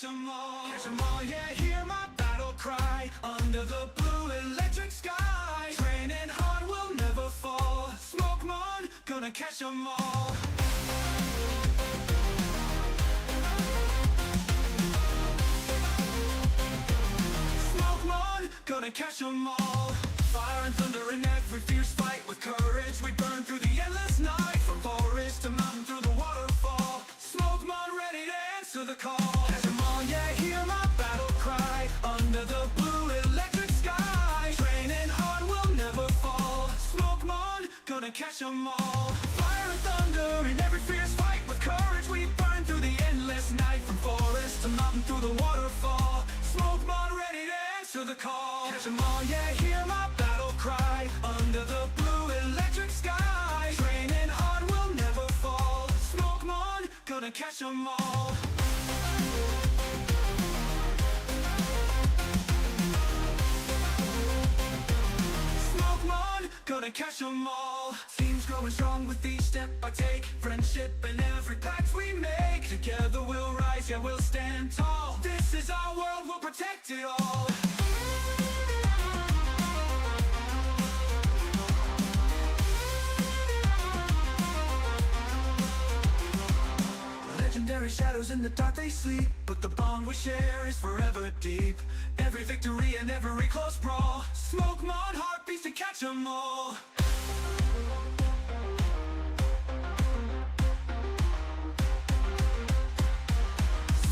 catch 'em all. Catch 'em all, yeah, hear my battle cry. Under the blue electric sky. Training hard, will never fall. Smokemon, gonna catch 'em all. Smokemon, gonna catch 'em all. Fire and thunder in every fierce fight. With courage we burn through the endless night. From forest to mountain through the waterfall. Smokemon ready to answer the call. Catch 'em all, yeah, hear my battle cry. Under the blue electric sky. Training hard, will never fall. Smokemon, gonna catch 'em all. Fire and thunder in every fierce fight. With courage we burn through the endless night. From forest to mountain through the waterfall. Smokemon ready to answer the call. Catch 'em all, yeah, hear my battle cry. Under the blue electric sky. Training hard, will never fall. Smokemon, gonna catch 'em all. Smokemon, gonna catch 'em all. Teams growing strong with each step I take. Friendship in every pact we make. Together we'll rise, yeah, we'll stand tall. This is our world, we'll protect it all. Legendary shadows in the dark they sleep, but the bond we share is forever deep. Every victory and every close brawl. Smokemon heartbeats to catch 'em all.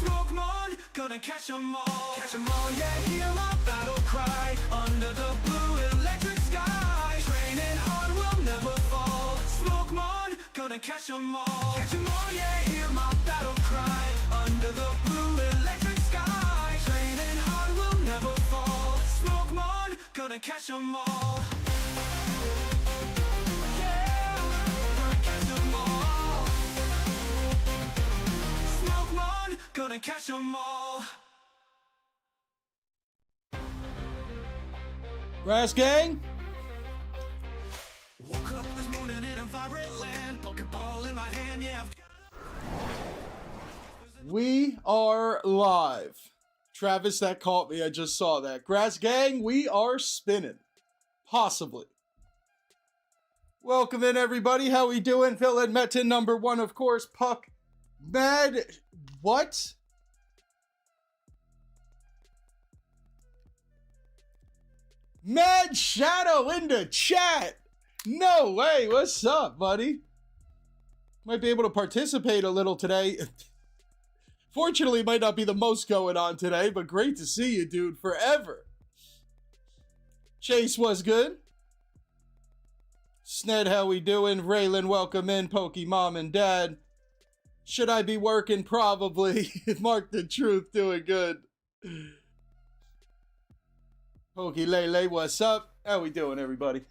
Smokemon, gonna catch 'em all. Catch 'em all, yeah, hear my battle cry. Under the blue electric sky. Training hard, will never fall. Smokemon, gonna catch 'em all. Catch 'em all, yeah, hear my battle cry. Under the blue electric sky. Training hard, will never fall. Smokemon, gonna catch 'em all. Yeah, gonna catch 'em all. Smokemon, gonna catch 'em all. Grass Gang, Woke up this morning in a vibrant land. Pokeball in my hand, yeah. we are live. Travis, that caught me. I just saw that. Grass Gang, we are spinning. Possibly. Welcome in, everybody. How we doing? Phil and Metin, number one, of course. Puck. Mad. What? Mad Shadow in the chat. No way. What's up, buddy? Might be able to participate a little today. Fortunately, might not be the most going on today, but great to see you, dude. Forever. Chase was good. Sned, how we doing? Raylan, welcome in. Pokey Mom and Dad. Should I be working? Probably. Mark the Truth, doing good. Pokey Lele, what's up? How we doing, everybody?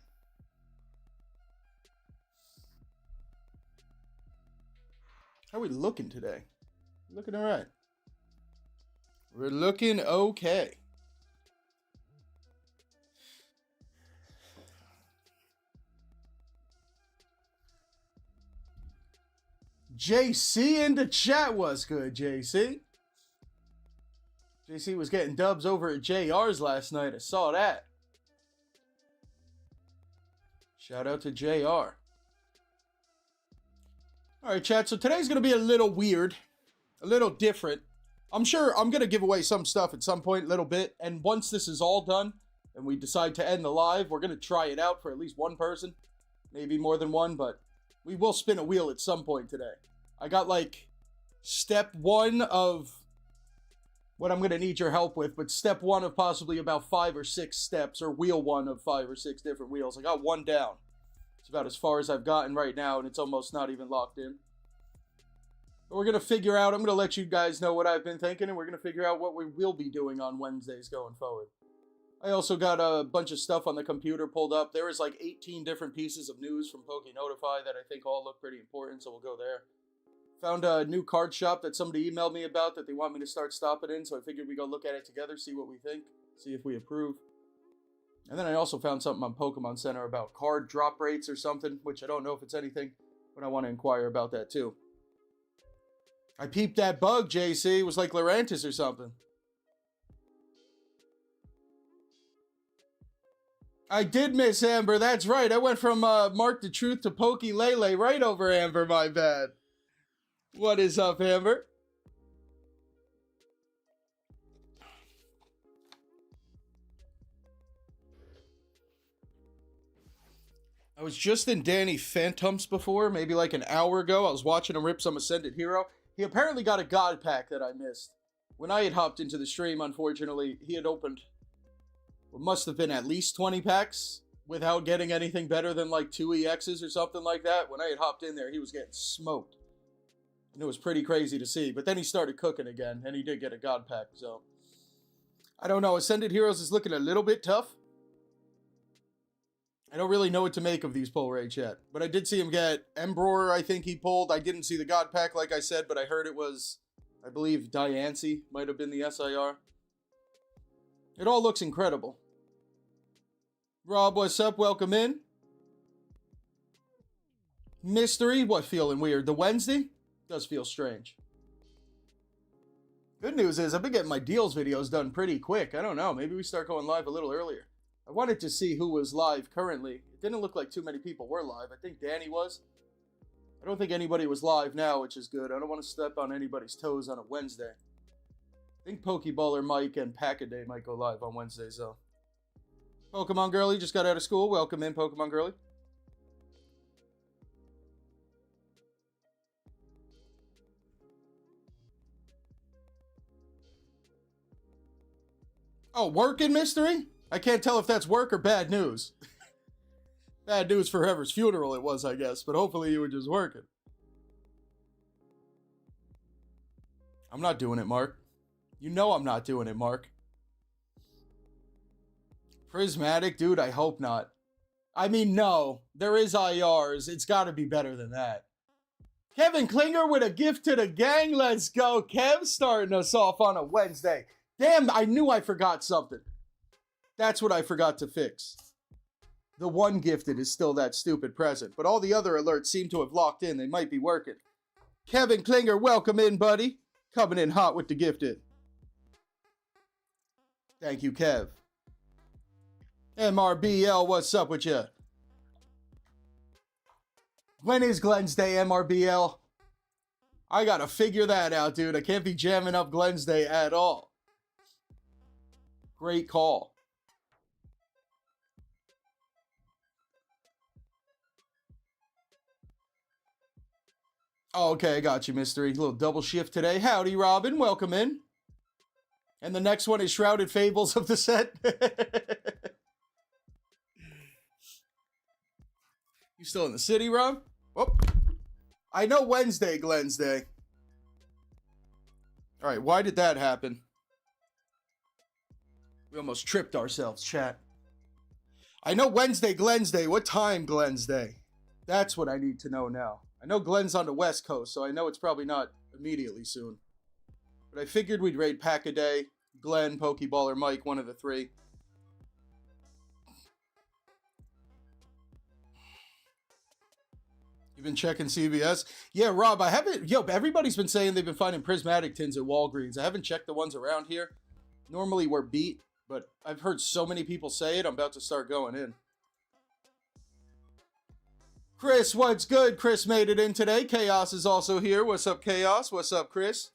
How we looking today? Looking all right. We're looking okay. JC in the chat was good, JC. JC was getting dubs over at JR's last night. I saw that. Shout out to JR. All right, chat. So today's going to be a little weird, a little different. I'm sure I'm going to give away some stuff at some point, a little bit. And once this is all done and we decide to end the live, we're going to try it out for at least one person. Maybe more than one, but we will spin a wheel at some point today. I got like step one of what I'm going to need your help with, but step one of possibly about 5 or 6 steps, or wheel one of 5 or 6 different wheels. I got one down. It's about as far as I've gotten right now, and it's almost not even locked in. But we're going to figure out, I'm going to let you guys know what I've been thinking, and we're going to figure out what we will be doing on Wednesdays going forward. I also got a bunch of stuff on the computer pulled up. There is like 18 different pieces of news from Poke Notify that I think all look pretty important, so we'll go there. Found a new card shop that somebody emailed me about that they want me to start stopping in, so I figured we go look at it together, see what we think, see if we approve. And then I also found something on Pokemon Center about card drop rates or something, which I don't know if it's anything, but I want to inquire about that too. I peeped that bug, JC. It was like Lurantis or something. I did miss Amber. That's right. I went from Mark the Truth to Pokey Lele right over Amber. My bad. What is up, Amber? I was just in Danny Phantoms before, maybe like an hour ago. I was watching him rip some Ascended Hero. He apparently got a God Pack that I missed. When I had hopped into the stream, unfortunately, he had opened what must have been at least 20 packs without getting anything better than like 2 EXs or something like that. When I had hopped in there, he was getting smoked. And it was pretty crazy to see. But then he started cooking again, and he did get a God Pack. So, I don't know. Ascended Heroes is looking a little bit tough. I don't really know what to make of these pull rates yet. But I did see him get Embror, I think he pulled. I didn't see the God Pack, like I said, but I heard it was, I believe, Diancie might have been the SIR. It all looks incredible. Rob, what's up? Welcome in. Mystery, what, feeling weird? The Wednesday? Does feel strange. Good news is I've been getting my deals videos done pretty quick. I don't know. Maybe we start going live a little earlier. I wanted to see who was live currently. It didn't look like too many people were live. I think Danny was. I don't think anybody was live now, which is good. I don't want to step on anybody's toes on a Wednesday. I think Pokeballer Mike and Packaday might go live on Wednesdays, though. Pokemon Girly just got out of school. Welcome in, Pokemon Girly. Oh, working mystery? I can't tell if that's work or bad news. Bad news for whoever's funeral it was, I guess. But hopefully you were just working. I'm not doing it, Mark. You know I'm not doing it, Mark. Prismatic? Dude, I hope not. I mean, no. There is IRs. It's got to be better than that. Kevin Klinger with a gift to the gang. Let's go. Kev starting us off on a Wednesday. Damn, I knew I forgot something. That's what I forgot to fix. The one gifted is still that stupid present, but all the other alerts seem to have locked in. They might be working. Kevin Klinger, welcome in, buddy. Coming in hot with the gifted. Thank you, Kev. MRBL, what's up with you? When is Glenn's Day, MRBL? I gotta figure that out, dude. I can't be jamming up Glenn's Day at all. Great call. Oh, okay, I got you, Mystery. A little double shift today. Howdy, Robin. Welcome in. And the next one is Shrouded Fables of the set. You still in the city, Rob? Oh, I know Wednesday, Glenn's Day. All right, why did that happen? We almost tripped ourselves, chat. I know Wednesday, Glenn's Day. What time, Glenn's Day? That's what I need to know now. I know Glenn's on the West Coast, so I know it's probably not immediately soon. But I figured we'd raid Pack-A-Day, Glenn, Pokeball, or Mike, one of the three. You've been checking CVS? Yeah, Rob, I haven't... Yo, everybody's been saying they've been finding prismatic tins at Walgreens. I haven't checked the ones around here. Normally we're beat, but I've heard so many people say it, I'm about to start going in. Chris, what's good? Chris made it in today. Chaos is also here. What's up, Chaos? What's up, Chris?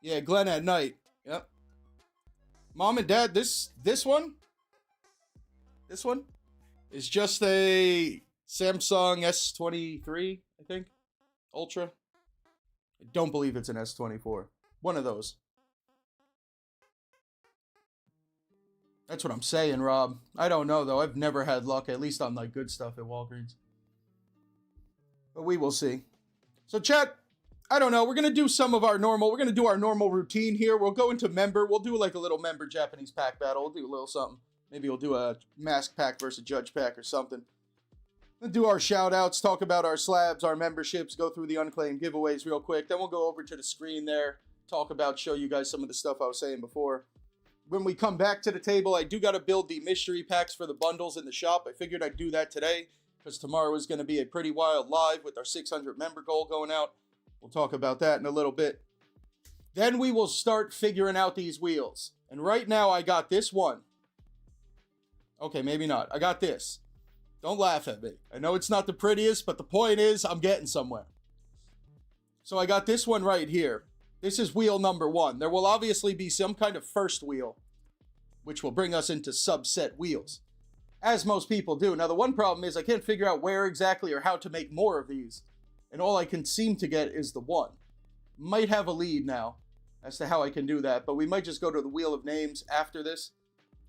Yeah, Glenn at night. Yep. Mom and Dad, this one is just a Samsung S23, I think. Ultra. I don't believe it's an S24. One of those. That's what I'm saying, Rob. I don't know, though. I've never had luck, at least on, like, good stuff at Walgreens. But we will see. So, chat, I don't know. We're going to do some of our normal... We're going to do our normal routine here. We'll go into member. We'll do, like, a little member Japanese pack battle. We'll do a little something. Maybe we'll do a mask pack versus judge pack or something. We'll do our shout-outs, talk about our slabs, our memberships, go through the unclaimed giveaways real quick. Then we'll go over to the screen there, talk about, show you guys some of the stuff I was saying before. When we come back to the table, I do got to build the mystery packs for the bundles in the shop. I figured I'd do that today because tomorrow is going to be a pretty wild live with our 600 member goal going out. We'll talk about that in a little bit. Then we will start figuring out these wheels. And right now I got this one. Okay, maybe not. I got this. Don't laugh at me. I know it's not the prettiest, but the point is I'm getting somewhere. So I got this one right here. This is wheel number 1. There will obviously be some kind of first wheel, which will bring us into subset wheels, as most people do. Now, the one problem is I can't figure out where exactly or how to make more of these, and all I can seem to get is the one. Might have a lead now as to how I can do that, but we might just go to the wheel of names after this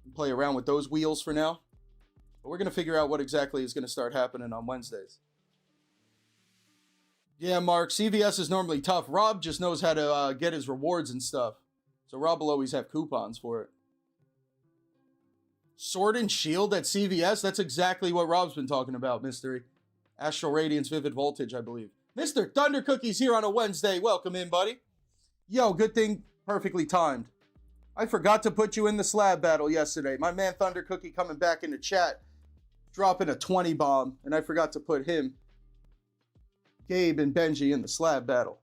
and play around with those wheels for now. But we're going to figure out what exactly is going to start happening on Wednesdays. Yeah, Mark, CVS is normally tough. Rob just knows how to get his rewards and stuff. So Rob will always have coupons for it. Sword and Shield at CVS? That's exactly what Rob's been talking about, Mystery. Astral Radiance, Vivid Voltage, I believe. Mr. Thunder Cookies here on a Wednesday. Welcome in, buddy. Yo, good thing, perfectly timed. I forgot to put you in the slab battle yesterday. My man Thunder Cookie coming back in the chat, dropping a 20 bomb, and I forgot to put him, Gabe, and Benji in the slab battle.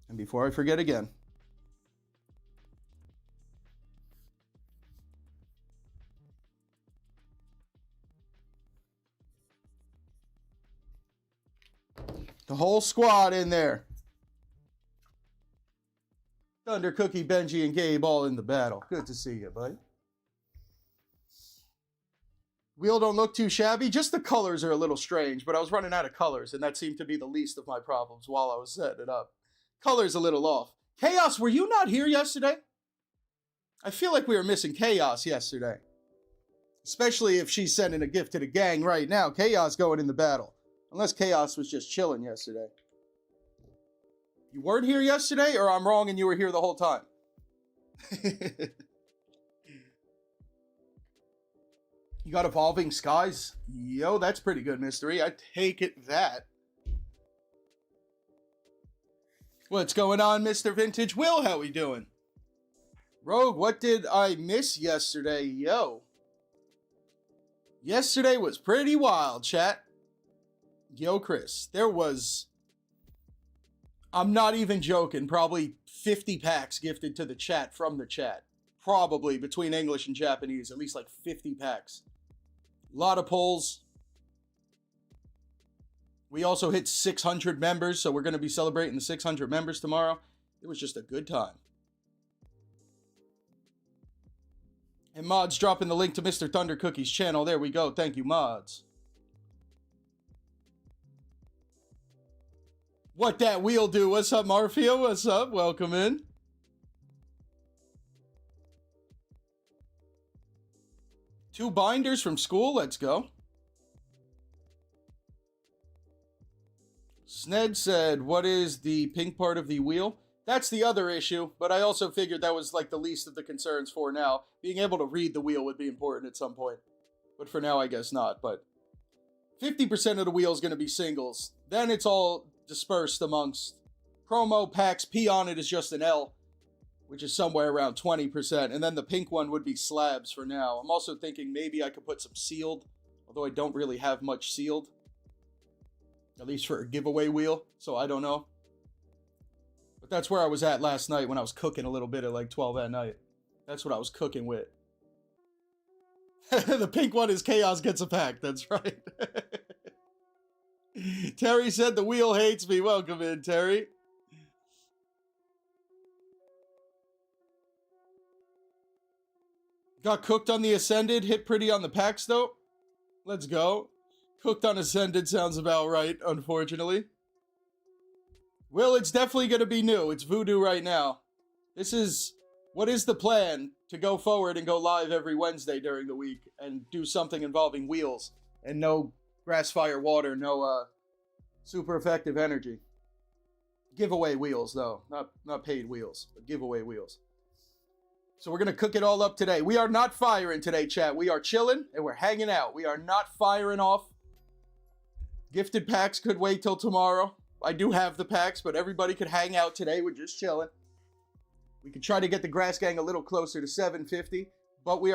And before I forget again, the whole squad in there. Thunder Cookie, Benji, and Gabe all in the battle. Good to see you, buddy. Wheel don't look too shabby. Just the colors are a little strange, but I was running out of colors, and that seemed to be the least of my problems while I was setting it up. Colors a little off. Chaos, were you not here yesterday? I feel like we were missing Chaos yesterday. Especially if she's sending a gift to the gang right now. Chaos going in the battle. Unless Chaos was just chilling yesterday. You weren't here yesterday, or I'm wrong and you were here the whole time? You got Evolving Skies? Yo, that's pretty good, Mystery. I take it that. What's going on, Mr. Vintage Will? How we doing? Rogue, what did I miss yesterday? Yo. Yesterday was pretty wild, chat. Yo, Chris, there was, I'm not even joking, probably 50 packs gifted to the chat from the chat. Probably between English and Japanese, at least like 50 packs. A lot of polls. We also hit 600 members, so we're going to be celebrating the 600 members tomorrow. It was just a good time. And Mods dropping the link to Mr. Thunder Cookie's channel. There we go. Thank you, Mods. What that wheel do? What's up, Marfia? What's up? Welcome in. Two binders from school. Let's go. Sned said, what is the pink part of the wheel? That's the other issue, but I also figured that was like the least of the concerns for now. Being able to read the wheel would be important at some point. But for now, I guess not. But 50% of the wheel is going to be singles. Then it's all dispersed amongst promo packs. P on it is just an L, which is somewhere around 20%. And then the pink one would be slabs for now. I'm also thinking maybe I could put some sealed, although I don't really have much sealed. At least for a giveaway wheel, so I don't know. But that's where I was at last night when I was cooking a little bit at like 12 at night. That's what I was cooking with. The pink one is Chaos gets a pack, that's right. Terry said the wheel hates me. Welcome in, Terry. Got cooked on the Ascended, hit pretty on the packs though. Let's go. Cooked on Ascended sounds about right, unfortunately. Well, it's definitely going to be new. It's voodoo right now. This is, what is the plan? To go forward and go live every Wednesday during the week and do something involving wheels. And no grass, fire, water, no super effective energy. Giveaway wheels, though. Not paid wheels, but giveaway wheels. So we're going to cook it all up today. We are not firing today, chat. We are chilling and we're hanging out. We are not firing off. Gifted packs could wait till tomorrow. I do have the packs, but everybody could hang out today. We're just chilling. We could try to get the Grass Gang a little closer to 750, but we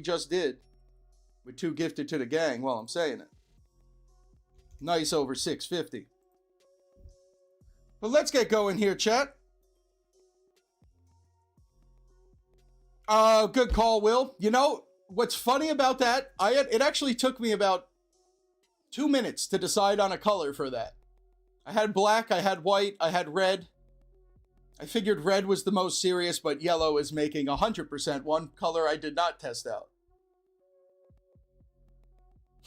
just did with 2 gifted to the gang while I'm saying it. Nice over 650. But let's get going here, chat. Good call, Will. You know, what's funny about that, it actually took me about 2 minutes to decide on a color for that. I had black, I had white, I had red. I figured red was the most serious, but yellow is making 100% one color I did not test out.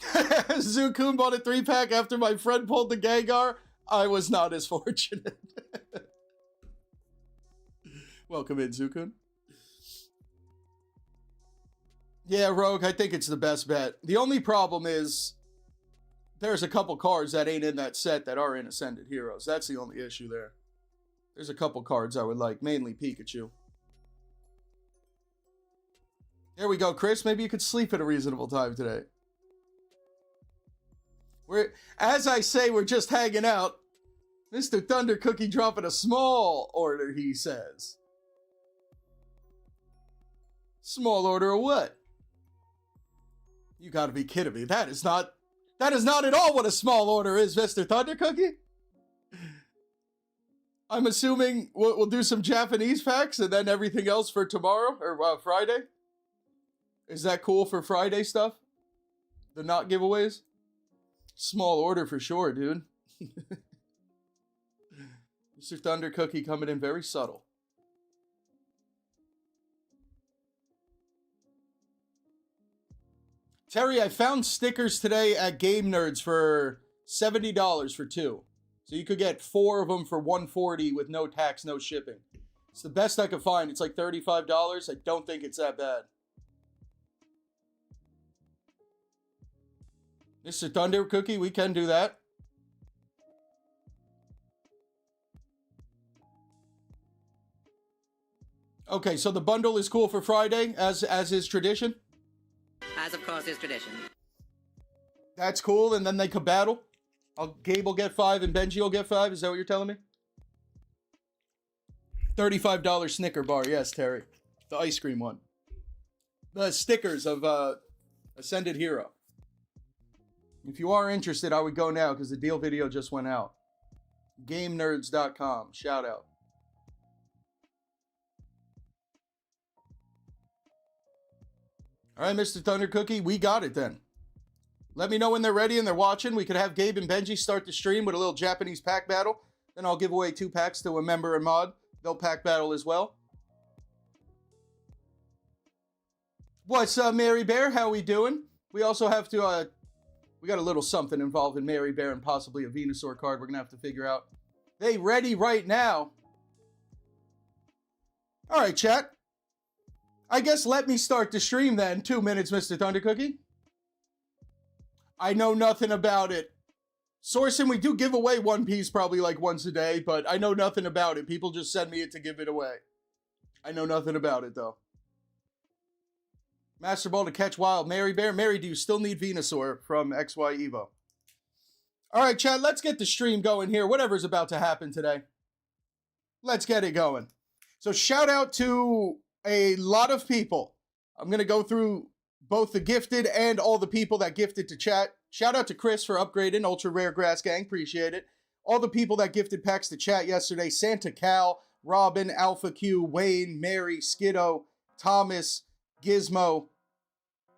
Zukun bought a 3-pack after my friend pulled the Gengar. I was not as fortunate. Welcome in, Zukun. Yeah, Rogue, I think it's the best bet. The only problem is there's a couple cards that ain't in that set that are in Ascended Heroes. That's the only issue there. There's a couple cards I would like, mainly Pikachu. There we go, Chris. Maybe you could sleep at a reasonable time today. As I say, we're just hanging out. Mr. Thunder Cookie dropping a small order, he says. Small order of what? You gotta be kidding me. That is not at all what a small order is, Mr. Thunder Cookie. I'm assuming we'll do some Japanese packs and then everything else for tomorrow or Friday. Is that cool for Friday stuff? The not giveaways? Small order for sure, dude. Mr. Thunder Cookie coming in very subtle. Terry, I found stickers today at Game Nerds for $70 for 2. So you could get 4 of them for $140 with no tax, no shipping. It's the best I could find. It's like $35. I don't think it's that bad. Mr. Thunder Cookie, we can do that. Okay, so the bundle is cool for Friday, as is tradition? As of course is tradition. That's cool, and then they could battle? Gabe will get 5 and Benji will get 5? Is that what you're telling me? $35 Snicker bar, yes, Terry. The ice cream one. The stickers of Ascended Hero. If you are interested, I would go now because the deal video just went out. GameNerds.com. Shout out. All right, Mr. Thunder Cookie, we got it then. Let me know when they're ready and they're watching. We could have Gabe and Benji start the stream with a little Japanese pack battle. Then I'll give away 2 packs to a member and mod. They'll pack battle as well. What's up, Mary Bear? How we doing? We also have to, we got a little something involved in Mary Bear and possibly a Venusaur card we're going to have to figure out. They ready right now. All right, chat. I guess let me start the stream then. 2 minutes, Mr. Thunder Cookie. I know nothing about it. Sourcing, we do give away One Piece probably like once a day, but I know nothing about it. People just send me it to give it away. I know nothing about it, though. Master Ball to catch wild. Mary Bear. Mary, do you still need Venusaur from XY Evo? All right, chat, let's get the stream going here. Whatever's about to happen today. Let's get it going. So shout out to a lot of people. I'm going to go through both the gifted and all the people that gifted to chat. Shout out to Chris for upgrading Ultra Rare Grass Gang. Appreciate it. All the people that gifted packs to chat yesterday. Santa Cal, Robin, Alpha Q, Wayne, Mary, Skiddo, Thomas, Gizmo.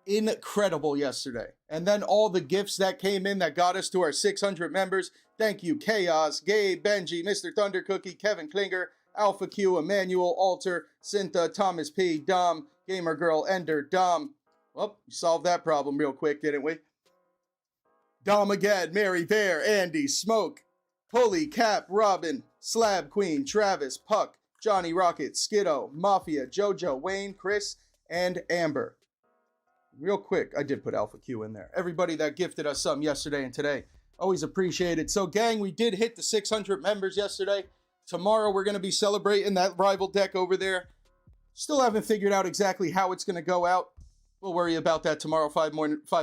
Incredible yesterday. And then all the gifts that came in that got us to our 600 members. Thank you, Chaos, Gabe, Benji, Mr. Thunder Cookie, Kevin Klinger, Alpha Q, Emmanuel, Alter, Syntha, Thomas P, Dom, Gamer Girl, Ender, Dom. Well, we solved that problem real quick, didn't we? Dom again, Mary Bear, Andy, Smoke, Pulley, Cap, Robin, Slab Queen, Travis, Puck, Johnny Rocket, Skiddo, Mafia, Jojo, Wayne, Chris, and Amber. Real quick, I did put Alpha Q in there. Everybody that gifted us some yesterday and today, always appreciate it. So, gang, we did hit the 600 members yesterday. Tomorrow, we're going to be celebrating that rival deck over there. Still haven't figured out exactly how it's going to go out. We'll worry about that tomorrow, 5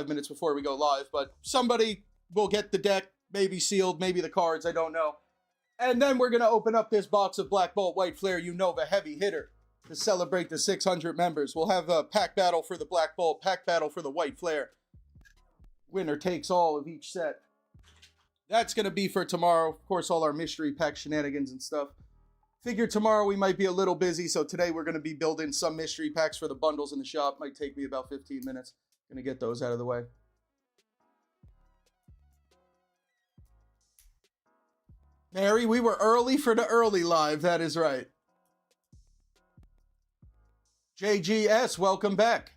minutes before we go live. But somebody will get the deck, maybe sealed, maybe the cards, I don't know. And then we're going to open up this box of Black Bolt White Flare Unova Heavy Hitter to celebrate the 600 members. We'll have a pack battle for the Black Bolt, pack battle for the White Flare. winner takes all of each set. That's going to be for tomorrow. Of course, all our mystery pack shenanigans and stuff. Figure tomorrow we might be a little busy, so today we're going to be building some mystery packs for the bundles in the shop. Might take me about 15 minutes. Going to get those out of the way. Mary, we were early for the early live. That is right. JGS, welcome back.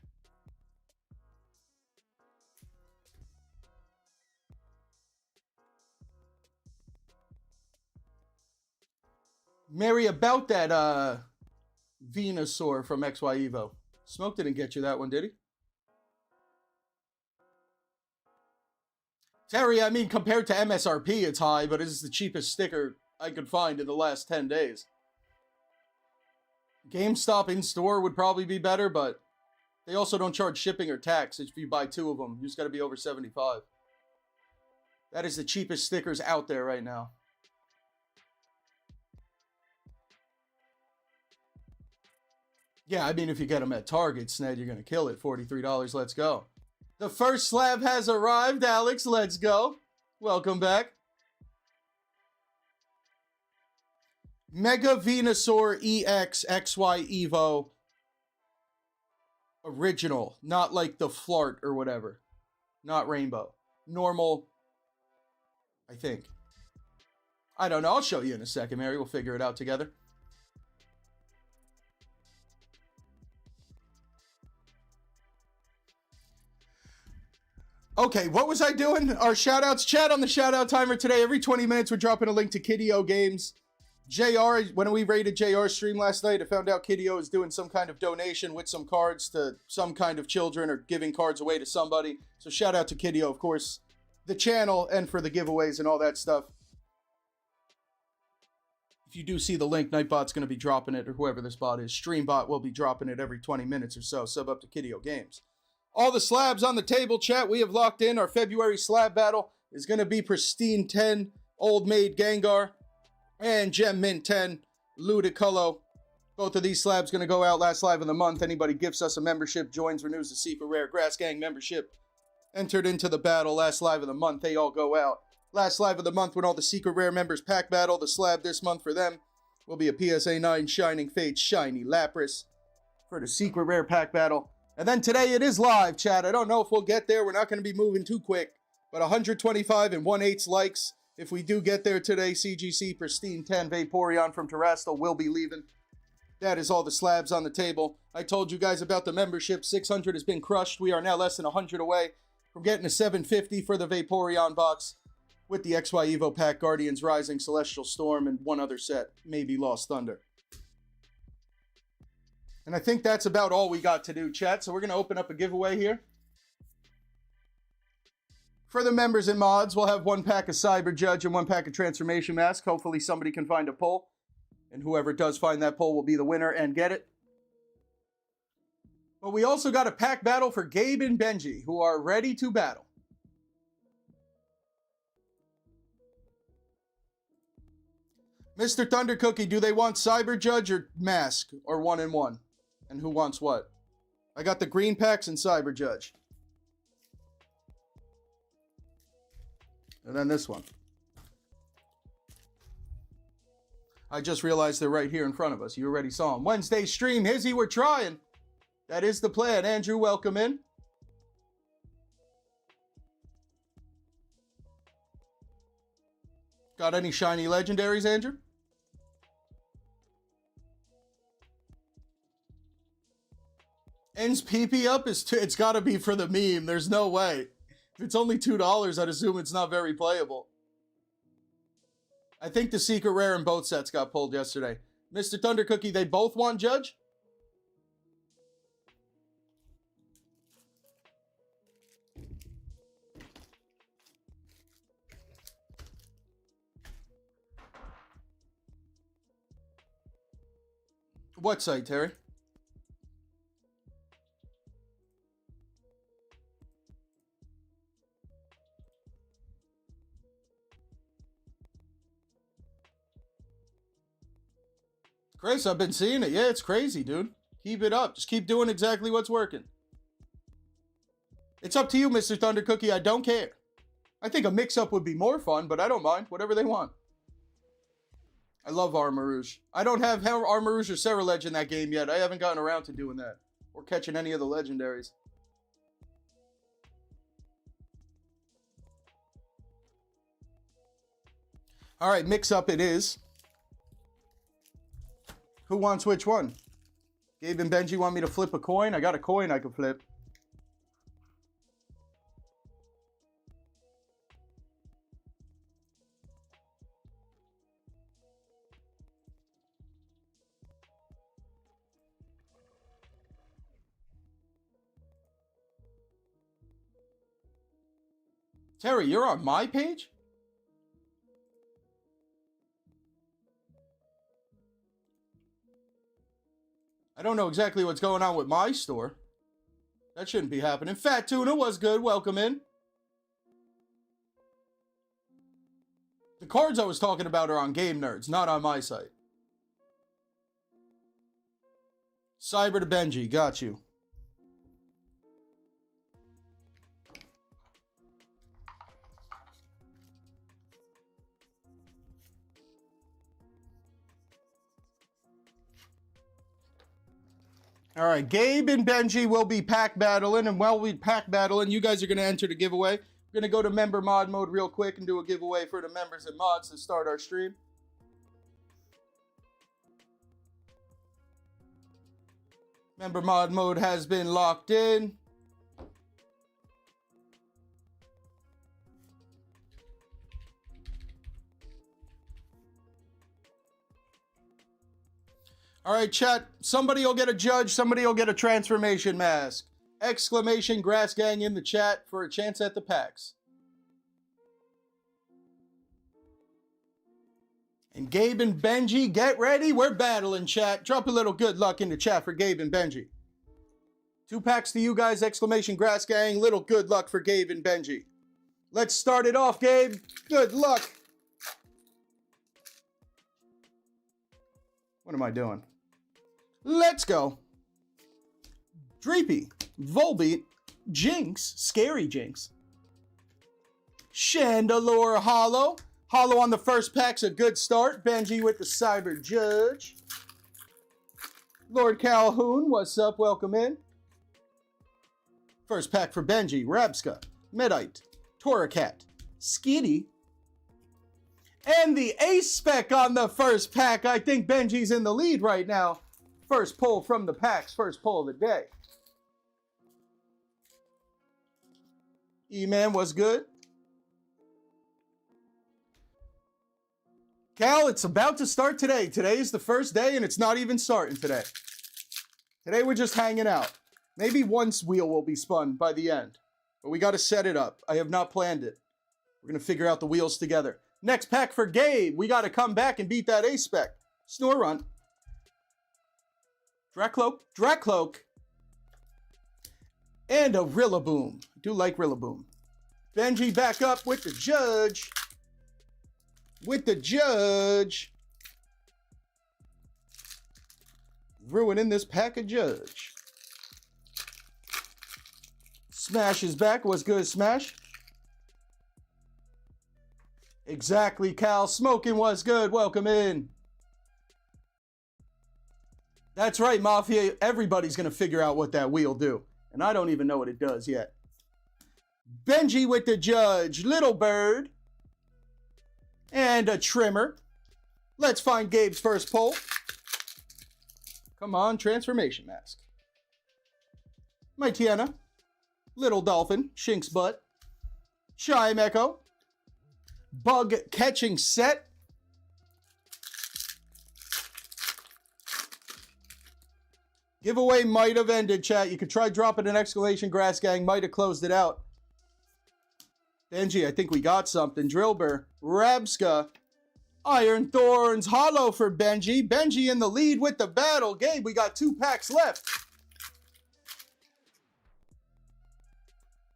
Mary, about that Venusaur from XY Evo. Smoke didn't get you that one, did he? Terry, I mean, compared to MSRP, it's high, but it is the cheapest sticker I could find in the last 10 days. GameStop in-store would probably be better, but they also don't charge shipping or tax if you buy 2 of them. You just got to be over 75. That is the cheapest stickers out there right now. Yeah, I mean, if you get them at Target, Sned, you're going to kill it. $43, let's go. The first slab has arrived, Alex. Let's go. Welcome back. Mega Venusaur EX XY Evo original. Not like the Flart or whatever. Not rainbow. Normal, I think. I don't know. I'll show you in a second, Mary. We'll figure it out together. Okay, what was I doing? Our shoutouts. Chat on the shoutout timer today. Every 20 minutes, we're dropping a link to Kiddio Games. JR, when we rated JR's stream last night, I found out Kiddio is doing some kind of donation with some cards to some kind of children or giving cards away to somebody. So shout out to Kiddio, of course, the channel, and for the giveaways and all that stuff. If you do see the link, Nightbot's going to be dropping it, or whoever this bot is. Streambot will be dropping it every 20 minutes or so. Sub up to Kiddio Games. All the slabs on the table, chat. We have locked in. Our February slab battle is going to be Pristine 10, Old Maid Gengar, and Gem Mint 10, Ludicolo. Both of these slabs going to go out last live of the month. Anybody gifts us a membership, joins, renews the Secret Rare Grass Gang membership, entered into the battle last live of the month, they all go out. Last live of the month when all the Secret Rare members pack battle, the slab this month for them will be a PSA 9 Shining Fate Shiny Lapras for the Secret Rare pack battle. And then today it is live, chat. I don't know if we'll get there. We're not going to be moving too quick. But 125 and 1/8 likes. If we do get there today, CGC Pristine 10 Vaporeon from Terastal will be leaving. That is all the slabs on the table. I told you guys about the membership. 600 has been crushed. We are now less than 100 away from getting a 750 for the Vaporeon box with the XY Evo pack, Guardians Rising, Celestial Storm, and one other set, maybe Lost Thunder. And I think that's about all we got to do, chat. So we're going to open up a giveaway here. For the members and mods, we'll have 1 pack of Cyber Judge and 1 pack of Transformation Mask. Hopefully somebody can find a pull. And whoever does find that pull will be the winner and get it. But we also got a pack battle for Gabe and Benji, who are ready to battle. Mr. Thunder Cookie, do they want Cyber Judge or Mask? Or 1 and 1? And who wants what? I got the green packs and Cyber Judge. And then this one. I just realized they're right here in front of us. You already saw them. Wednesday stream. Hizzy, we're trying. That is the plan. Andrew, welcome in. Got any shiny legendaries, Andrew? Ends PP up is it's got to be for the meme. There's no way. If it's only $2, I'd assume it's not very playable. I think the Secret Rare in both sets got pulled yesterday. Mr. Thunder Cookie, they both want Judge? What site, Terry? Chris, I've been seeing it. Yeah, it's crazy, dude. Keep it up. Just keep doing exactly what's working. It's up to you, Mr. Thunder Cookie. I don't care. I think a mix-up would be more fun, but I don't mind. Whatever they want. I love Armarouge. I don't have Armarouge or Ceruledge in that game yet. I haven't gotten around to doing that. Or catching any of the legendaries. Alright, mix-up it is. Who wants which one? Gabe and Benji want me to flip a coin? I got a coin I can flip. Terry, you're on my page? I don't know exactly what's going on with my store. That shouldn't be happening. Fat Tuna was good. Welcome in. The cards I was talking about are on Game Nerds, not on my site. Cyber to Benji. Got you. All right, Gabe and Benji will be pack battling, and while we pack battling, you guys are going to enter the giveaway. We're going to go to member mod mode real quick and do a giveaway for the members and mods to start our stream. Member mod mode has been locked in. All right, chat. Somebody will get a judge. Somebody will get a transformation mask. Exclamation Grass Gang in the chat for a chance at the packs. And Gabe and Benji, get ready. We're battling, chat. Drop a little good luck in the chat for Gabe and Benji. 2 packs to you guys. Exclamation Grass Gang. Little good luck for Gabe and Benji. Let's start it off, Gabe. Good luck. What am I doing? Let's go. Dreepy, Volbeat, Jinx, Scary Jinx. Chandelure Hollow. Hollow on the first pack's a good start. Benji with the Cyber Judge. Lord Calhoun, what's up? Welcome in. First pack for Benji, Rabska, Medite, Torracat, Skitty, and the Ace Spec on the first pack. I think Benji's in the lead right now. First pull from the packs, first pull of the day. E-Man was good. Cal, it's about to start today. Today is the first day and it's not even starting today. Today we're just hanging out. Maybe one wheel will be spun by the end. But we got to set it up. I have not planned it. We're going to figure out the wheels together. Next pack for Gabe. We got to come back and beat that Ace Spec. Snore Run. Dracloak. Dracloak. And a Rillaboom. I do like Rillaboom. Benji back up with the Judge. With the Judge. Ruining this pack of Judge. Smash is back. What's good, Smash? Exactly, Cal. Smoking was good. Welcome in. That's right, Mafia. Everybody's going to figure out what that wheel do. And I don't even know what it does yet. Benji with the Judge. Little Bird. And a Trimmer. Let's find Gabe's first pull. Come on, Transformation Mask. Mightyena. Little Dolphin. Shink's Butt. Chime Echo. Bug Catching Set. Giveaway might have ended, chat. You could try dropping an exclamation, Grass Gang. Might have closed it out. Benji, I think we got something. Drillbur. Rabska. Iron Thorns. Hollow for Benji. Benji in the lead with the battle. Gabe, we got 2 packs left.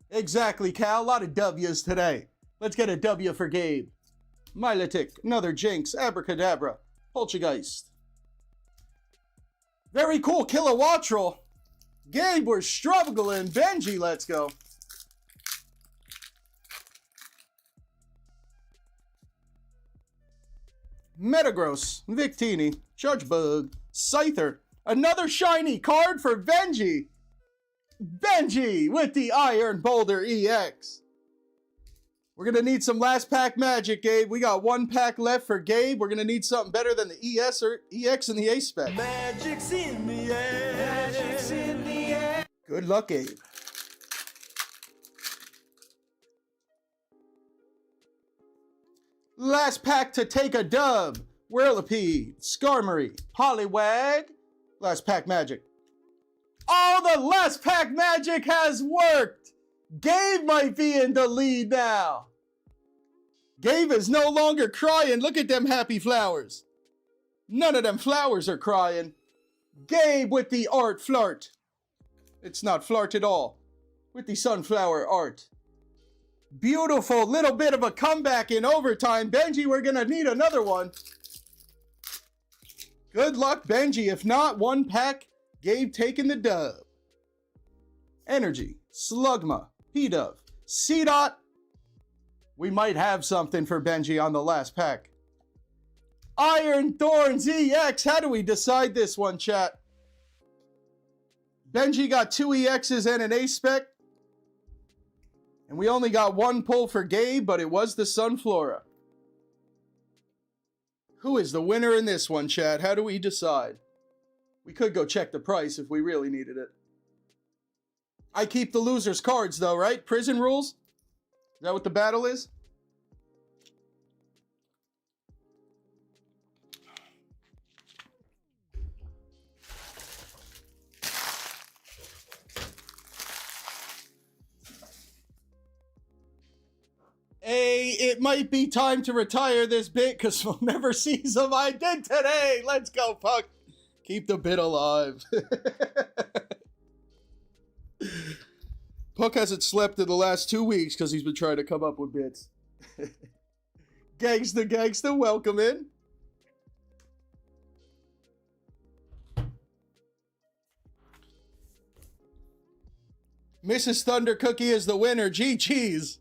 Exactly, Cal. A lot of W's today. Let's get a W for Gabe. Milotic. Another Jinx. Abracadabra. Poltergeist. Very cool. Kilowattrel. Gabe, we're struggling. Benji, let's go. Metagross, Victini, Chargebug, Scyther. Another shiny card for Benji. Benji with the Iron Boulder EX. We're going to need some last pack magic, Gabe. We got one pack left for Gabe. We're going to need something better than the ES or EX and the Ace Spec. Magic's in the air. Magic's in the air. Good luck, Gabe. Last pack to take a dub. Whirlipede, Skarmory, Poliwag. Last pack magic. Oh, the last pack magic has worked. Gabe might be in the lead now. Gabe is no longer crying. Look at them happy flowers. None of them flowers are crying. Gabe with the art flart. It's not flart at all. With the sunflower art. Beautiful little bit of a comeback in overtime. Benji, we're going to need another one. Good luck, Benji. If not, one pack, Gabe taking the dub. Energy, Slugma, P-Dove, C-Dot. We might have something for Benji on the last pack. Iron Thorns EX. How do we decide this one, chat? Benji got 2 EXs and an Ace Spec. And we only got one pull for Gabe, but it was the Sunflora. Who is the winner in this one, chat? How do we decide? We could go check the price if we really needed it. I keep the loser's cards, though, right? Prison rules? Is that what the battle is? Hey, it might be time to retire this bit because we'll never see some I did today. Let's go, Puck. Keep the bit alive. Puck hasn't slept in the last 2 weeks because he's been trying to come up with bits. Gangsta, welcome in. Mrs. Thunder Cookie is the winner. Gee, cheese.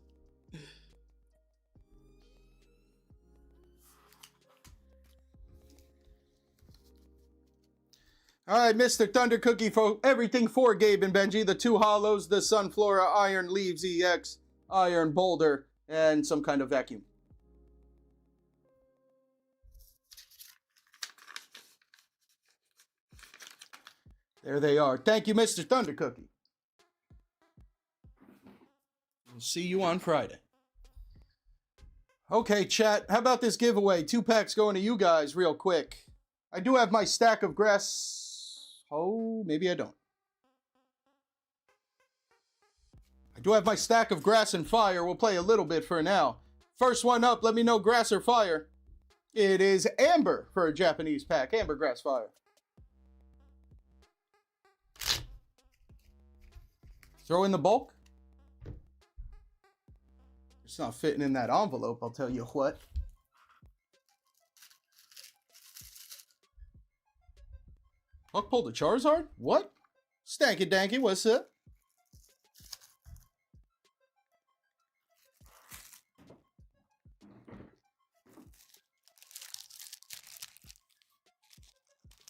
All right, Mr. Thunder Cookie, for everything for Gabe and Benji. The 2 hollows, the Sunflora, Iron Leaves EX, Iron Boulder, and some kind of vacuum. There they are. Thank you, Mr. Thunder Cookie. We'll see you on Friday. Okay, chat. How about this giveaway? 2 packs going to you guys real quick. I do have my stack of grass. Oh, maybe I don't. I do have my stack of grass and fire. We'll play a little bit for now. First one up, let me know grass or fire. It is Amber for a Japanese pack. Amber, grass, fire. Throw in the bulk. It's not fitting in that envelope, I'll tell you what. Puck pulled a Charizard? What? Stanky Danky, what's up?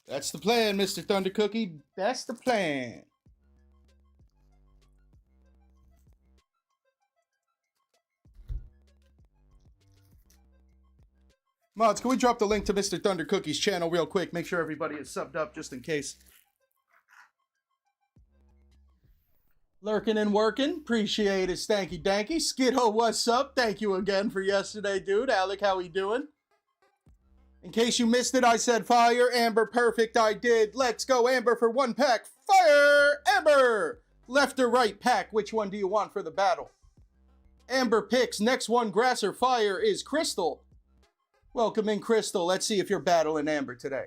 That's the plan, Mr. Thunder Cookie. That's the plan. Mods, can we drop the link to Mr. Thunder Cookie's channel real quick? Make sure everybody is subbed up just in case. Lurking and working. Appreciate it, Stanky Danky. Skidho, what's up? Thank you again for yesterday, dude. Alec, how we doing? In case you missed it, I said fire. Amber, perfect, I did. Let's go, Amber, for 1 pack. Fire! Amber! Left or right pack, which one do you want for the battle? Amber picks. Next one, grass or fire, is Crystal. Welcome in, Crystal. Let's see if you're battling Amber today.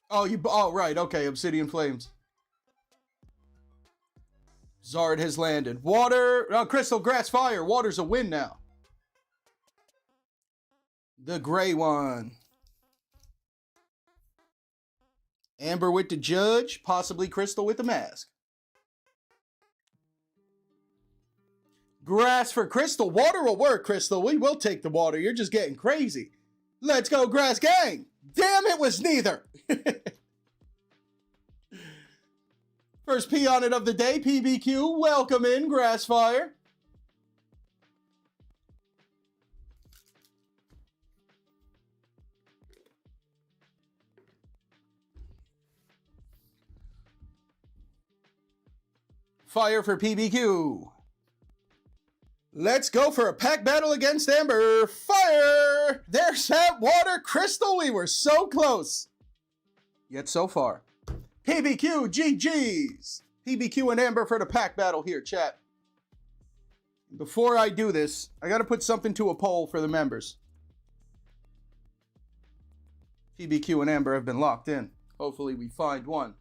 Oh, right. Okay, Obsidian Flames. Zard has landed. Water. Crystal, grass, fire. Water's a win now. The gray one. Amber with the judge. Possibly Crystal with the mask. Grass for Crystal. Water will work, Crystal. We will take the water. You're just getting crazy. Let's go, Grass Gang. Damn, it was neither. First P on it of the day, PBQ. Welcome in, Grassfire. Fire for PBQ. Let's go for a pack battle against Amber. Fire! There's that water crystal. We were so close. Yet so far. PBQ, GG's. PBQ and Amber for the pack battle here, chat. Before I do this, I got to put something to a poll for the members. PBQ and Amber have been locked in. Hopefully we find one.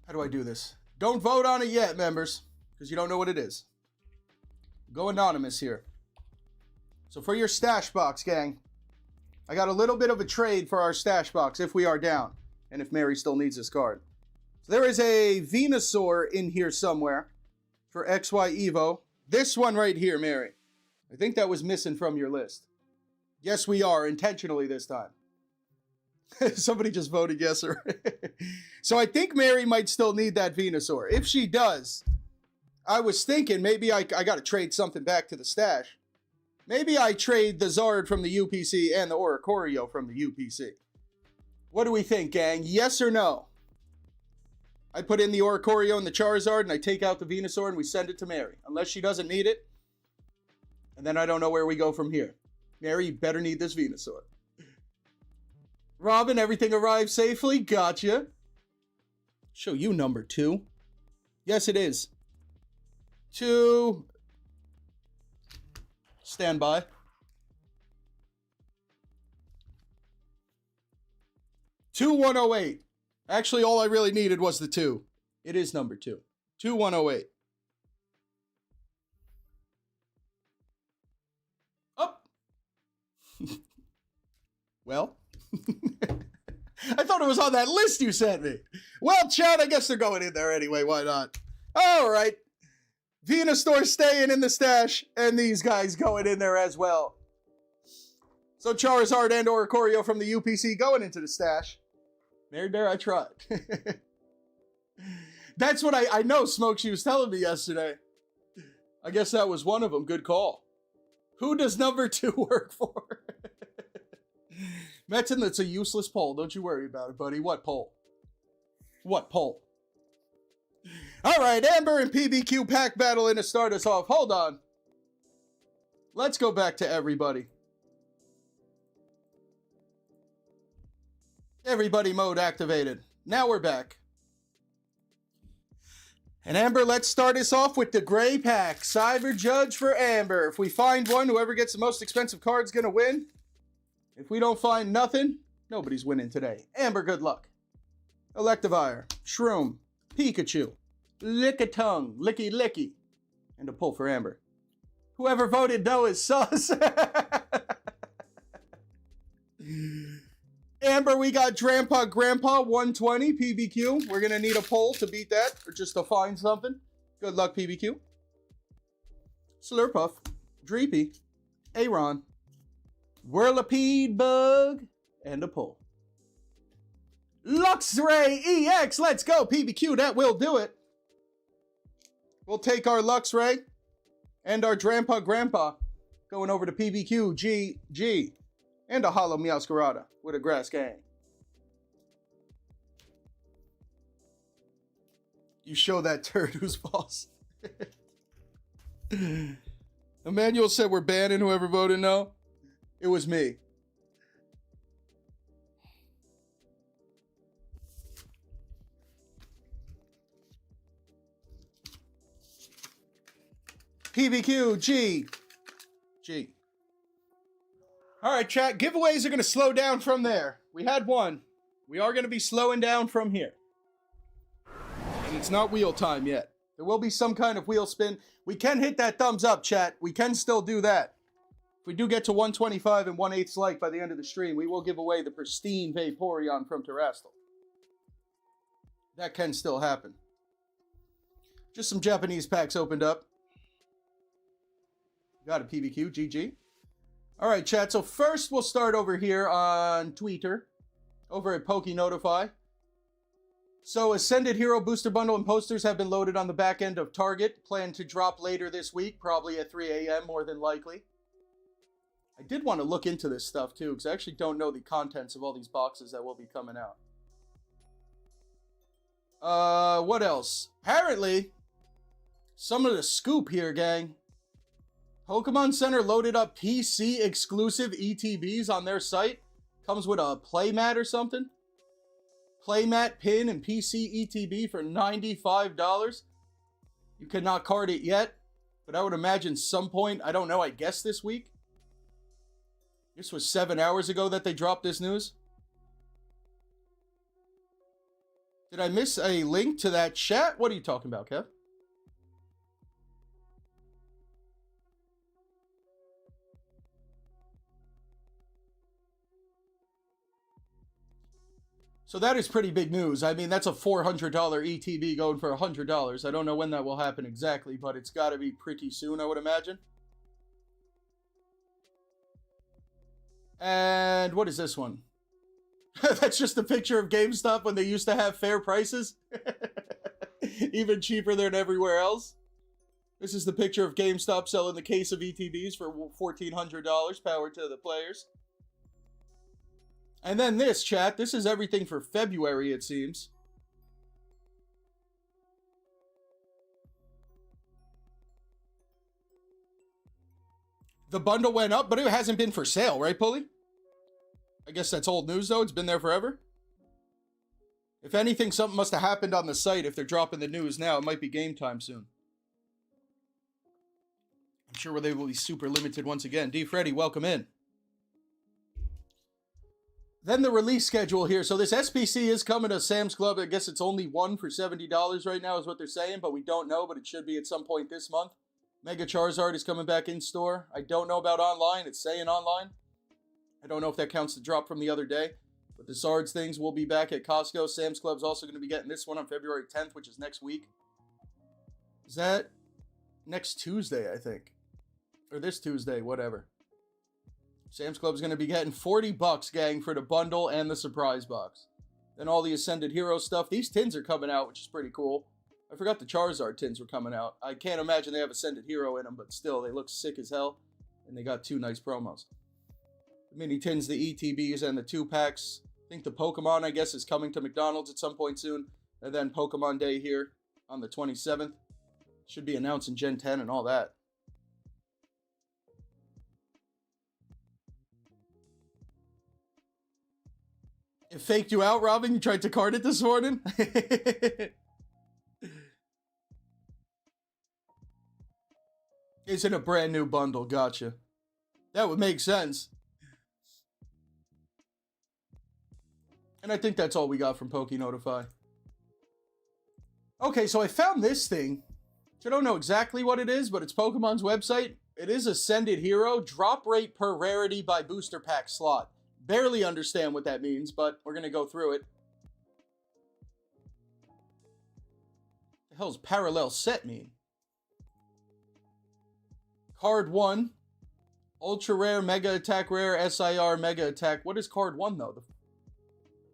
How do I do this? Don't vote on it yet, members, because you don't know what it is. Go anonymous here. So for your stash box, gang, I got a little bit of a trade for our stash box if we are down, and if Mary still needs this card. So there is a Venusaur in here somewhere for XY Evo. This one right here, Mary. I think that was missing from your list. Yes, we are, intentionally this time. Somebody just voted yes. So I think Mary might still need that Venusaur. If she does, I was thinking maybe I got to trade something back to the stash. Maybe I trade the Zard from the UPC and the Oricorio from the UPC. What do we think, gang? Yes or no? I put in the Oricorio and the Charizard and I take out the Venusaur and we send it to Mary. Unless she doesn't need it. And then I don't know where we go from here. Mary, you better need this Venusaur. Robin, everything arrived safely. Gotcha. Show you number 2. Yes, it is. 2. Stand by. Two 108. Actually, all I really needed was the 2. It is number 2. 2108. Up. Well. I thought it was on that list you sent me. Well, Chad, I guess they're going in there anyway. Why not? All right. Venusaur staying in the stash, and these guys going in there as well. So Charizard and Oricorio from the UPC going into the stash. Mary Bear, I tried. That's what I know, Smoke, she was telling me yesterday. I guess that was one of them. Good call. Who does number 2 work for? Metzen, that's a useless poll. Don't you worry about it, buddy. What poll? What poll? All right, Amber and PBQ pack battle in to start us off. Hold on. Let's go back to everybody. Everybody mode activated. Now we're back. And Amber, let's start us off with the gray pack. Cyber Judge for Amber. If we find one, whoever gets the most expensive card's gonna win. If we don't find nothing, nobody's winning today. Amber, good luck. Electivire, Shroom, Pikachu, Lickitung, Licky Licky, and a pull for Amber. Whoever voted no is sus. Amber, we got Grandpa 120 PBQ. We're going to need a poll to beat that, or just to find something. Good luck, PBQ. Slurpuff, Dreepy, Aron, Whirlipede Bug, and a pull. Luxray EX, let's go, PBQ, that will do it. We'll take our Luxray and our Grandpa going over to PBQ GG and a Hollow Meowscarada with a Grass Gang. You show that turd who's boss. Emmanuel said we're banning whoever voted no. It was me. PBQ G. All right, chat. Giveaways are going to slow down from there. We had one. We are going to be slowing down from here. And it's not wheel time yet. There will be some kind of wheel spin. We can hit that thumbs up, chat. We can still do that. If we do get to 125 and 1/8 like by the end of the stream, we will give away the pristine Vaporeon from Terastal. That can still happen. Just some Japanese packs opened up. Got a PBQ, GG. All right, chat. So first we'll start over here on Twitter, over at PokeNotify. So Ascended Hero Booster Bundle and posters have been loaded on the back end of Target. Planned to drop later this week, probably at 3 a.m. more than likely. I did want to look into this stuff too, because I actually don't know the contents of all these boxes that will be coming out. What else? Apparently, some of the scoop here, gang. Pokemon Center loaded up PC exclusive ETBs on their site. Comes with a playmat or something. Playmat, pin, and PC ETB for $95. You cannot card it yet, but I would imagine some point, I don't know, I guess this week. This was 7 hours ago that they dropped this news. Did I miss a link to that chat? What are you talking about, Kev? So that is pretty big news. I mean, that's a $400 ETB going for $100. I don't know when that will happen exactly, but it's got to be pretty soon, I would imagine. And what is this one? That's just a picture of GameStop when they used to have fair prices. Even cheaper than everywhere else. This is the picture of GameStop selling the case of ETBs for $1,400. Power to the players. And then this, chat. This is everything for February, it seems. The bundle went up, but it hasn't been for sale, right, Pulley? I guess that's old news, though. It's been there forever. If anything, something must have happened on the site. If they're dropping the news now, it might be game time soon. I'm sure they will be super limited once again. D. Freddy, welcome in. Then the release schedule here. So this SPC is coming to Sam's Club. I guess it's only one for $70 right now is what they're saying, but we don't know, but it should be at some point this month. Mega Charizard is coming back in store. I don't know about online. It's saying online. I don't know if that counts the drop from the other day. But the Sards things will be back at Costco. Sam's Club's also going to be getting this one on February 10th, which is next week. Is that next Tuesday, I think? Or this Tuesday, whatever. Sam's Club's going to be getting $40, gang, for the bundle and the surprise box. Then all the Ascended Hero stuff. These tins are coming out, which is pretty cool. I forgot the Charizard tins were coming out. I can't imagine they have Ascended Hero in them, but still, they look sick as hell. And they got two nice promos. The mini tins, the ETBs, and the 2-packs. I think the Pokemon, I guess, is coming to McDonald's at some point soon. And then Pokemon Day here on the 27th. Should be announced in Gen 10 and all that. It faked you out, Robin? You tried to card it this morning? It's in a brand new bundle. Gotcha. That would make sense. And I think that's all we got from PokeNotify. Okay, so I found this thing. I don't know exactly what it is, but it's Pokemon's website. It is Ascended Hero. Drop rate per rarity by booster pack slot. Barely understand what that means, but we're going to go through it. What the hell's parallel set mean? Card 1. Ultra Rare, Mega Attack Rare, SIR, Mega Attack. What is Card 1, though?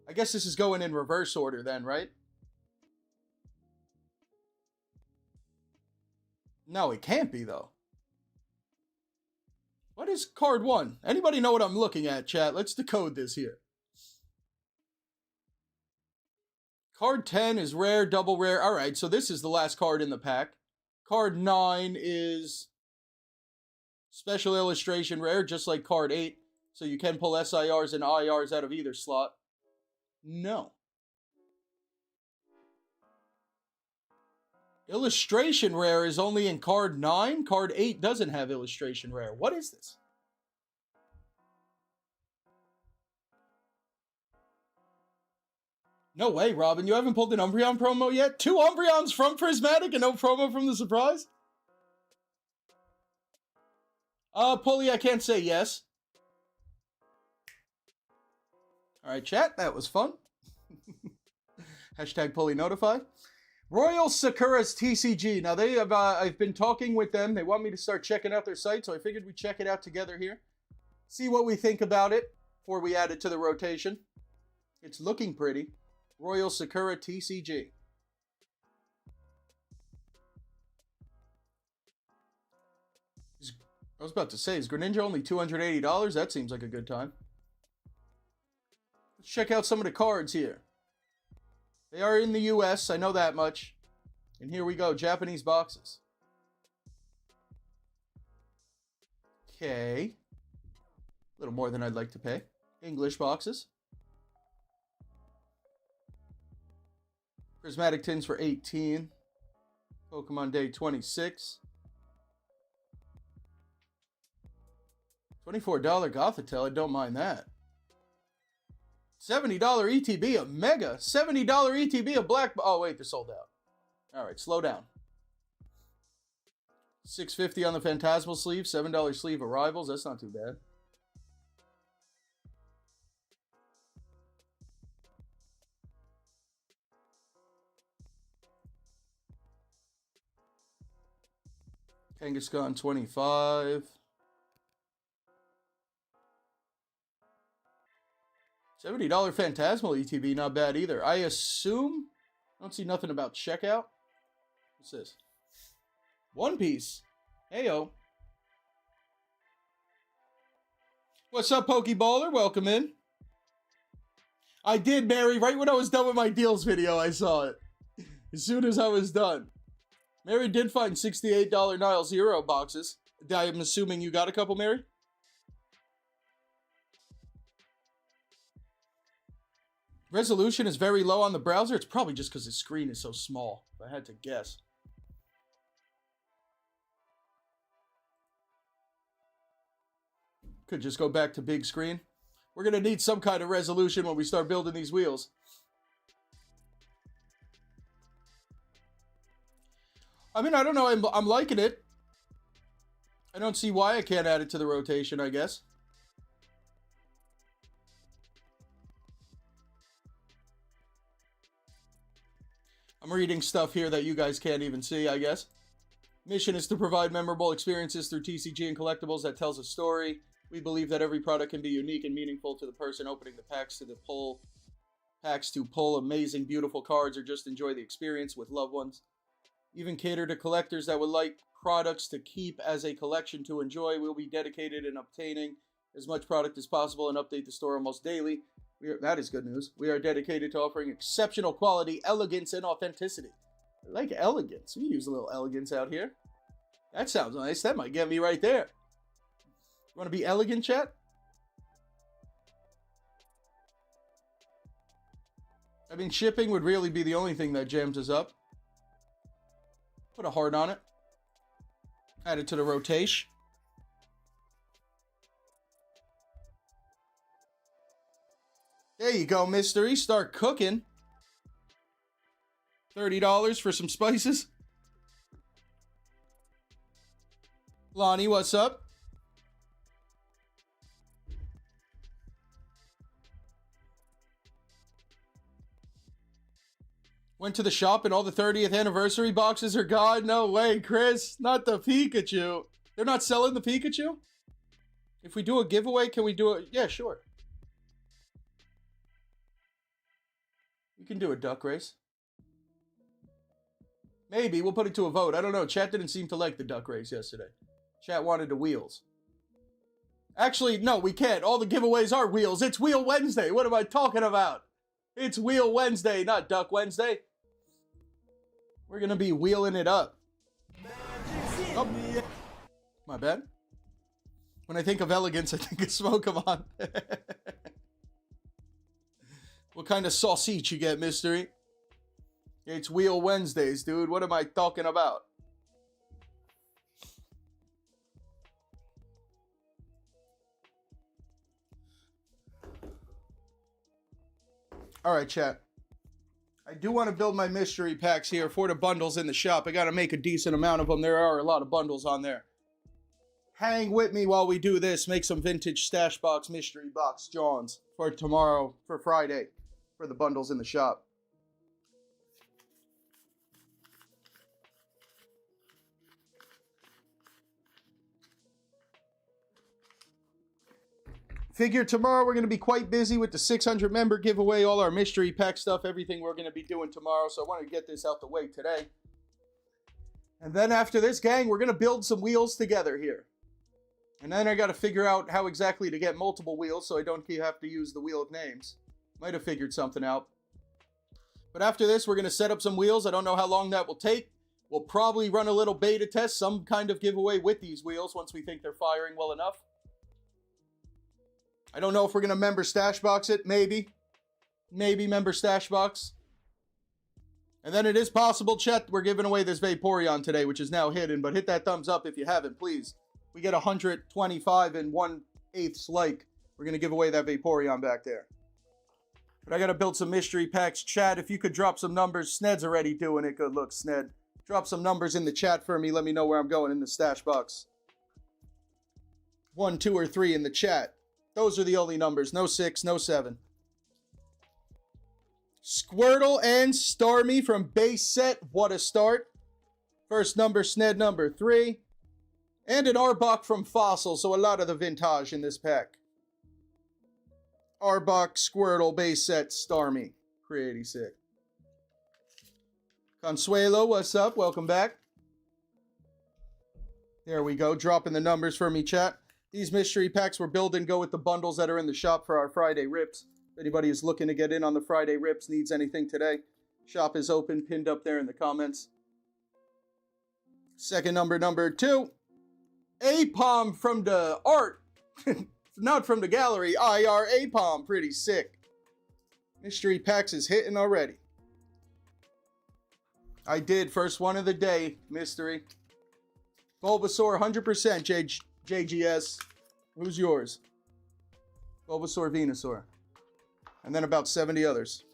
I guess this is going in reverse order then, right? No, it can't be, though. What is Card 1? Anybody know what I'm looking at, chat? Let's decode this here. Card 10 is rare, double rare. All right, so this is the last card in the pack. Card 9 is special illustration rare, just like Card 8. So you can pull SIRs and IRs out of either slot. No. Illustration rare is only in Card 9. Card 8 doesn't have illustration rare. What is this? No way, Robin. You haven't pulled an Umbreon promo yet? 2 Umbreons from Prismatic and no promo from the surprise? Pulley, I can't say yes. Alright, chat. That was fun. Hashtag fully notified. Royal Sakura's TCG. Now they have, I've been talking with them. They want me to start checking out their site, so I figured we'd check it out together here. See what we think about it before we add it to the rotation. It's looking pretty. Royal Sakura TCG. I was about to say, is Greninja only $280? That seems like a good time. Let's check out some of the cards here. They are in the US, I know that much. And here we go, Japanese boxes. Okay. A little more than I'd like to pay. English boxes. Prismatic tins for 18. Pokemon Day 26. $24 Gothitelle, I don't mind that. $70 ETB, a Mega. $70 ETB, a Black... Oh, wait, they're sold out. All right, slow down. $6.50 on the Phantasmal sleeve. $7 sleeve Arrivals. That's not too bad. Kangaskhan 25. $70 Phantasmal ETB, not bad either. I assume... I don't see nothing about checkout. What's this? One Piece. Heyo. What's up, Pokeballer? Welcome in. I did, Mary. Right when I was done with my deals video, I saw it. As soon as I was done. Mary did find $68 Nile Zero boxes. I'm assuming you got a couple, Mary? Resolution is very low on the browser. It's probably just because the screen is so small, if I had to guess. Could just go back to big screen. We're going to need some kind of resolution when we start building these wheels. I mean, I don't know. I'm liking it. I don't see why I can't add it to the rotation, I guess. I'm reading stuff here that you guys can't even see, I guess. Mission is to provide memorable experiences through TCG and collectibles that tells a story. We believe that every product can be unique and meaningful to the person opening the packs to pull amazing, beautiful cards or just enjoy the experience with loved ones. Even cater to collectors that would like products to keep as a collection to enjoy. We'll be dedicated in obtaining as much product as possible and update the store almost daily. That is good news. We are dedicated to offering exceptional quality, elegance, and authenticity. I like elegance. We use a little elegance out here. That sounds nice. That might get me right there. You want to be elegant, chat? I mean, shipping would really be the only thing that jams us up. Put a heart on it. Add it to the rotation. There you go, mystery. Start cooking. $30 for some spices. Lonnie, what's up? Went to the shop and all the 30th anniversary boxes are gone. No way, Chris. Not the Pikachu. They're not selling the Pikachu? If we do a giveaway, can we do it? Yeah, sure. We can do a duck race. Maybe. We'll put it to a vote. I don't know. Chat didn't seem to like the duck race yesterday. Chat wanted the wheels. Actually, no, we can't. All the giveaways are wheels. It's Wheel Wednesday. What am I talking about? It's Wheel Wednesday, not Duck Wednesday. We're going to be wheeling it up. Oh, my bad. When I think of elegance, I think of Pokemon. What kind of sausage you get, mystery? It's Wheel Wednesdays, dude. What am I talking about? All right, chat. I do want to build my mystery packs here for the bundles in the shop. I got to make a decent amount of them. There are a lot of bundles on there. Hang with me while we do this. Make some vintage stash box, mystery box Johns for tomorrow, for Friday, for the bundles in the shop. Figure tomorrow we're going to be quite busy with the 600 member giveaway, all our mystery pack stuff, everything we're going to be doing tomorrow. So I want to get this out the way today. And then after this, gang, we're going to build some wheels together here. And then I got to figure out how exactly to get multiple wheels so I don't have to use the wheel of names. Might have figured something out. But after this, we're going to set up some wheels. I don't know how long that will take. We'll probably run a little beta test, some kind of giveaway with these wheels once we think they're firing well enough. I don't know if we're going to member stash box it. Maybe. Maybe member stash box. And then it is possible, chat, we're giving away this Vaporeon today, which is now hidden. But hit that thumbs up if you haven't, please. We get 125 and 1/8 like. We're going to give away that Vaporeon back there. But I got to build some mystery packs. Chat, if you could drop some numbers. Sned's already doing it. Good look, Sned. Drop some numbers in the chat for me. Let me know where I'm going in the stash box. 1, 2, or 3 in the chat. Those are the only numbers. No 6, no 7. Squirtle and Starmie from base set. What a start. First number, Sned number 3. And an Arbok from Fossil. So a lot of the vintage in this pack. Arbok, Squirtle, base set, Starmie. Pretty sick. Consuelo, what's up? Welcome back. There we go. Dropping the numbers for me, chat. These mystery packs we're building go with the bundles that are in the shop for our Friday rips. If anybody is looking to get in on the Friday rips, needs anything today, shop is open, pinned up there in the comments. Second number, number 2. A-Palm from the art. Not from the gallery. IR A-Palm. Pretty sick. Mystery packs is hitting already. I did. First one of the day. Mystery. Bulbasaur 100% JGS. Who's yours? Bulbasaur, Venusaur. And then about 70 others.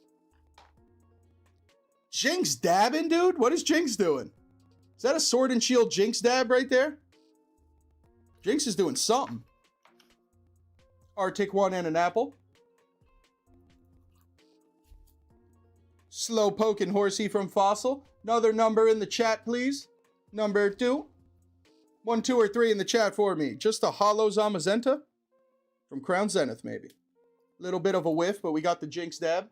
Jinx dabbing, dude? What is Jinx doing? Is that a Sword and Shield Jinx dab right there? Jinx is doing something. Arctic one and an apple. Slowpoke and Horsey from Fossil. Another number in the chat, please. Number 2. 1, 2, or 3 in the chat for me. Just a hollow Zamazenta? From Crown Zenith, maybe. Little bit of a whiff, but we got the Jinx dab.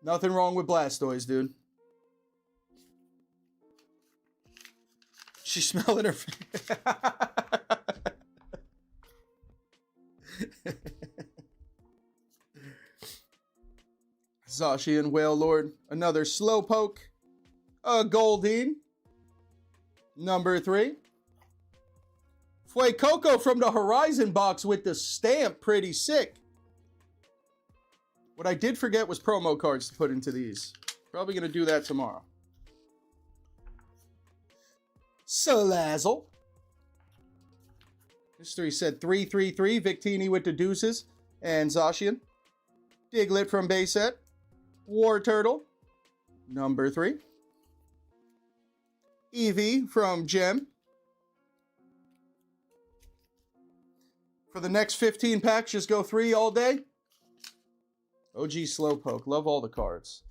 Nothing wrong with Blastoise, dude. She's smelling her... Zacian, Whale Lord, another Slowpoke, a Goldeen, number 3. Fuecoco from the Horizon box with the stamp, pretty sick. What I did forget was promo cards to put into these. Probably going to do that tomorrow. Salazzle. History said 333, Victini with the deuces, and Zacian. Diglett from base set. War Turtle, number 3. Eevee from Gem. For the next 15 packs, just go 3 all day. OG Slowpoke, love all the cards.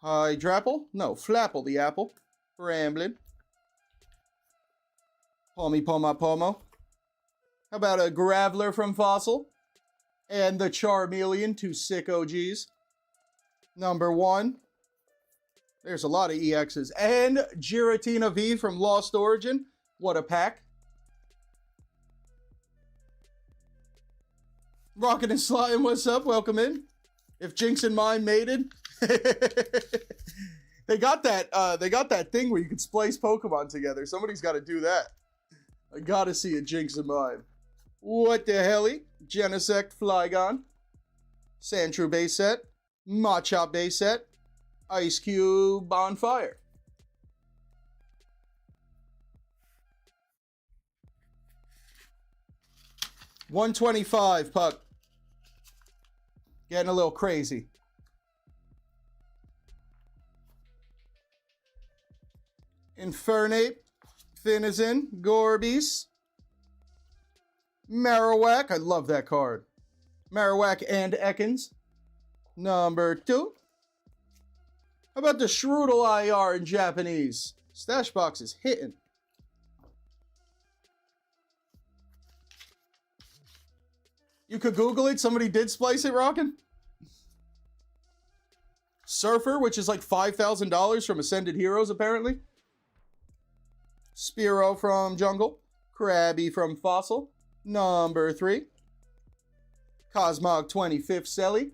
Hydrapple, no, Flapple the apple. Ramblin'. Palmy Poma Pomo. How about a Graveler from Fossil? And the Charmeleon, 2 sick OGs. Number 1. There's a lot of EXs. And Giratina V from Lost Origin. What a pack. Rocket and Slime, what's up? Welcome in. If Jinx and Mime mated. They got that thing where you can splice Pokemon together. Somebody's got to do that. I gotta see a Jinx and Mime. What the helly? Genesect, Flygon. Sandshrew base set. Machop base set. Ice Cube, Bonfire. $125, Puck. Getting a little crazy. Infernape, Finizen, Gorbis, Marowak. I love that card. Marowak and Ekans. Number 2. How about the Shroodle IR in Japanese? Stash box is hitting. You could Google it. Somebody did splice it, rockin'. Surfer, which is like $5,000 from Ascended Heroes, apparently. Spearow from Jungle. Krabby from Fossil. Number 3. Cosmog 25th Selly.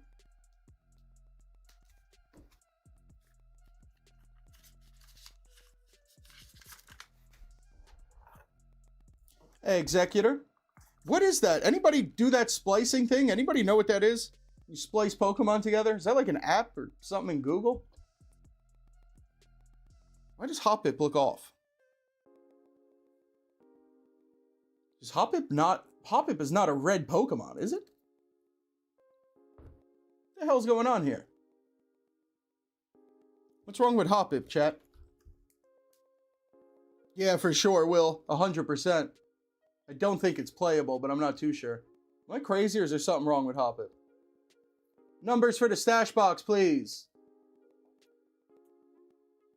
Executor. What is that? Anybody do that splicing thing? Anybody know what that is? You splice Pokemon together? Is that like an app or something in Google? Why does Hoppip look off? Is Hoppip not... Hoppip is not a red Pokemon, is it? What the hell's going on here? What's wrong with Hoppip, chat? Yeah, for sure, Will. 100%. I don't think it's playable, but I'm not too sure. Am I crazy or is there something wrong with Hoppip? Numbers for the stash box, please.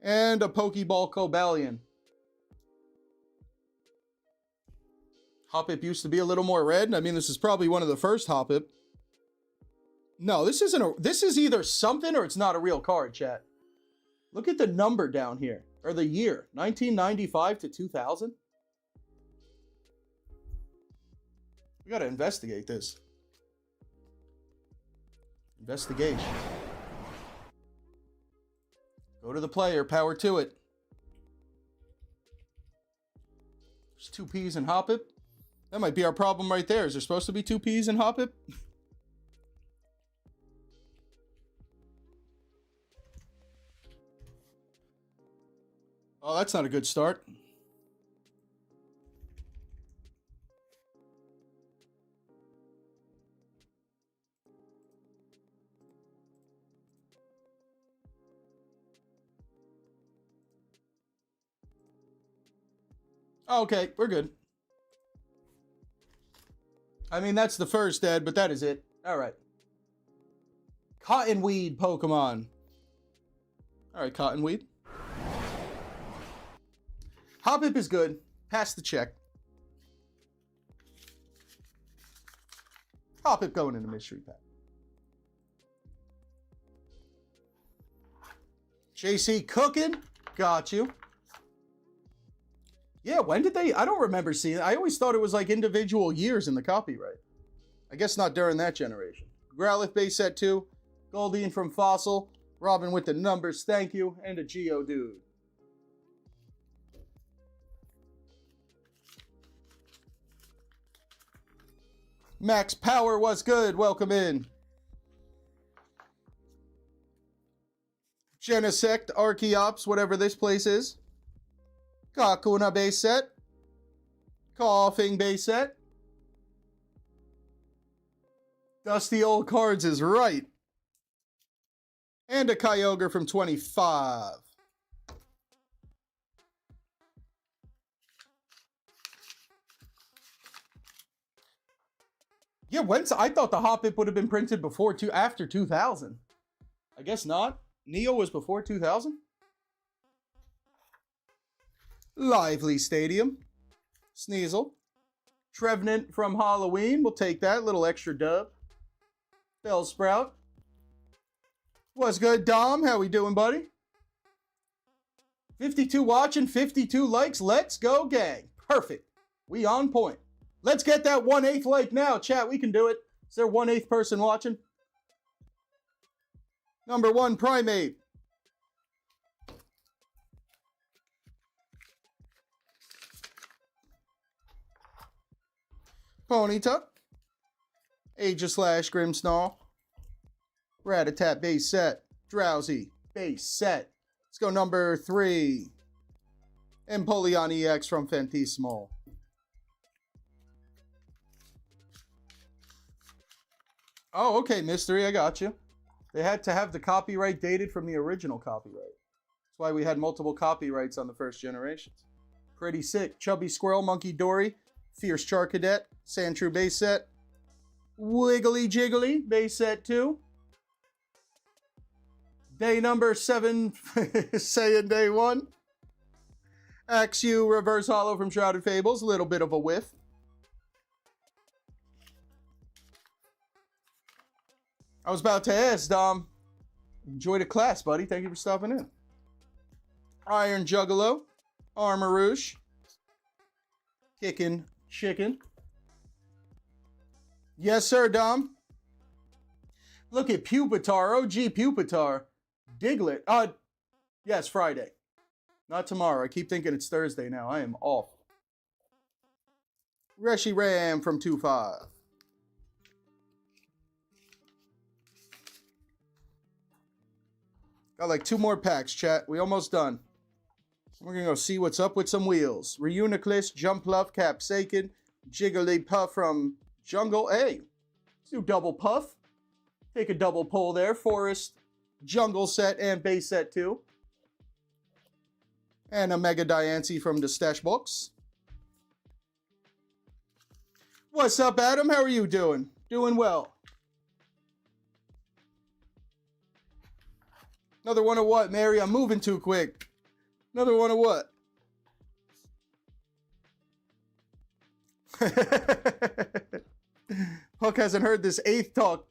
And a Pokeball Cobalion. Hoppip used to be a little more red. I mean, this is probably one of the first Hoppip. No, this isn't a... This is either something or it's not a real card, chat. Look at the number down here. Or the year. 1995 to 2000. We gotta investigate this. Investigation. Go to the player. Power to it. There's 2 P's in Hoppip. That might be our problem right there. Is there supposed to be 2 P's in Hoppip? Oh, that's not a good start. Okay, we're good. I mean, that's the first, Ed, but that is it. All right. Cottonweed Pokemon. All right, Cottonweed. Hoppip is good. Pass the check. Hoppip going in the mystery pack. JC cooking. Got you. Yeah, when did they... I don't remember seeing it. I always thought it was like individual years in the copyright. I guess not during that generation. Growlithe base set 2. Goldeen from Fossil. Robin with the numbers, thank you. And a Geodude. Max Power was good. Welcome in. Genesect, Archeops, whatever this place is. Kakuna base set. Coughing base set. Dusty Old Cards is right. And a Kyogre from 25. Yeah, I thought the Hoppip would have been printed after 2000. I guess not. Neo was before 2000. Lively Stadium. Sneasel. Trevenant from Halloween. We'll take that. Little extra dub. Bellsprout. What's good, Dom? How we doing, buddy? 52 watching, 52 likes. Let's go, gang. Perfect. We on point. Let's get that 1/8 like now, chat. We can do it. Is there 1/8 person watching? Number 1, Primate. Ponyta. Aegislash Grimmsnarl. Rattata base set. Drowsy base set. Let's go number 3. Empoleon EX from Fentismal. Oh, okay, Mystery, I got you. They had to have the copyright dated from the original copyright. That's why we had multiple copyrights on the first generations. Pretty sick. Chubby Squirrel, Monkey Dory, Fierce Charcadet, Sandshrew base set, Wiggly Jiggly base set 2. Day number 7, Saiyan Day 1. Axew Reverse Hollow from Shrouded Fables, a little bit of a whiff. I was about to ask, Dom. Enjoy the class, buddy. Thank you for stopping in. Iron Juggalo. Armourouge. Kicking Chicken. Yes, sir, Dom. Look at Pupitar. OG Pupitar. Diglett. Yes, Friday. Not tomorrow. I keep thinking it's Thursday now. I am off. Reshi Ram from 2-5. Got like 2 more packs, chat. We almost done. We're going to go see what's up with some wheels. Reuniclus, Jumpluff, Capsaicon, Jigglypuff from Jungle. Hey, let's do double puff. Take a double pull there. Forest, Jungle set, and base set too. And a Mega Diancie from the stash box. What's up, Adam? How are you doing? Doing well. Another one of what, Mary? I'm moving too quick. Another one of what? Puck hasn't heard this 8th talk.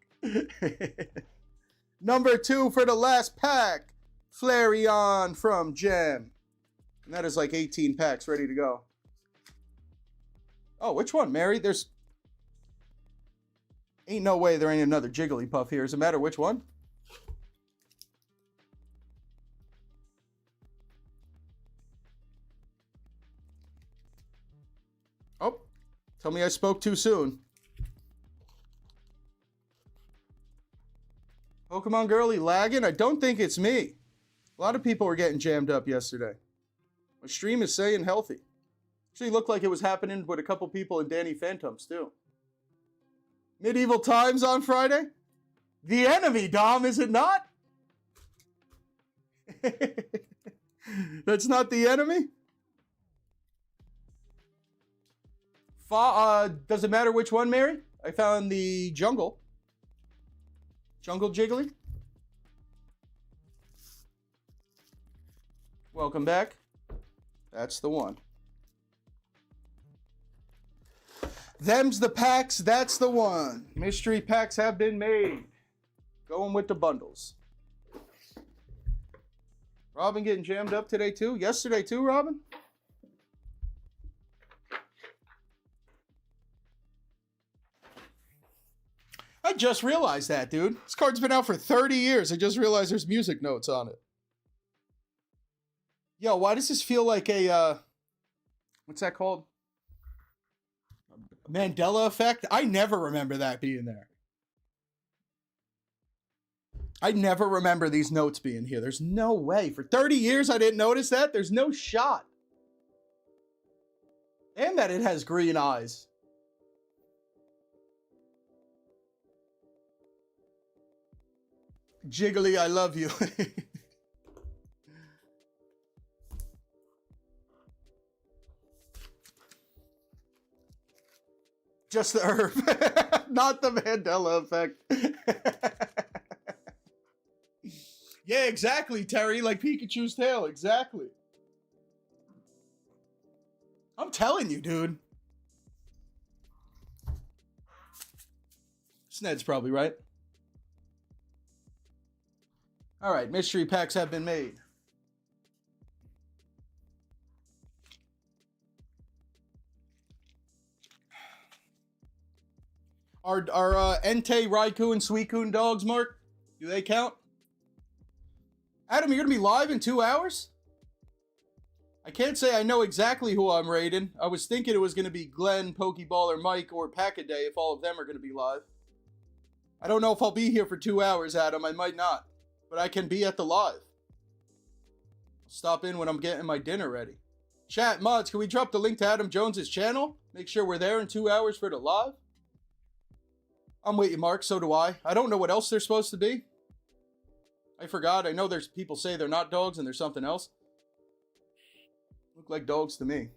Number 2 for the last pack. Flareon from Jam. And that is like 18 packs ready to go. Oh, which one, Mary? There's... Ain't no way there ain't another Jigglypuff here. Does it matter which one? Oh, tell me I spoke too soon. Pokemon Girly lagging? I don't think it's me. A lot of people were getting jammed up yesterday. My stream is saying healthy. Actually looked like it was happening with a couple people in Danny Phantoms too. Medieval Times on Friday? The enemy, Dom, is it not? That's not the enemy? Does it matter which one, Mary? I found the Jungle. Jungle Jiggly. Welcome back. That's the one. Them's the packs, that's the one. Mystery packs have been made. Going with the bundles. Robin getting jammed up today too? Yesterday too, Robin? I just realized that, dude. This card's been out for 30 years. I just realized there's music notes on it. Yo, why does this feel like a, what's that called? Mandela effect? I never remember that being there. I never remember these notes being here. There's no way. For 30 years, I didn't notice that. There's no shot. And that it has green eyes. Jiggly, I love you. Just the herb, not the Mandela effect. Yeah, exactly, Terry, like Pikachu's tail, exactly. I'm telling you, dude. Sned's probably right. All right, mystery packs have been made. Are Entei, Raikou, and Suicune dogs, Mark? Do they count? Adam, you're going to be live in 2 hours? I can't say I know exactly who I'm raiding. I was thinking it was going to be Glenn, Pokeball, or Mike, or Pack-A-Day if all of them are going to be live. I don't know if I'll be here for 2 hours, Adam. I might not. But I can be at the live. I'll stop in when I'm getting my dinner ready. Chat, mods, can we drop the link to Adam Jones's channel? Make sure we're there in 2 hours for the live. I'm with you, Mark. So do I. I don't know what else they're supposed to be. I forgot. I know there's people say they're not dogs and there's something else. Look like dogs to me.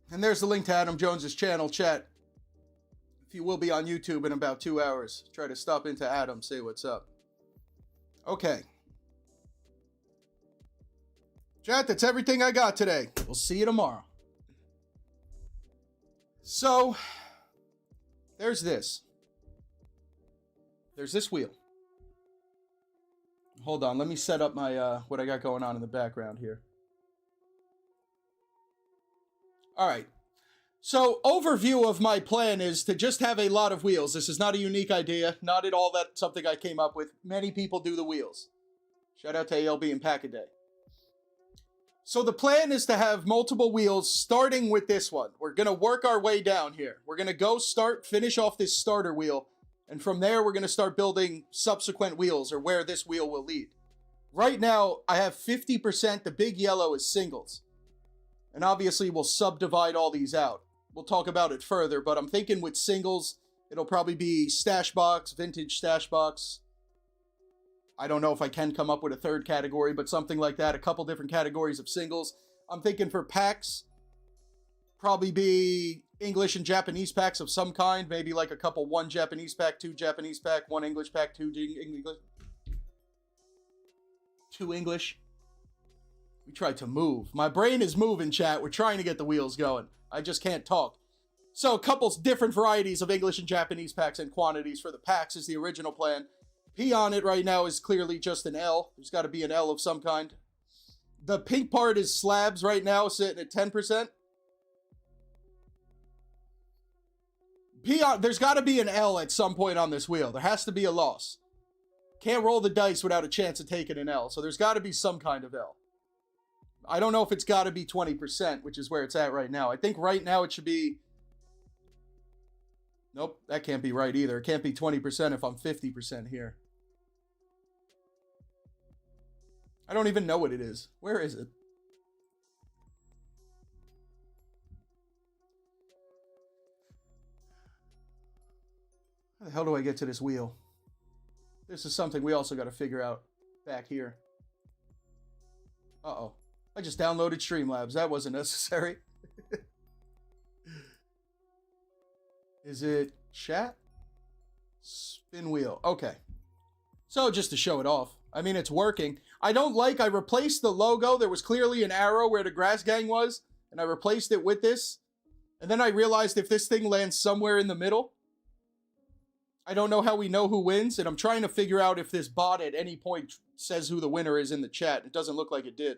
And there's the link to Adam Jones's channel, chat. If you will be on YouTube in about 2 hours, try to stop into Adam, say what's up. Okay. Chat, that's everything I got today. We'll see you tomorrow. So, there's this. There's this wheel. Hold on, let me set up my what I got going on in the background here. All right. So, overview of my plan is to just have a lot of wheels. This is not a unique idea. Not at all that something I came up with. Many people do the wheels. Shout out to ALB and Pack-A-Day. So the plan is to have multiple wheels, starting with this one. We're going to work our way down here. We're going to go finish off this starter wheel. And from there, we're going to start building subsequent wheels, or where this wheel will lead. Right now, I have 50%. The big yellow is singles. And obviously, we'll subdivide all these out. We'll talk about it further, but I'm thinking with singles, it'll probably be stash box, vintage stash box. I don't know if I can come up with a third category, but something like that. A couple different categories of singles. I'm thinking for packs, probably be English and Japanese packs of some kind. Maybe like a couple, 1 Japanese pack, 2 Japanese pack, 1 English pack, 2 English. 2 English. We tried to move. My brain is moving, chat. We're trying to get the wheels going. I just can't talk. So a couple different varieties of English and Japanese packs and quantities for the packs is the original plan. P on it right now is clearly just an L. There's got to be an L of some kind. The pink part is slabs right now, sitting at 10%. P on, there's got to be an L at some point on this wheel. There has to be a loss. Can't roll the dice without a chance of taking an L. So there's got to be some kind of L. I don't know if it's got to be 20%, which is where it's at right now. I think right now it should be... Nope, that can't be right either. It can't be 20% if I'm 50% here. I don't even know what it is. Where is it? How the hell do I get to this wheel? This is something we also got to figure out back here. Uh-oh. I just downloaded Streamlabs. That wasn't necessary. Is it chat? Spin wheel. Okay. So just to show it off. I mean, it's working. I replaced the logo. There was clearly an arrow where the grass gang was, and I replaced it with this. And then I realized if this thing lands somewhere in the middle, I don't know how we know who wins, and I'm trying to figure out if this bot at any point says who the winner is in the chat. It doesn't look like it did.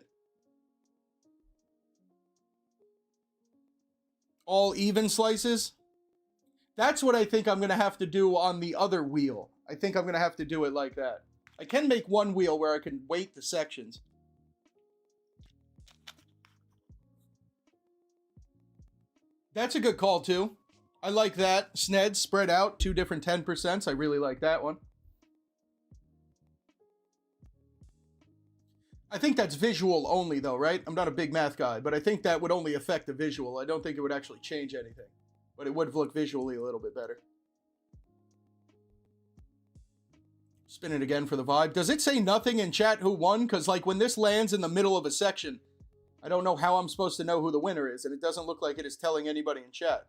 All even slices? That's what I think I'm going to have to do on the other wheel. I think I'm going to have to do it like that. I can make one wheel where I can weight the sections. That's a good call, too. I like that. Sned, spread out, 2 different 10%. I really like that one. I think that's visual only, though, right? I'm not a big math guy, but I think that would only affect the visual. I don't think it would actually change anything. But it would look visually a little bit better. Spin it again for the vibe. Does it say nothing in chat who won? Because, like, when this lands in the middle of a section, I don't know how I'm supposed to know who the winner is, and it doesn't look like it is telling anybody in chat.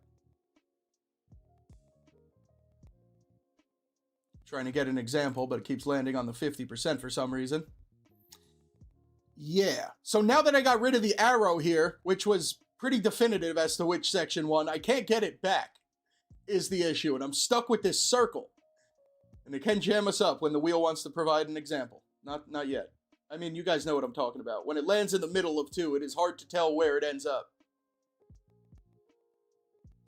Trying to get an example, but it keeps landing on the 50% for some reason. Yeah. So now that I got rid of the arrow here, which was pretty definitive as to which section won, I can't get it back, is the issue. And I'm stuck with this circle. And it can jam us up when the wheel wants to provide an example. Not yet. I mean, you guys know what I'm talking about. When it lands in the middle of 2, it is hard to tell where it ends up.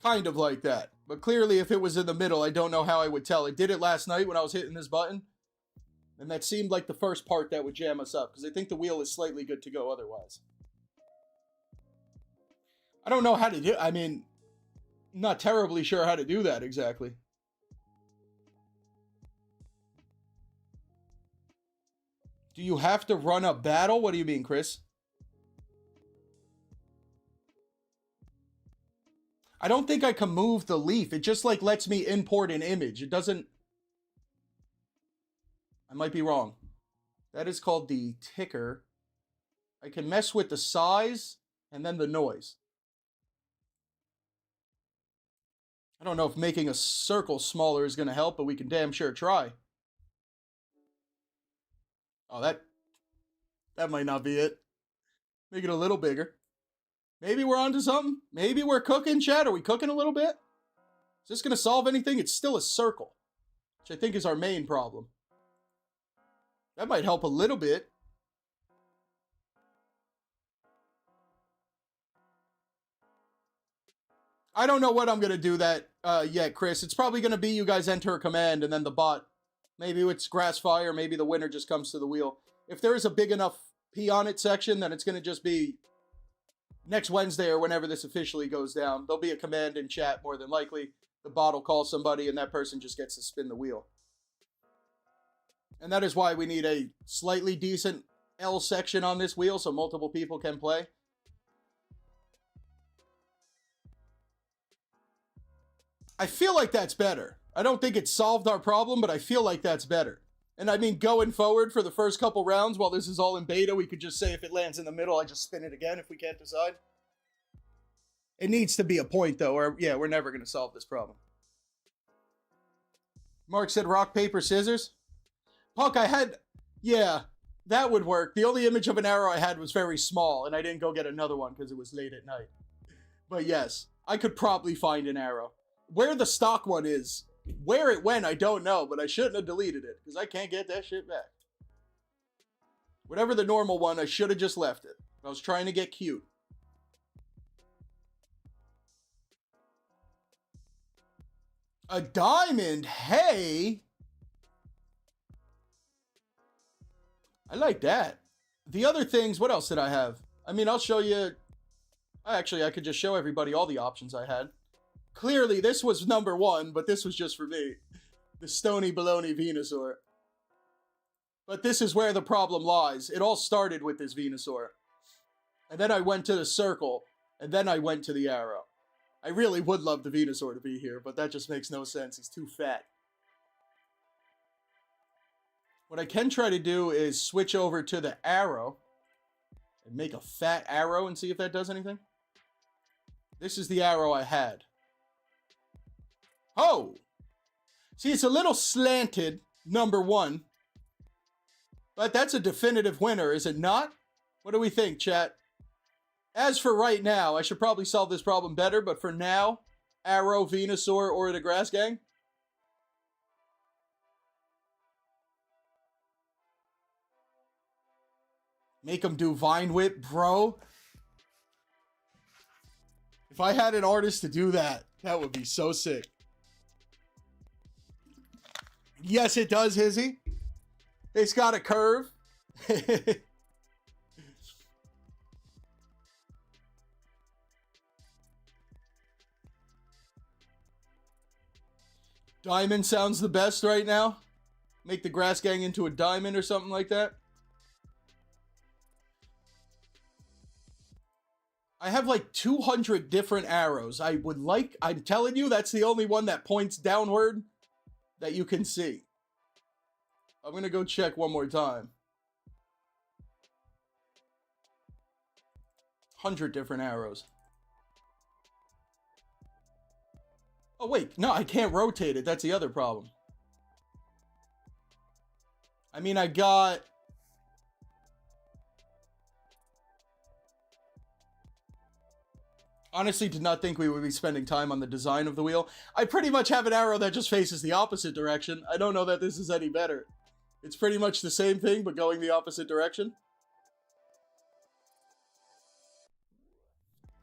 Kind of like that. But clearly, if it was in the middle, I don't know how I would tell. It did it last night when I was hitting this button. And that seemed like the first part that would jam us up, because I think the wheel is slightly good to go otherwise. I don't know how to do... I mean, I'm not terribly sure how to do that exactly. Do you have to run a battle? What do you mean, Chris? I don't think I can move the leaf. It just, like, lets me import an image. It doesn't... I might be wrong. That is called the ticker. I can mess with the size and then the noise. I don't know if making a circle smaller is going to help, but we can damn sure try. Oh, that might not be it. Make it a little bigger. Maybe we're onto something. Maybe we're cooking, chat. Are we cooking a little bit? Is this going to solve anything? It's still a circle, which I think is our main problem. That might help a little bit. I don't know what I'm going to do that yet, Chris. It's probably going to be you guys enter a command and then the bot. Maybe it's grass fire. Maybe the winner just comes to the wheel. If there is a big enough P on it section, then it's going to just be next Wednesday or whenever this officially goes down. There'll be a command in chat more than likely. The bot will call somebody and that person just gets to spin the wheel. And that is why we need a slightly decent L section on this wheel so multiple people can play. I feel like that's better. I don't think it solved our problem, but I feel like that's better. And I mean, going forward for the first couple rounds, while this is all in beta, we could just say if it lands in the middle, I just spin it again if we can't decide. It needs to be a point, though, or yeah, we're never going to solve this problem. Mark said rock, paper, scissors. Puck, yeah, that would work. The only image of an arrow I had was very small, and I didn't go get another one because it was late at night. But yes, I could probably find an arrow. Where the stock one is, where it went, I don't know, but I shouldn't have deleted it, because I can't get that shit back. Whatever the normal one, I should have just left it. I was trying to get cute. A diamond, hey! I like that. The other things, what else did I have? I mean, I'll show you. Actually, I could just show everybody all the options I had. Clearly, this was number one, but this was just for me. The Stony Baloney Venusaur. But this is where the problem lies. It all started with this Venusaur. And then I went to the circle, and then I went to the arrow. I really would love the Venusaur to be here, but that just makes no sense. He's too fat. What I can try to do is switch over to the arrow and make a fat arrow and see if that does anything. This is the arrow I had. Oh! See, it's a little slanted, number one. But that's a definitive winner, is it not? What do we think, chat? As for right now, I should probably solve this problem better, but for now, arrow, Venusaur, or the Grass Gang. Make them do Vine Whip, bro. If I had an artist to do that, that would be so sick. Yes, it does, Hizzy. It's got a curve. Diamond sounds the best right now. Make the Grass Gang into a diamond or something like that. I have like 200 different arrows. I'm telling you, that's the only one that points downward that you can see. I'm going to go check one more time. 100 different arrows. Oh, wait. No, I can't rotate it. That's the other problem. I mean, I got... Honestly, did not think we would be spending time on the design of the wheel. I pretty much have an arrow that just faces the opposite direction. I don't know that this is any better. It's pretty much the same thing, but going the opposite direction.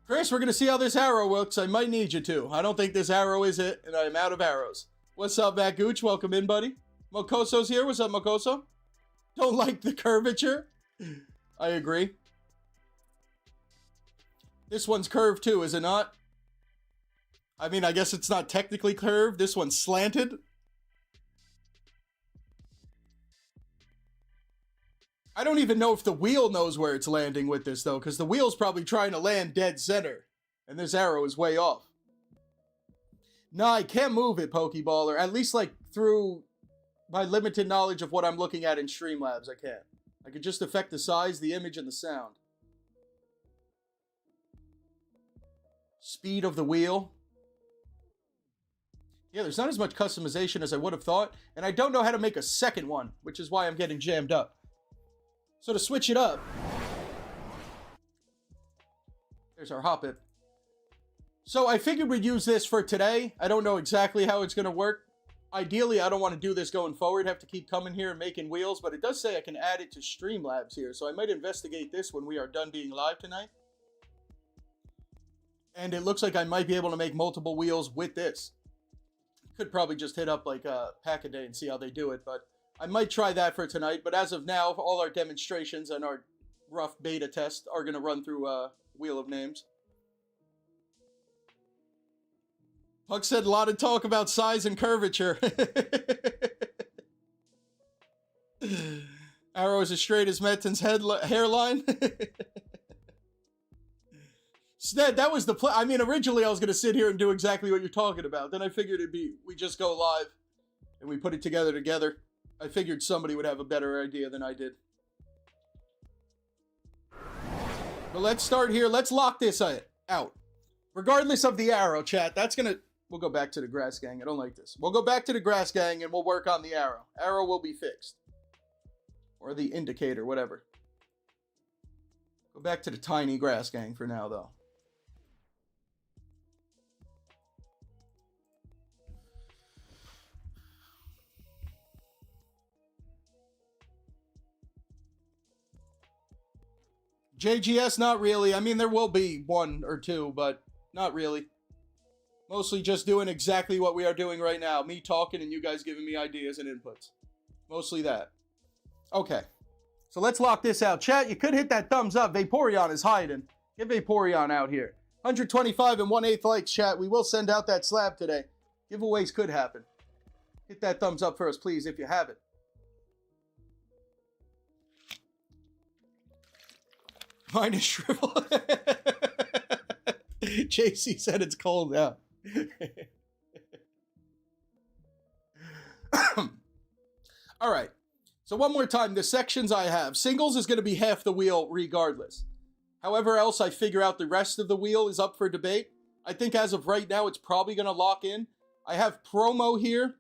Chris, we're going to see how this arrow works. I might need you to. I don't think this arrow is it, and I'm out of arrows. What's up, Matt Gooch? Welcome in, buddy. Mokoso's here. What's up, Mokoso? Don't like the curvature? I agree. This one's curved too, is it not? I mean, I guess it's not technically curved. This one's slanted. I don't even know if the wheel knows where it's landing with this, though, because the wheel's probably trying to land dead center, and this arrow is way off. Nah, I can't move it, Pokeballer. At least, like, through my limited knowledge of what I'm looking at in Streamlabs, I can't. I could just affect the size, the image, and the sound. Speed of the wheel. Yeah, there's not as much customization as I would have thought, and I don't know how to make a second one, which is why I'm getting jammed up. So to switch it up, there's our Hoppip. So I figured we'd use this for today. I don't know exactly how it's going to work. Ideally, I don't want to do this going forward, have to keep coming here and making wheels, but it does say I can add it to Streamlabs here, so I might investigate this when we are done being live tonight. And it looks like I might be able to make multiple wheels with this. Could probably just hit up like a Pack-A-Day and see how they do it, but I might try that for tonight. But as of now, all our demonstrations and our rough beta test are going to run through Wheel of Names. Puck said a lot of talk about size and curvature. Arrow is as straight as Metin's hairline. Sned, that was the plan. I mean, originally I was going to sit here and do exactly what you're talking about. Then I figured we just go live and we put it together. I figured somebody would have a better idea than I did. But let's start here. Let's lock this out. Regardless of the arrow, chat, we'll go back to the grass gang. I don't like this. We'll go back to the grass gang and we'll work on the arrow. Arrow will be fixed. Or the indicator, whatever. Go back to the tiny grass gang for now, though. JGS, not really. I mean, there will be one or two, but not really. Mostly just doing exactly what we are doing right now. Me talking and you guys giving me ideas and inputs. Mostly that. Okay. So let's lock this out. Chat, you could hit that thumbs up. Vaporeon is hiding. Get Vaporeon out here. 125 and 1/8 likes, chat. We will send out that slab today. Giveaways could happen. Hit that thumbs up for us, please, if you have it. Mine is shriveled. JC said it's cold out. All right. So one more time, the sections I have. Singles is going to be half the wheel regardless. However else I figure out the rest of the wheel is up for debate. I think as of right now, it's probably going to lock in. I have promo here.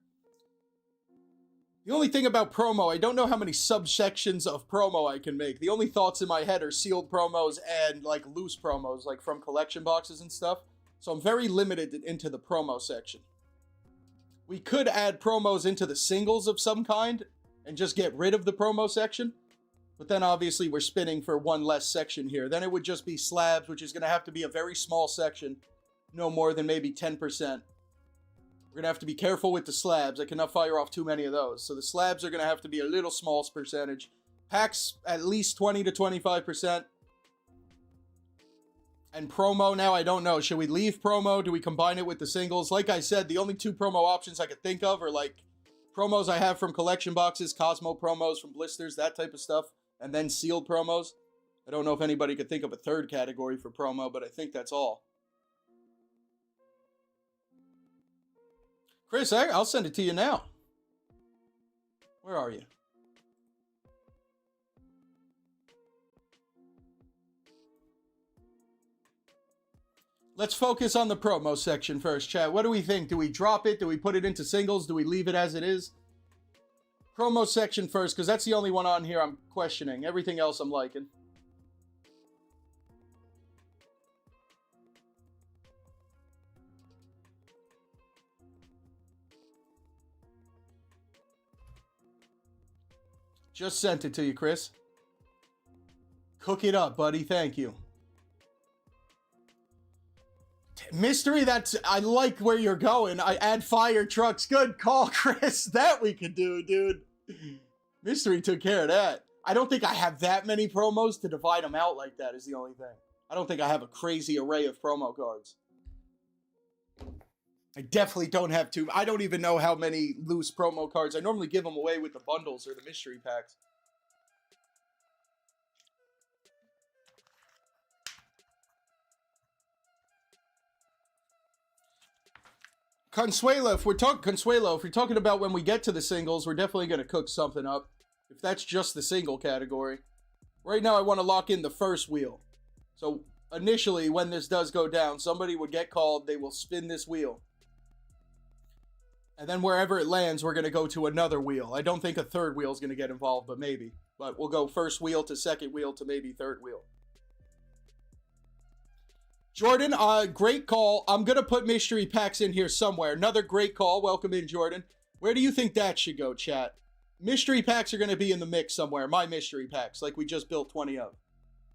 The only thing about promo, I don't know how many subsections of promo I can make. The only thoughts in my head are sealed promos and like loose promos, like from collection boxes and stuff. So I'm very limited into the promo section. We could add promos into the singles of some kind and just get rid of the promo section. But then obviously we're spinning for one less section here. Then it would just be slabs, which is going to have to be a very small section. No more than maybe 10%. We're going to have to be careful with the slabs. I cannot fire off too many of those. So the slabs are going to have to be a little small percentage. Packs at least 20 to 25%. And promo now, I don't know. Should we leave promo? Do we combine it with the singles? Like I said, the only two promo options I could think of are like promos I have from collection boxes, Cosmo promos from blisters, that type of stuff. And then sealed promos. I don't know if anybody could think of a third category for promo, but I think that's all. Chris, I'll send it to you now. Where are you? Let's focus on the promo section first, chat. What do we think? Do we drop it? Do we put it into singles? Do we leave it as it is? Promo section first, because that's the only one on here I'm questioning. Everything else I'm liking. Just sent it to you, Chris. Cook it up, buddy. Thank you. Mystery, I like where you're going. I add fire trucks. Good call, Chris. That we could do, dude. Mystery took care of that. I don't think I have that many promos to divide them out like that is the only thing. I don't think I have a crazy array of promo cards. I definitely don't have too. I don't even know how many loose promo cards. I normally give them away with the bundles or the mystery packs. Consuelo, if we're talking about when we get to the singles, we're definitely going to cook something up. If that's just the single category. Right now, I want to lock in the first wheel. So initially, when this does go down, somebody would get called. They will spin this wheel. And then wherever it lands, we're going to go to another wheel. I don't think a third wheel is going to get involved, but maybe. But we'll go first wheel to second wheel to maybe third wheel. Jordan, great call. I'm going to put mystery packs in here somewhere. Another great call. Welcome in, Jordan. Where do you think that should go, chat? Mystery packs are going to be in the mix somewhere. My mystery packs, like we just built 20 of.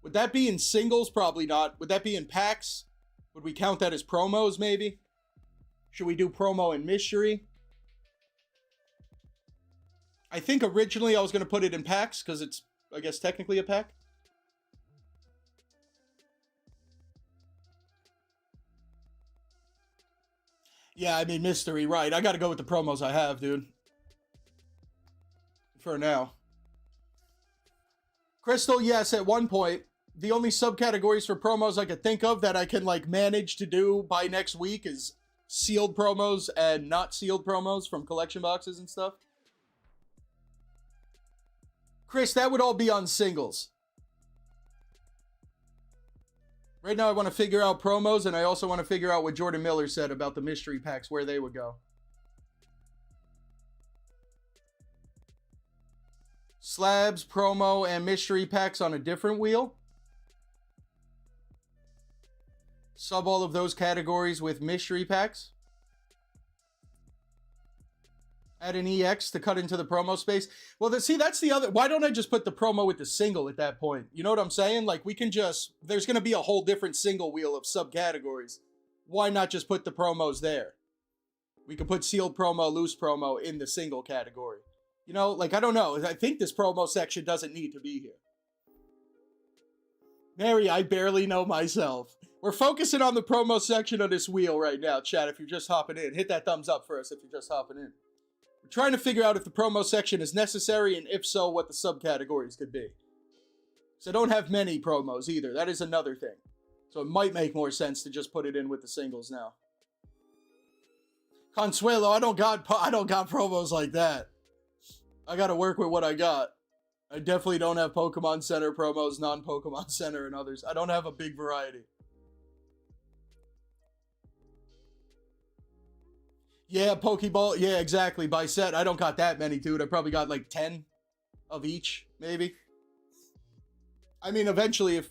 Would that be in singles? Probably not. Would that be in packs? Would we count that as promos, maybe? Should we do promo and mystery? I think originally I was going to put it in packs because it's, I guess, technically a pack. Yeah, I mean, mystery, right. I got to go with the promos I have, dude. For now. Crystal, yes, at one point. The only subcategories for promos I could think of that I can, like, manage to do by next week is sealed promos and not sealed promos from collection boxes and stuff. Chris, that would all be on singles. Right now I want to figure out promos, and I also want to figure out what Jordan Miller said about the mystery packs, where they would go. Slabs, promo, and mystery packs on a different wheel. Sub all of those categories with mystery packs. Add an EX to cut into the promo space. Well, see, that's the other... Why don't I just put the promo with the single at that point? You know what I'm saying? Like, we can just... There's going to be a whole different single wheel of subcategories. Why not just put the promos there? We could put sealed promo, loose promo in the single category. You know, like, I don't know. I think this promo section doesn't need to be here. Mary, I barely know myself. We're focusing on the promo section of this wheel right now, chat, if you're just hopping in. Hit that thumbs up for us if you're just hopping in. We're trying to figure out if the promo section is necessary, and if so, what the subcategories could be. So I don't have many promos either. That is another thing. So it might make more sense to just put it in with the singles now. Consuelo, I don't got promos like that. I got to work with what I got. I definitely don't have Pokemon Center promos, non-Pokemon Center, and others. I don't have a big variety. Yeah, Pokeball. Yeah, exactly. By set, I don't got that many, dude. I probably got like 10 of each, maybe. I mean, eventually, if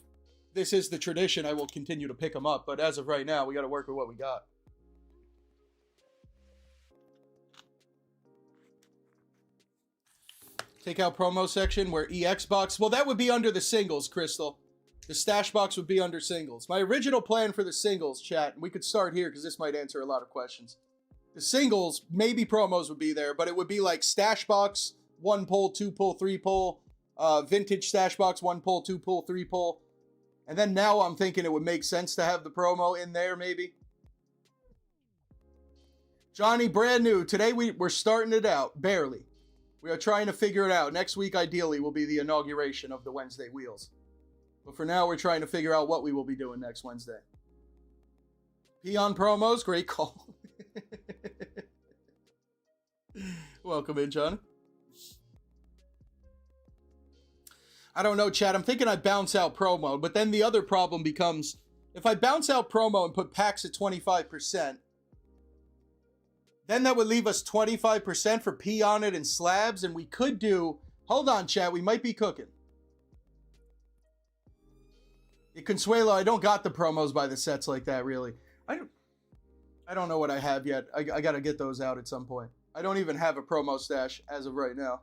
this is the tradition, I will continue to pick them up. But as of right now, we got to work with what we got. Take out promo section where EX box. Well, that would be under the singles, Crystal. The stash box would be under singles. My original plan for the singles, chat, and we could start here because this might answer a lot of questions. The singles, maybe promos would be there, but it would be like stash box, 1 pull, 2 pull, 3 pull, vintage stash box, 1 pull, 2 pull, 3 pull. And then now I'm thinking it would make sense to have the promo in there, maybe. Johnny, brand new. Today we're starting it out, barely. We are trying to figure it out. Next week, ideally, will be the inauguration of the Wednesday wheels. But for now, we're trying to figure out what we will be doing next Wednesday. Peon promos, great call. Welcome in, John. I don't know, chat. I'm thinking I bounce out promo, but then the other problem becomes, if I bounce out promo and put packs at 25%, then that would leave us 25% for Peon it and slabs, and we could do... Hold on, chat. We might be cooking. Consuelo, I don't got the promos by the sets like that, really. I don't know what I have yet. I got to get those out at some point. I don't even have a promo stash as of right now.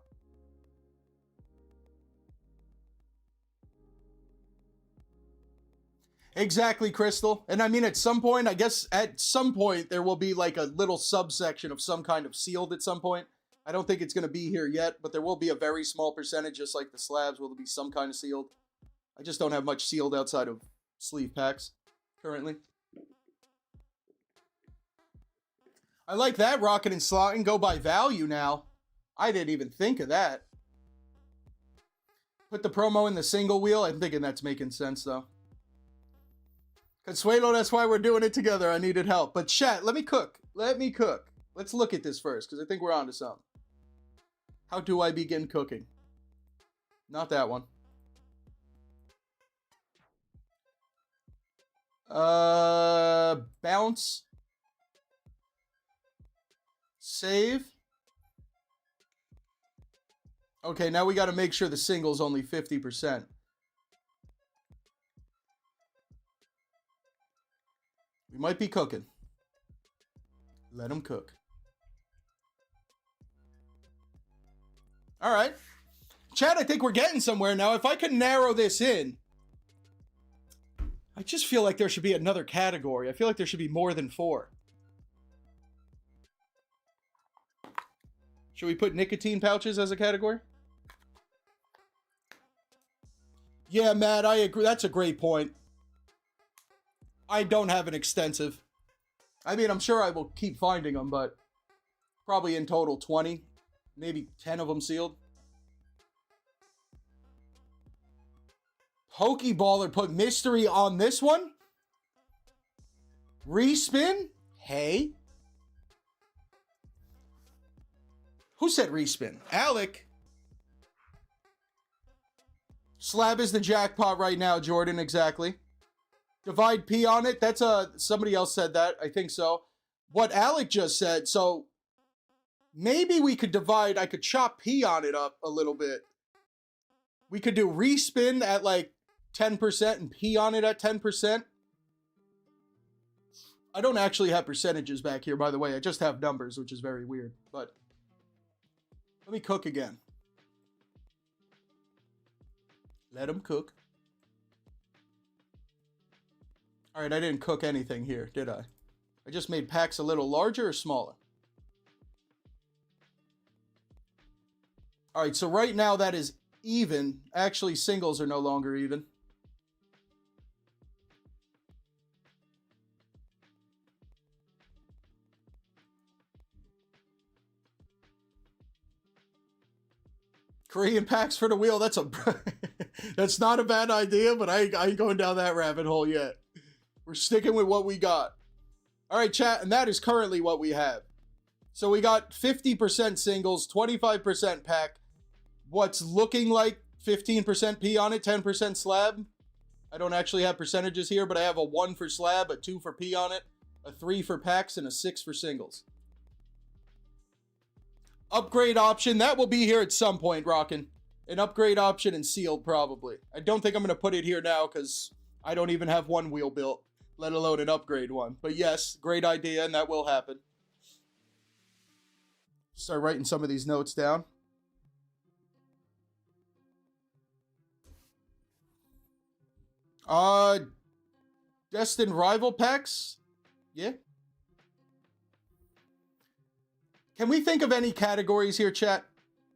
Exactly, Crystal. And I mean, at some point, I guess at some point, there will be like a little subsection of some kind of sealed at some point. I don't think it's going to be here yet, but there will be a very small percentage, just like the slabs, will be some kind of sealed. I just don't have much sealed outside of sleeve packs currently. I like that, Rocket and Slotting. Go by value now. I didn't even think of that. Put the promo in the single wheel. I'm thinking that's making sense, though. Consuelo, that's why we're doing it together. I needed help. But chat, let me cook. Let me cook. Let's look at this first, because I think we're onto something. How do I begin cooking? Not that one. Bounce. Save. Okay, now we got to make sure the single's only 50%. might be cooking. Let them cook. All right. Chat, I think we're getting somewhere now. If I could narrow this in, I just feel like there should be another category. I feel like there should be more than 4. Should we put nicotine pouches as a category? Yeah, Matt, I agree. That's a great point. I don't have an extensive. I mean, I'm sure I will keep finding them, but probably in total 20. Maybe 10 of them sealed. Pokeballer put mystery on this one. Respin? Hey. Who said respin? Alec. Slab is the jackpot right now, Jordan, exactly. Divide P on it. That's somebody else said that. I think so. What Alec just said. So maybe we could divide. I could chop P on it up a little bit. We could do respin at like 10% and P on it at 10%. I don't actually have percentages back here, by the way. I just have numbers, which is very weird. But let me cook again. Let them cook. All right, I didn't cook anything here, did I? I just made packs a little larger or smaller. All right, so right now that is even. Actually, singles are no longer even. Korean packs for the wheel. That's a that's not a bad idea, but I ain't going down that rabbit hole yet. We're sticking with what we got. All right, chat, and that is currently what we have. So we got 50% singles, 25% pack. What's looking like 15% P on it, 10% slab. I don't actually have percentages here, but I have a 1 for slab, a 2 for P on it, a 3 for packs, and a 6 for singles. Upgrade option, that will be here at some point, Rockin'. An upgrade option and sealed, probably. I don't think I'm going to put it here now because I don't even have one wheel built, let alone an upgrade one. But yes, great idea, and that will happen. Start writing some of these notes down. Destined rival packs? Yeah. Can we think of any categories here, chat?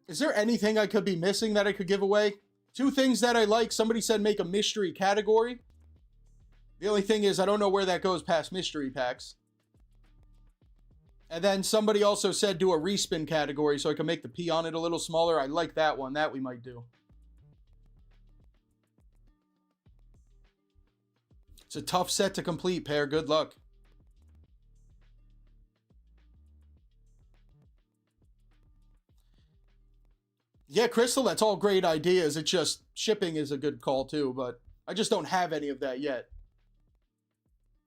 Is there anything I could be missing that I could give away? 2 things that I like. Somebody said make a mystery category. The only thing is I don't know where that goes past mystery packs. And then somebody also said do a respin category so I can make the P on it a little smaller. I like that one. That we might do. It's a tough set to complete, pair. Good luck. Yeah, Crystal, that's all great ideas. It's just shipping is a good call too, but I just don't have any of that yet.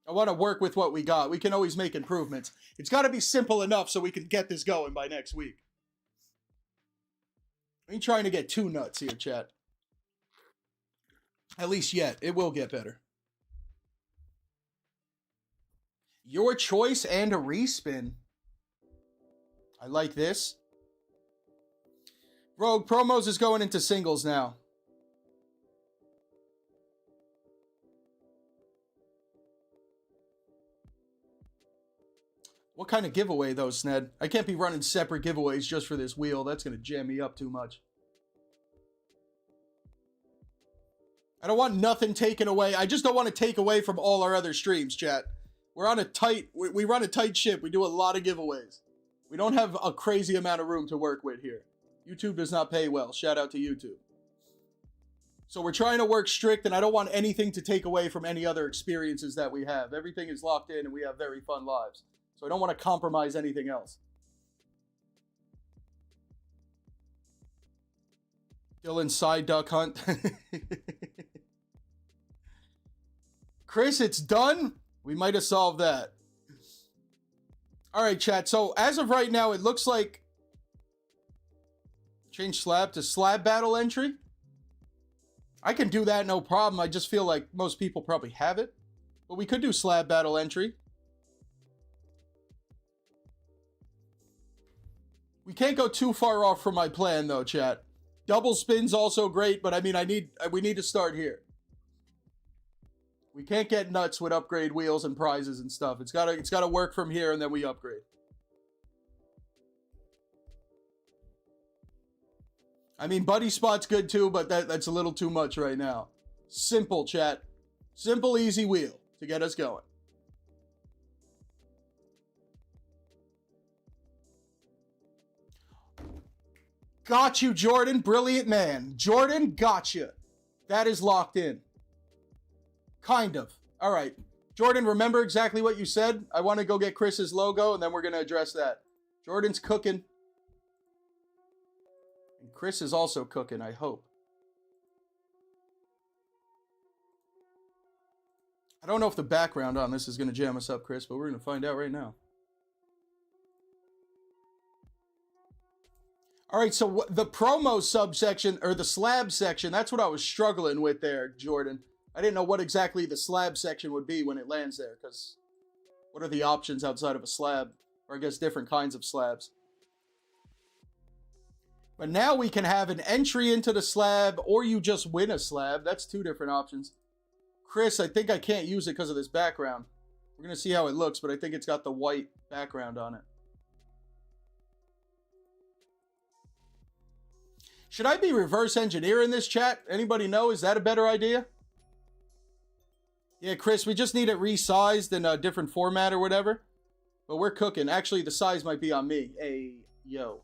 I want to work with what we got. We can always make improvements. It's got to be simple enough so we can get this going by next week. I ain't trying to get too nuts here, chat. At least yet. It will get better. Your choice and a respin. I like this. Rogue Promos is going into singles now. What kind of giveaway though, Sned? I can't be running separate giveaways just for this wheel. That's going to jam me up too much. I don't want nothing taken away. I just don't want to take away from all our other streams, chat. We're on a tight, we run a tight ship. We do a lot of giveaways. We don't have a crazy amount of room to work with here. YouTube does not pay well. Shout out to YouTube. So we're trying to work strict, and I don't want anything to take away from any other experiences that we have. Everything is locked in, and we have very fun lives. So I don't want to compromise anything else. Dylan side duck hunt. Chris, it's done. We might have solved that. All right, chat. So as of right now, it looks like change slab to slab battle entry. I can do that, no problem. I just feel like most people probably have it. But we could do slab battle entry. can't go too far off from my plan, though, chat. Double spin's also great, but I mean, we need to start here. We can't get nuts with upgrade wheels and prizes and stuff. It's gotta work from here, and then we upgrade. I mean, Buddy Spot's good too, but that's a little too much right now. Simple, chat. Simple, easy wheel to get us going. Got you, Jordan. Brilliant man. Jordan, got you. That is locked in. Kind of. All right. Jordan, remember exactly what you said? I want to go get Chris's logo, and then we're going to address that. Jordan's cooking. And Chris is also cooking, I hope. I don't know if the background on this is going to jam us up, Chris, but we're going to find out right now. All right, so the promo subsection, or the slab section, that's what I was struggling with there, Jordan. I didn't know what exactly the slab section would be when it lands there, because what are the options outside of a slab? Or I guess different kinds of slabs. But now we can have an entry into the slab, or you just win a slab. That's two different options. Chris, I think I can't use it because of this background. We're going to see how it looks, but I think it's got the white background on it. Should I be reverse engineering this, chat? Anybody know? Is that a better idea? Yeah, Chris, we just need it resized in a different format or whatever. But we're cooking. Actually, the size might be on me. Hey, yo.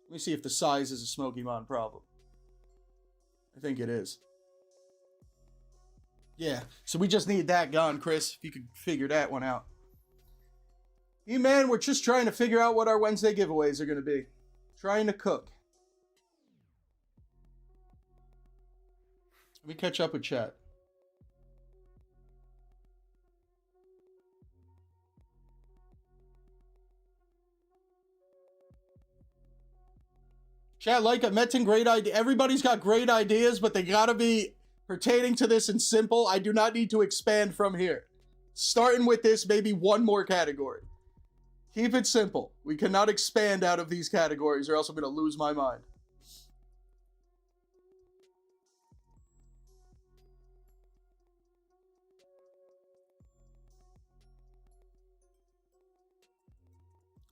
Let me see if the size is a Smokymon problem. I think it is. Yeah, so we just need that gone, Chris, if you could figure that one out. Hey, man, we're just trying to figure out what our Wednesday giveaways are going to be. Trying to cook. Let me catch up with chat. Chat, like I mentioned, great idea. Everybody's got great ideas, but they gotta be pertaining to this and simple. I do not need to expand from here. Starting with this, maybe one more category. Keep it simple. We cannot expand out of these categories or else I'm gonna lose my mind.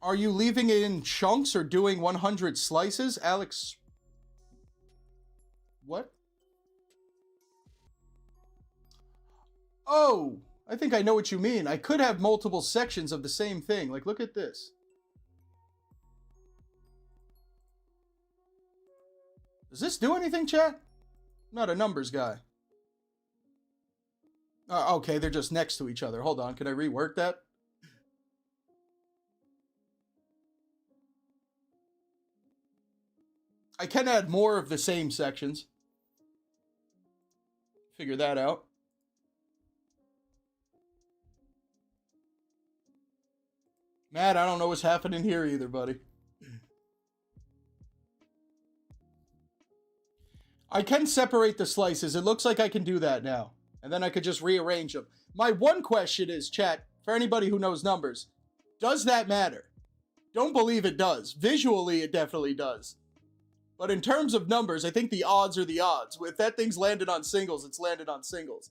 Are you leaving it in chunks or doing 100 slices? Alex, what? Oh, I think I know what you mean. I could have multiple sections of the same thing. Like, look at this. Does this do anything, chat? I'm not a numbers guy. Okay, they're just next to each other. Hold on, can I rework that? I can add more of the same sections. Figure that out. Matt, I don't know what's happening here either, buddy. I can separate the slices. It looks like I can do that now. And then I could just rearrange them. My one question is, chat, for anybody who knows numbers, does that matter? Don't believe it does. Visually, it definitely does. But in terms of numbers, I think the odds are the odds. If that thing's landed on singles, it's landed on singles.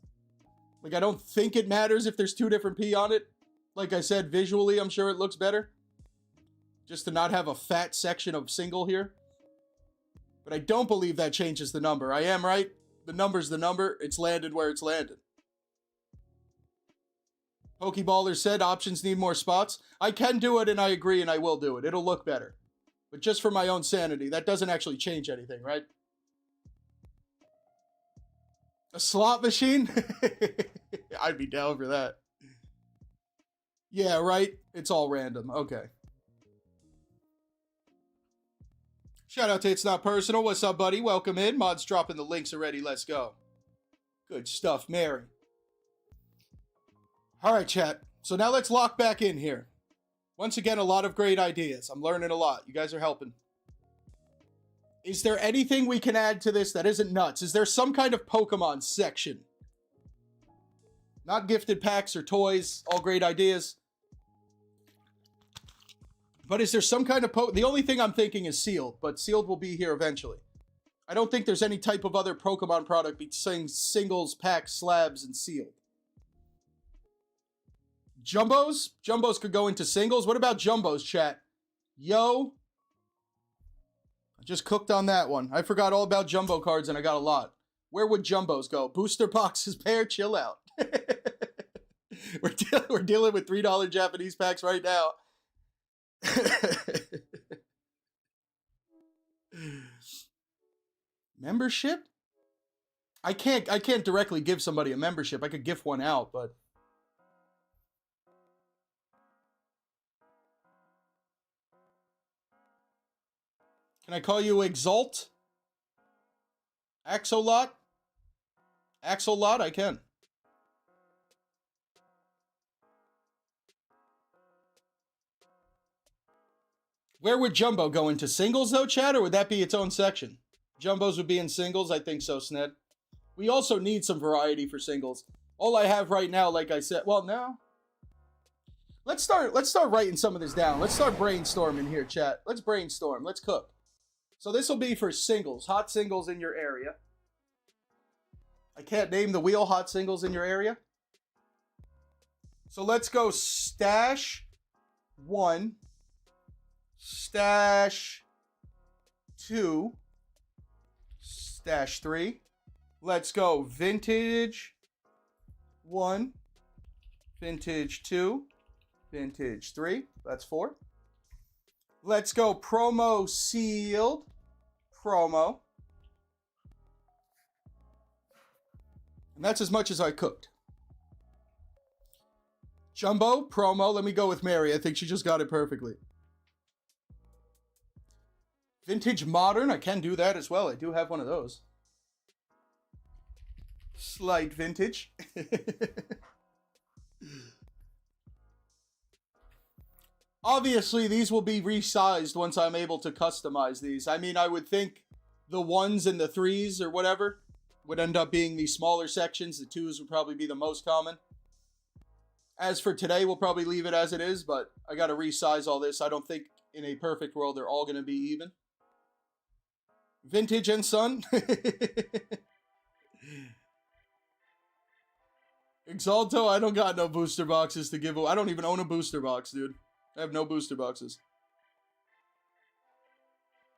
Like, I don't think it matters if there's two different P on it. Like I said, visually, I'm sure it looks better. Just to not have a fat section of single here. But I don't believe that changes the number. I am right. The number's the number. It's landed where it's landed. Pokeballer said options need more spots. I can do it, and I agree, and I will do it. It'll look better. But just for my own sanity, that doesn't actually change anything, right? A slot machine? I'd be down for that. Yeah, right? It's all random. Okay. Shout out to It's Not Personal. What's up, buddy? Welcome in. Mod's dropping the links already. Let's go. Good stuff, Mary. All right, chat. So now let's lock back in here. Once again, a lot of great ideas. I'm learning a lot. You guys are helping. Is there anything we can add to this that isn't nuts? Is there some kind of Pokemon section? Not gifted packs or toys. All great ideas. But is there some kind of the only thing I'm thinking is sealed, but sealed will be here eventually. I don't think there's any type of other Pokemon product between singles, packs, slabs, and sealed. Jumbos? Jumbos could go into singles. What about Jumbos, chat? Yo. I just cooked on that one. I forgot all about Jumbo cards and I got a lot. Where would Jumbos go? Booster boxes, pair, chill out. We're dealing with $3 Japanese packs right now. Membership? I can't directly give somebody a membership. I could gift one out, but can I call you Exalt? Axolot? Axolot, I can. Where would Jumbo go into singles though, Chad, or would that be its own section? Jumbos would be in singles? I think so, Sned. We also need some variety for singles. All I have right now, like I said, well, no. Let's start writing some of this down. Let's start brainstorming here, chat. Let's brainstorm. Let's cook. So this will be for singles, hot singles in your area. I can't name the wheel hot singles in your area. So let's go stash 1, stash 2, stash 3. Let's go vintage 1, vintage 2, vintage 3. That's 4. Let's go promo sealed, promo. And that's as much as I cooked. Jumbo, promo. Let me go with Mary. I think she just got it perfectly. Vintage modern. I can do that as well. I do have one of those. Slight vintage. Obviously, these will be resized once I'm able to customize these. I mean, I would think the 1s and the 3s or whatever would end up being the smaller sections. The 2s would probably be the most common. As for today, we'll probably leave it as it is, but I got to resize all this. I don't think in a perfect world they're all going to be even. Vintage and Sun. Exalto, I don't got no booster boxes to give away. I don't even own a booster box, dude. I have no booster boxes.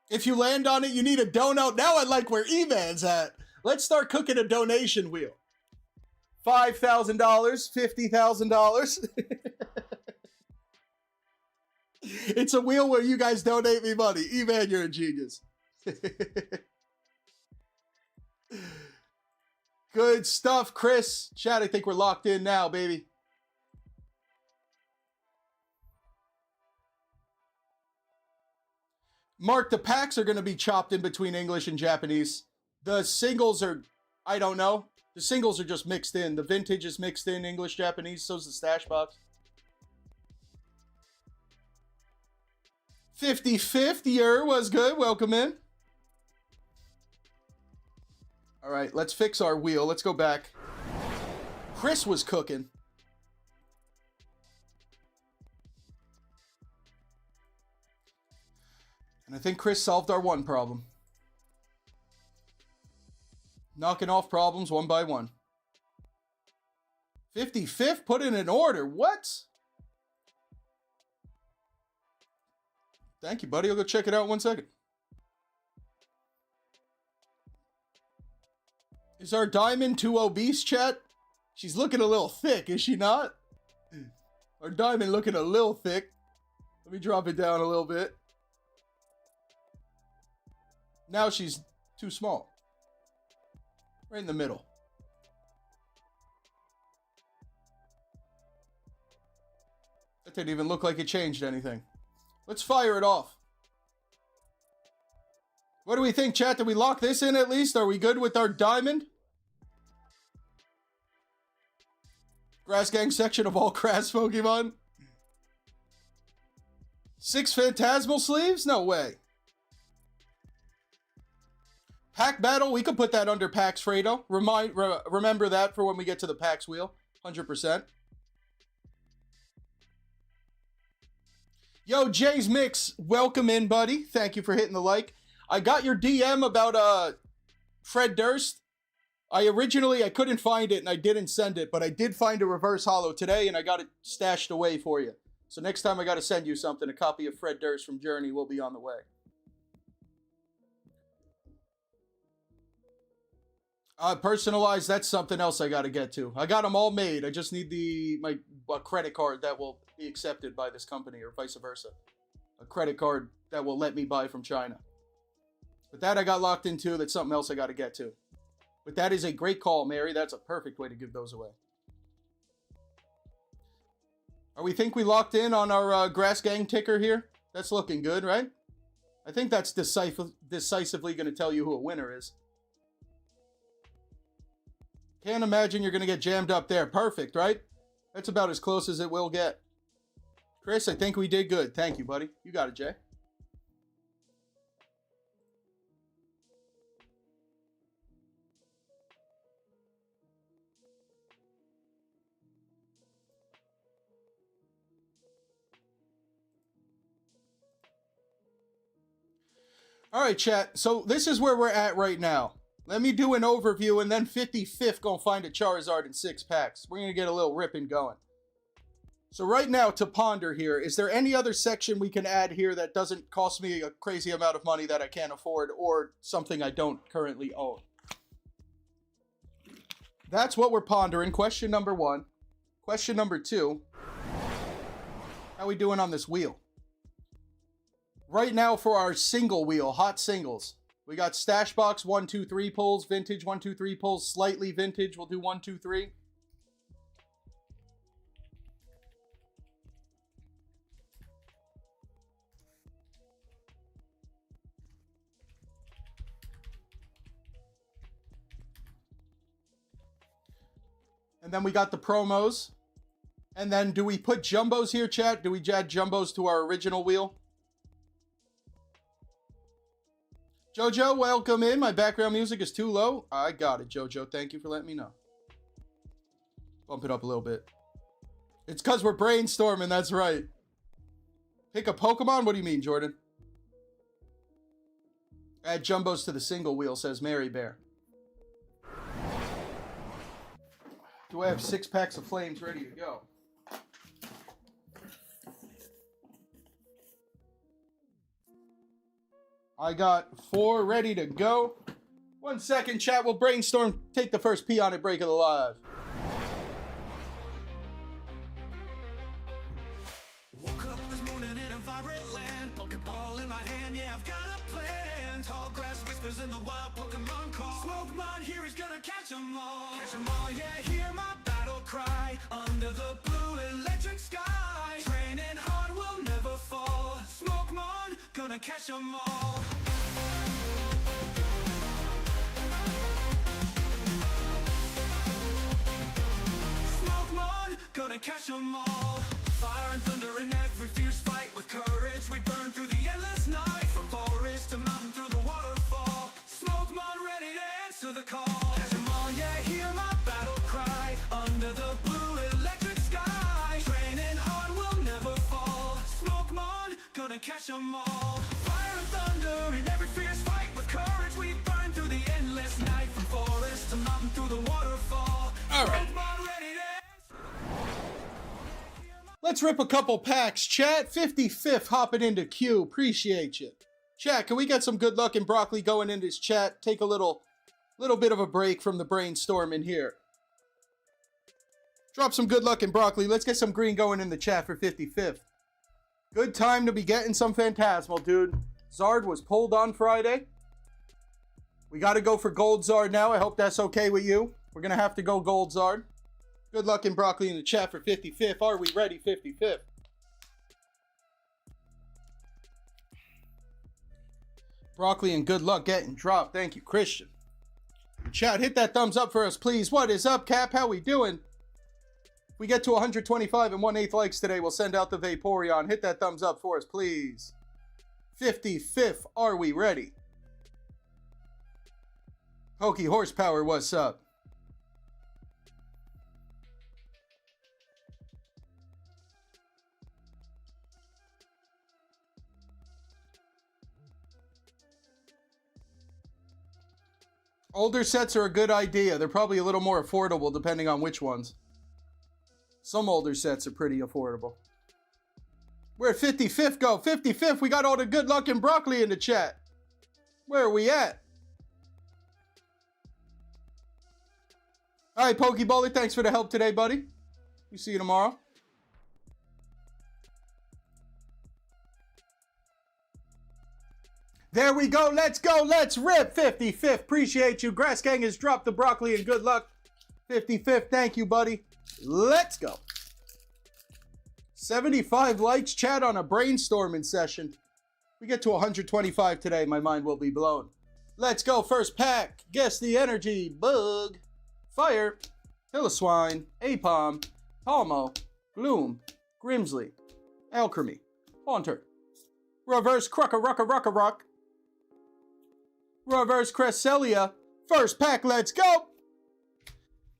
If you land on it, you need a donut. Now I like where Evan's at. Let's start cooking a donation wheel. $5,000, $50,000. It's a wheel where you guys donate me money. Evan, you're a genius. Good stuff, Chris. Chat, I think we're locked in now, baby. Mark, the packs are going to be chopped in between English and Japanese. The singles are, I don't know. The singles are just mixed in. The vintage is mixed in English, Japanese. So's the stash box. 55th year was good. Welcome in. All right, let's fix our wheel. Let's go back. Chris was cooking. And I think Chris solved our one problem. Knocking off problems one by one. 55th, put in an order. What? Thank you, buddy. I'll go check it out in 1 second. Is our diamond too obese, chat? She's looking a little thick, is she not? Our diamond looking a little thick. Let me drop it down a little bit. Now she's too small. Right in the middle. That didn't even look like it changed anything. Let's fire it off. What do we think, chat? Did we lock this in at least? Are we good with our diamond? Grass Gang section of all grass Pokemon. 6 Phantasmal sleeves? No way. Pack battle, we could put that under Pax Fredo. Remember that for when we get to the Pax wheel. 100%. Yo, Jay's Mix, welcome in, buddy. Thank you for hitting the like. I got your DM about Fred Durst. I couldn't find it and I didn't send it, but I did find a reverse holo today and I got it stashed away for you. So next time I got to send you something, a copy of Fred Durst from Journey will be on the way. Personalized, that's something else I got to get to. I got them all made. I just need my credit card that will be accepted by this company or vice versa. A credit card that will let me buy from China. But that I got locked into. That's something else I got to get to. But that is a great call, Mary. That's a perfect way to give those away. We think we locked in on our Grass Gang ticker here? That's looking good, right? I think that's decisively going to tell you who a winner is. Can't imagine you're going to get jammed up there. Perfect, right? That's about as close as it will get. Chris, I think we did good. Thank you, buddy. You got it, Jay. All right, chat. So this is where we're at right now. Let me do an overview, and then 55th gonna find a Charizard in 6 packs. We're gonna get a little ripping going. So right now, to ponder here, is there any other section we can add here that doesn't cost me a crazy amount of money that I can't afford, or something I don't currently own? That's what we're pondering. Question number 1. Question number 2. How we doing on this wheel? Right now for our single wheel, hot singles. We got Stash Box 1, 2, 3 pulls, Vintage 1, 2, 3 pulls, slightly Vintage. We'll do 1, 2, 3. And then we got the promos. And then do we put jumbos here, chat? Do we add jumbos to our original wheel? Jojo, welcome in. My background music is too low. I got it, Jojo. Thank you for letting me know. Bump it up a little bit. It's because we're brainstorming, that's right. Pick a Pokemon? What do you mean, Jordan? Add jumbos to the single wheel, says Mary Bear. Do I have 6 packs of flames ready to go? I got 4 ready to go. 1 second, chat. We'll brainstorm. Take the first pee on it. Break of the live. Woke up this morning in a vibrant land. Pokeball in my hand, yeah, I've got a plan. Tall grass whispers in the wild Pokemon call. Smokemon here is gonna catch 'em all. Catch 'em all, yeah, hear my battle cry. Under the blue electric sky. Training hard will never fall. Smokemon, gonna catch 'em all. Smokemon, gonna catch 'em all. Fire and thunder in every fierce fight. With courage we burn through the endless night. From forest to mountain through the waterfall. Smokemon ready to answer the call. Catch 'em all, yeah, hear my battle cry. Under the blue electric sky. Training hard will never fall. Smokemon, gonna catch 'em all. Fire and thunder in every fierce fight. With courage we burn through the endless night. From forest to mountain through the waterfall. All right. Smokemon ready to Let's rip a couple packs, chat. 55th hopping into queue. Appreciate you. Chat, can we get some good luck and broccoli going in this chat? Take a little bit of a break from the brainstorm in here. Drop some good luck and broccoli. Let's get some green going in the chat for 55th. Good time to be getting some Phantasmal, dude. Zard was pulled on Friday. We got to go for Gold Zard now. I hope that's okay with you. We're going to have to go Gold Zard. Good luck and broccoli in the chat for 55th. Are we ready, 55th? Broccoli and good luck getting dropped. Thank you, Christian. Chat, hit that thumbs up for us, please. What is up, Cap? How we doing? If we get to 125 and 1/8 likes today, we'll send out the Vaporeon. Hit that thumbs up for us, please. 55th, are we ready? Pokey Horsepower, what's up? Older sets are a good idea. They're probably a little more affordable depending on which ones. Some older sets are pretty affordable. Where'd 55th go? 55th, we got all the good luck and broccoli in the chat. Where are we at? All right, Pokeballer, thanks for the help today, buddy. We see you tomorrow. There we go. Let's go. Let's rip. 55th. Appreciate you. Grass Gang has dropped the broccoli and good luck. 55th. Thank you, buddy. Let's go. 75 likes, chat, on a brainstorming session. We get to 125 today. My mind will be blown. Let's go. First pack. Guess the energy. Bug. Fire. Hillswine. Apom. Palmo. Gloom. Grimsley. Alchemy. Haunter. Reverse Rock. Reverse Cresselia. First pack, let's go.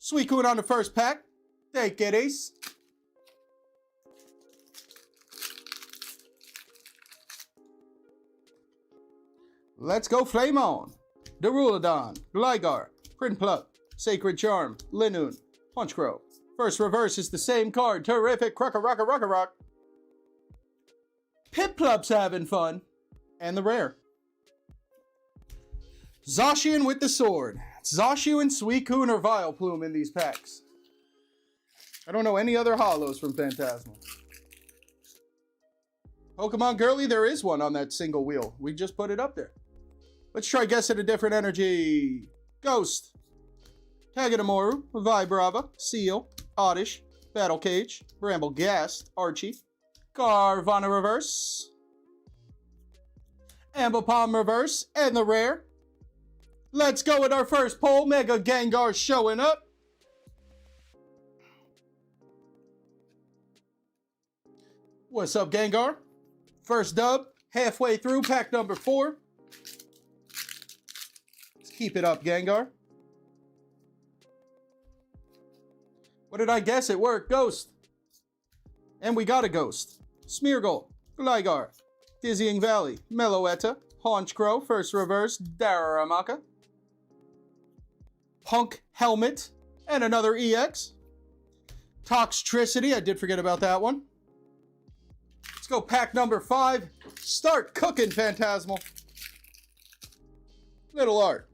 Suicune on the first pack. Take it, Ace. Let's go Flame On. Durulodon. Gligar. Prinplup. Sacred Charm. Linoon. Punchcrow. First reverse is the same card. Terrific. Rock. Pipplup's having fun. And the rare. Zacian with the sword. Zacian, Suicune, or Vileplume in these packs. I don't know any other holos from Phantasmal. Pokemon Girly, there is one on that single wheel. We just put it up there. Let's try guessing a different energy. Ghost. Togedemaru, Vibrava, Seal, Oddish, Battle Cage, Bramblegast, Archie, Carvana Reverse, Ambipom Reverse, and the rare. Let's go with our first poll. Mega Gengar showing up. What's up, Gengar? First dub, halfway through pack number 4. Let's keep it up, Gengar. What did I guess? It worked. Ghost. And we got a Ghost. Smeargle. Gligar. Dizzying Valley. Meloetta. Haunchcrow. First reverse. Darumaka. Punk Helmet. And another EX. Toxtricity. I did forget about that one. Let's go pack number 5. Start cooking, Phantasmal. Little art.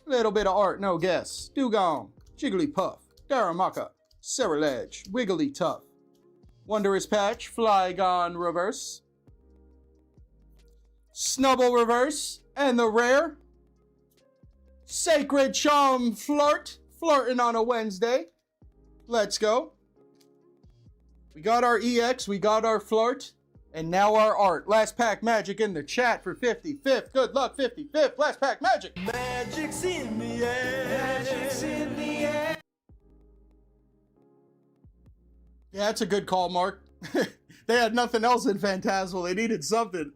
Little bit of art, no guess. Dugong. Jigglypuff. Darumaka. Cerulege. Wigglytuff. Wondrous Patch. Flygon Reverse. Snubble Reverse. And the rare. Sacred Charm Flirt. Flirting on a Wednesday. Let's go. We got our EX. We got our Flirt. And now our art. Last pack magic in the chat for 55th. Good luck, 55th. Last pack magic. Magic's in the air. Magic's in the air. Yeah, that's a good call, Mark. They had nothing else in Phantasmal. They needed something.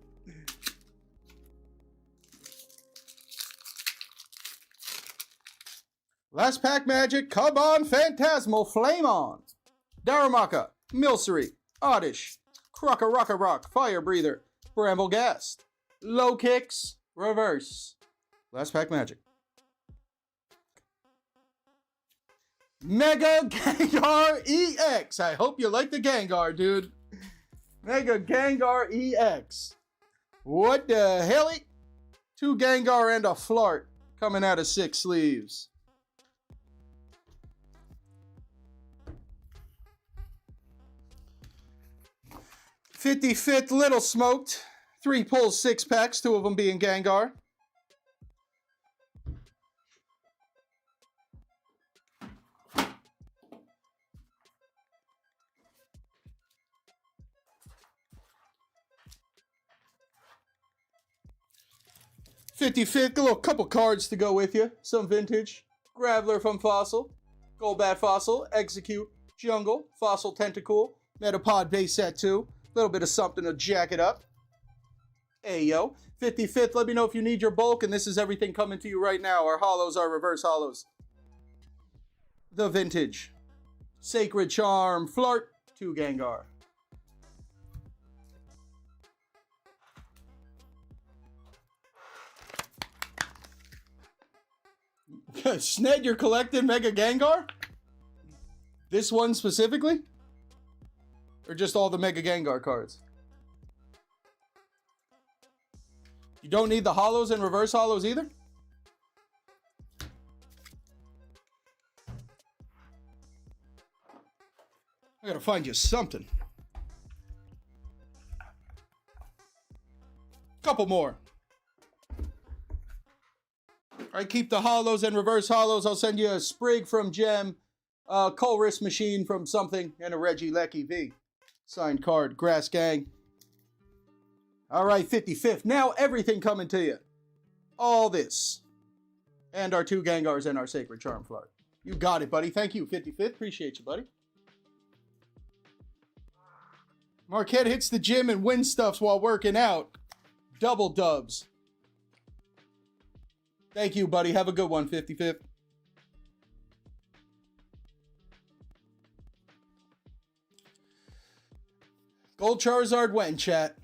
Last pack magic. Come on, Phantasmal. Flame On. Darumaka. Milcery. Oddish. Rock. Fire Breather. Bramblegast. Low Kicks. Reverse. Last pack magic. Mega Gengar EX. I hope you like the Gengar, dude. Mega Gengar EX. What the hell? 2 Gengar and a Flirt coming out of 6 sleeves. $55th Little Smoked. 3 pulls, 6 packs, 2 of them being Gengar. $55th, a little couple cards to go with you. Some vintage. Graveler from Fossil. Golbat Fossil. Execute. Jungle. Fossil Tentacool. Metapod base set 2. Little bit of something to jack it up. Hey, yo. 55th, let me know if you need your bulk, and this is everything coming to you right now. Our holos are reverse holos. The vintage. Sacred Charm. Flirt. 2 Gengar. Sned, you're collecting Mega Gengar? This one specifically? Or just all the Mega Gengar cards? You don't need the holos and reverse holos either? I gotta find you something. Couple more. I keep the holos and reverse holos. I'll send you a Sprig from Gem, a Colress Machine from something, and a Reggie Lecky V. Signed card, Grass Gang. All right, 55th. Now everything coming to you. All this. And our 2 Gengars and our Sacred Charm Flood. You got it, buddy. Thank you, 55th. Appreciate you, buddy. Marquette hits the gym and wins stuffs while working out. Double dubs. Thank you, buddy. Have a good one, 55th. Gold Charizard when, chat?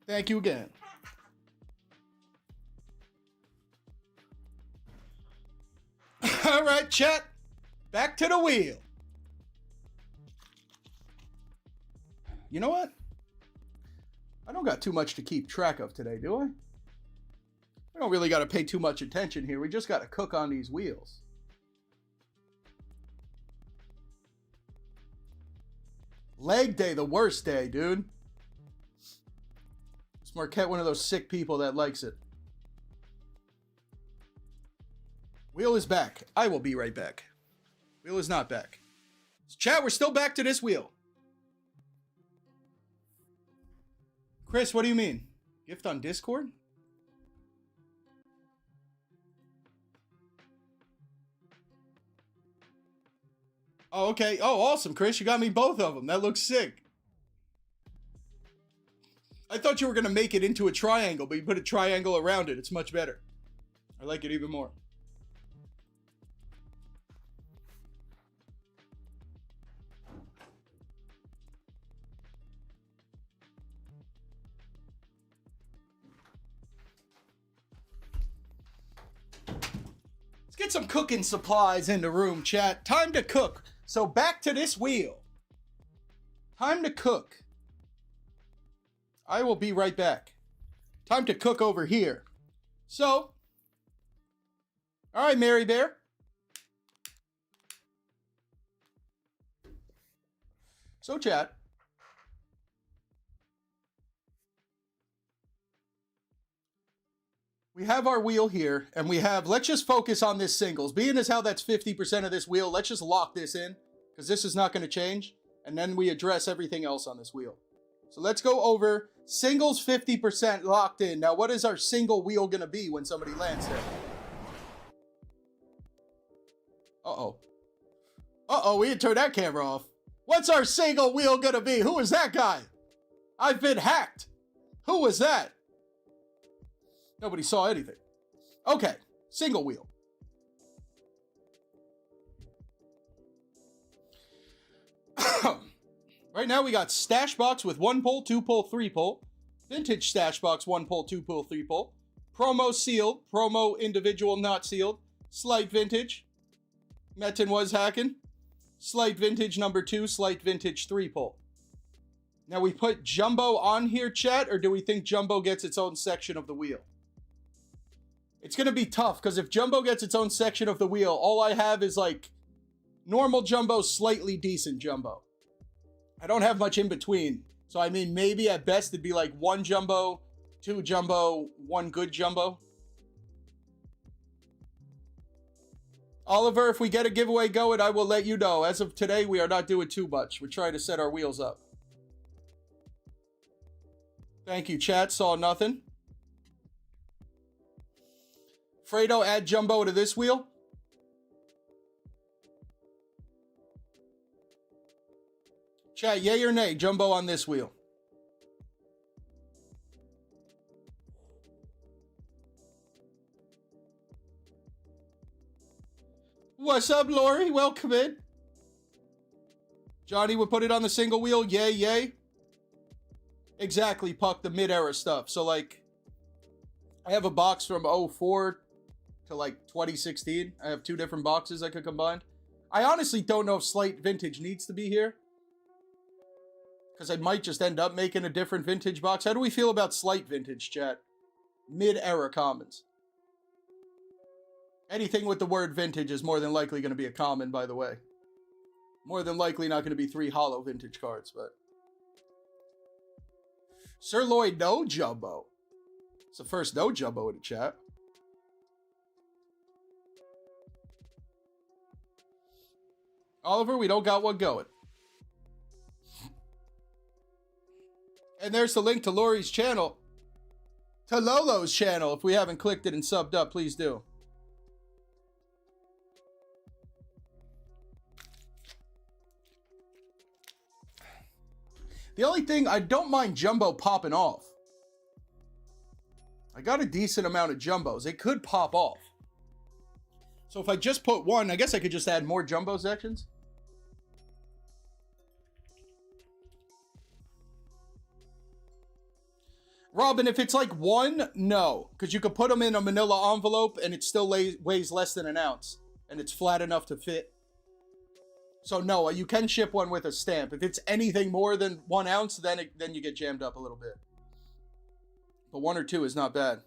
Thank you again. All right, chat. Back to the wheel. You know what? I don't got too much to keep track of today, do I? We don't really got to pay too much attention here. We just got to cook on these wheels. Leg day, the worst day, dude. Is Marquette one of those sick people that likes it? Wheel is back. I will be right back. Wheel is not back. Chat, we're still back to this wheel. Chris, what do you mean? Gift on Discord? Oh, okay. Oh, awesome, Chris. You got me both of them. That looks sick. I thought you were going to make it into a triangle, but you put a triangle around it. It's much better. I like it even more. Let's get some cooking supplies in the room, chat. Time to cook. So back to this wheel. Time to cook. I will be right back. Time to cook over here. So, all right, Mary Bear. So, chat. We have our wheel here, and we have, let's just focus on this singles. Being as how that's 50% of this wheel, let's just lock this in, because this is not going to change, and then we address everything else on this wheel. So let's go over singles 50% locked in. Now, what is our single wheel going to be when somebody lands there? Uh-oh. Uh-oh, we didn't turn that camera off. What's our single wheel going to be? Who is that guy? I've been hacked. Who was that? Nobody saw anything. Okay, single wheel. Right now we got Stash Box with 1 pull, 2 pull, 3 pull. Vintage Stash Box 1 pull, 2 pull, 3 pull. Promo sealed, promo individual not sealed. Slight Vintage. Metin was hacking. Slight Vintage number 2, Slight Vintage 3 pull. Now we put Jumbo on here, chat, or do we think Jumbo gets its own section of the wheel? It's going to be tough, because if Jumbo gets its own section of the wheel, all I have is like normal Jumbo, slightly decent Jumbo. I don't have much in between. So, I mean, maybe at best it'd be like 1 Jumbo, 2 Jumbo, 1 good Jumbo. Oliver, if we get a giveaway going, I will let you know. As of today, we are not doing too much. We're trying to set our wheels up. Thank you, chat. Saw nothing. Fredo, add Jumbo to this wheel. Chat, yay or nay, Jumbo on this wheel. What's up, Lori? Welcome in. Johnny would put it on the single wheel. Yay, yay. Exactly, Puck, the mid-era stuff. So, like, I have a box from 04 to, like, 2016. I have 2 different boxes I could combine. I honestly don't know if Slight Vintage needs to be here, because I might just end up making a different vintage box. How do we feel about Slight Vintage, chat? Mid-era commons. Anything with the word vintage is more than likely going to be a common, by the way. More than likely not going to be 3 hollow vintage cards, but... Sir Lloyd, no jumbo. It's the first no jumbo in the chat. Oliver, we don't got one going. And there's the link to Lori's channel. To Lolo's channel. If we haven't clicked it and subbed up, please do. The only thing, I don't mind jumbo popping off. I got a decent amount of jumbos. It could pop off. So if I just put one, I guess I could just add more jumbo sections. Robin, if it's like one, no. Because you could put them in a manila envelope and it still weighs less than an ounce. And it's flat enough to fit. So no, you can ship one with a stamp. If it's anything more than 1 ounce, then you get jammed up a little bit. But 1 or 2 is not bad.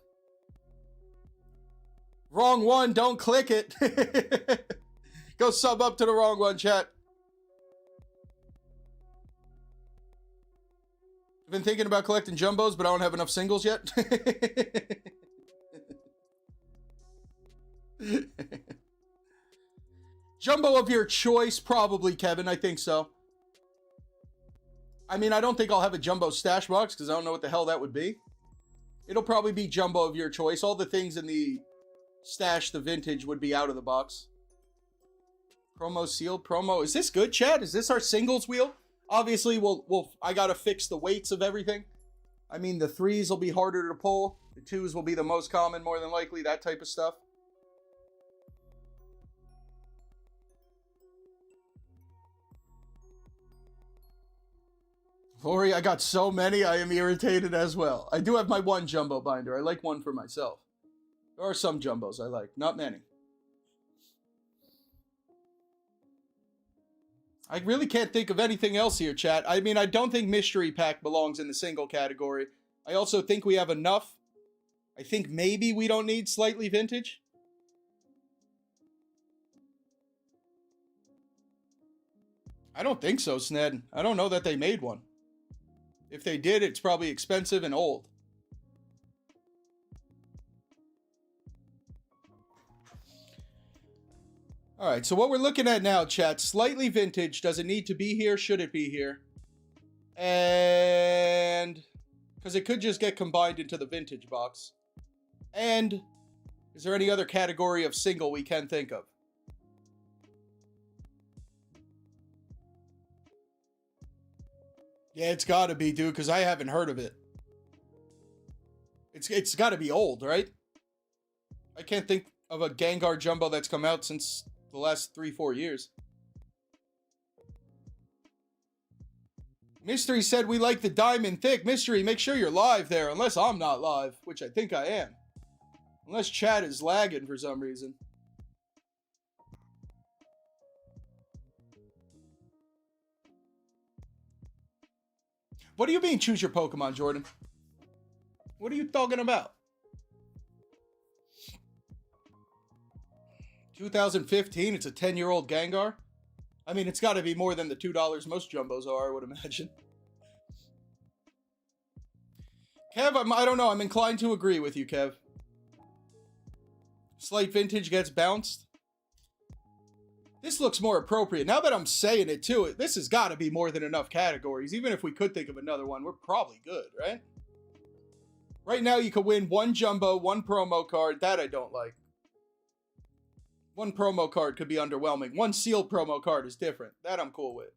Wrong one, don't click it. Go sub up to the wrong one, chat. I've been thinking about collecting jumbos, but I don't have enough singles yet. Jumbo of your choice, probably, Kevin. I think so. I mean, I don't think I'll have a jumbo stash box because I don't know what the hell that would be. It'll probably be jumbo of your choice. All the things in the stash, the vintage, would be out of the box. Promo sealed. Promo. Is this good, chat? Is this our singles wheel? Obviously, I got to fix the weights of everything. I mean, the 3s will be harder to pull. The 2s will be the most common, more than likely. That type of stuff. Lori, I got so many, I am irritated as well. I do have my one jumbo binder. I like one for myself. There are some jumbos I like, not many. I really can't think of anything else here, chat. I mean, I don't think Mystery Pack belongs in the single category. I also think we have enough. I think maybe we don't need Slightly Vintage. I don't think so, Sned. I don't know that they made one. If they did, it's probably expensive and old. All right, so what we're looking at now, chat, Slightly Vintage. Does it need to be here? Should it be here? And because it could just get combined into the vintage box. And is there any other category of single we can think of? Yeah, it's got to be, dude, because I haven't heard of it. It's got to be old, right? I can't think of a Gengar Jumbo that's come out since the last 3-4 years. Mystery said we like the diamond thick. Mystery, make sure you're live there, unless I'm not live, which I think I am. Unless chat is lagging for some reason. What do you mean, choose your Pokemon, Jordan? What are you talking about? 2015, it's a 10-year-old Gengar? I mean, it's got to be more than the $2 most Jumbos are, I would imagine. Kev, I don't know. I'm inclined to agree with you, Kev. Slight Vintage gets bounced. This looks more appropriate. Now that I'm saying it, too, this has got to be more than enough categories. Even if we could think of another one, we're probably good, right? Right now, you could win 1 Jumbo, 1 promo card. That I don't like. 1 promo card could be underwhelming. 1 sealed promo card is different. That I'm cool with.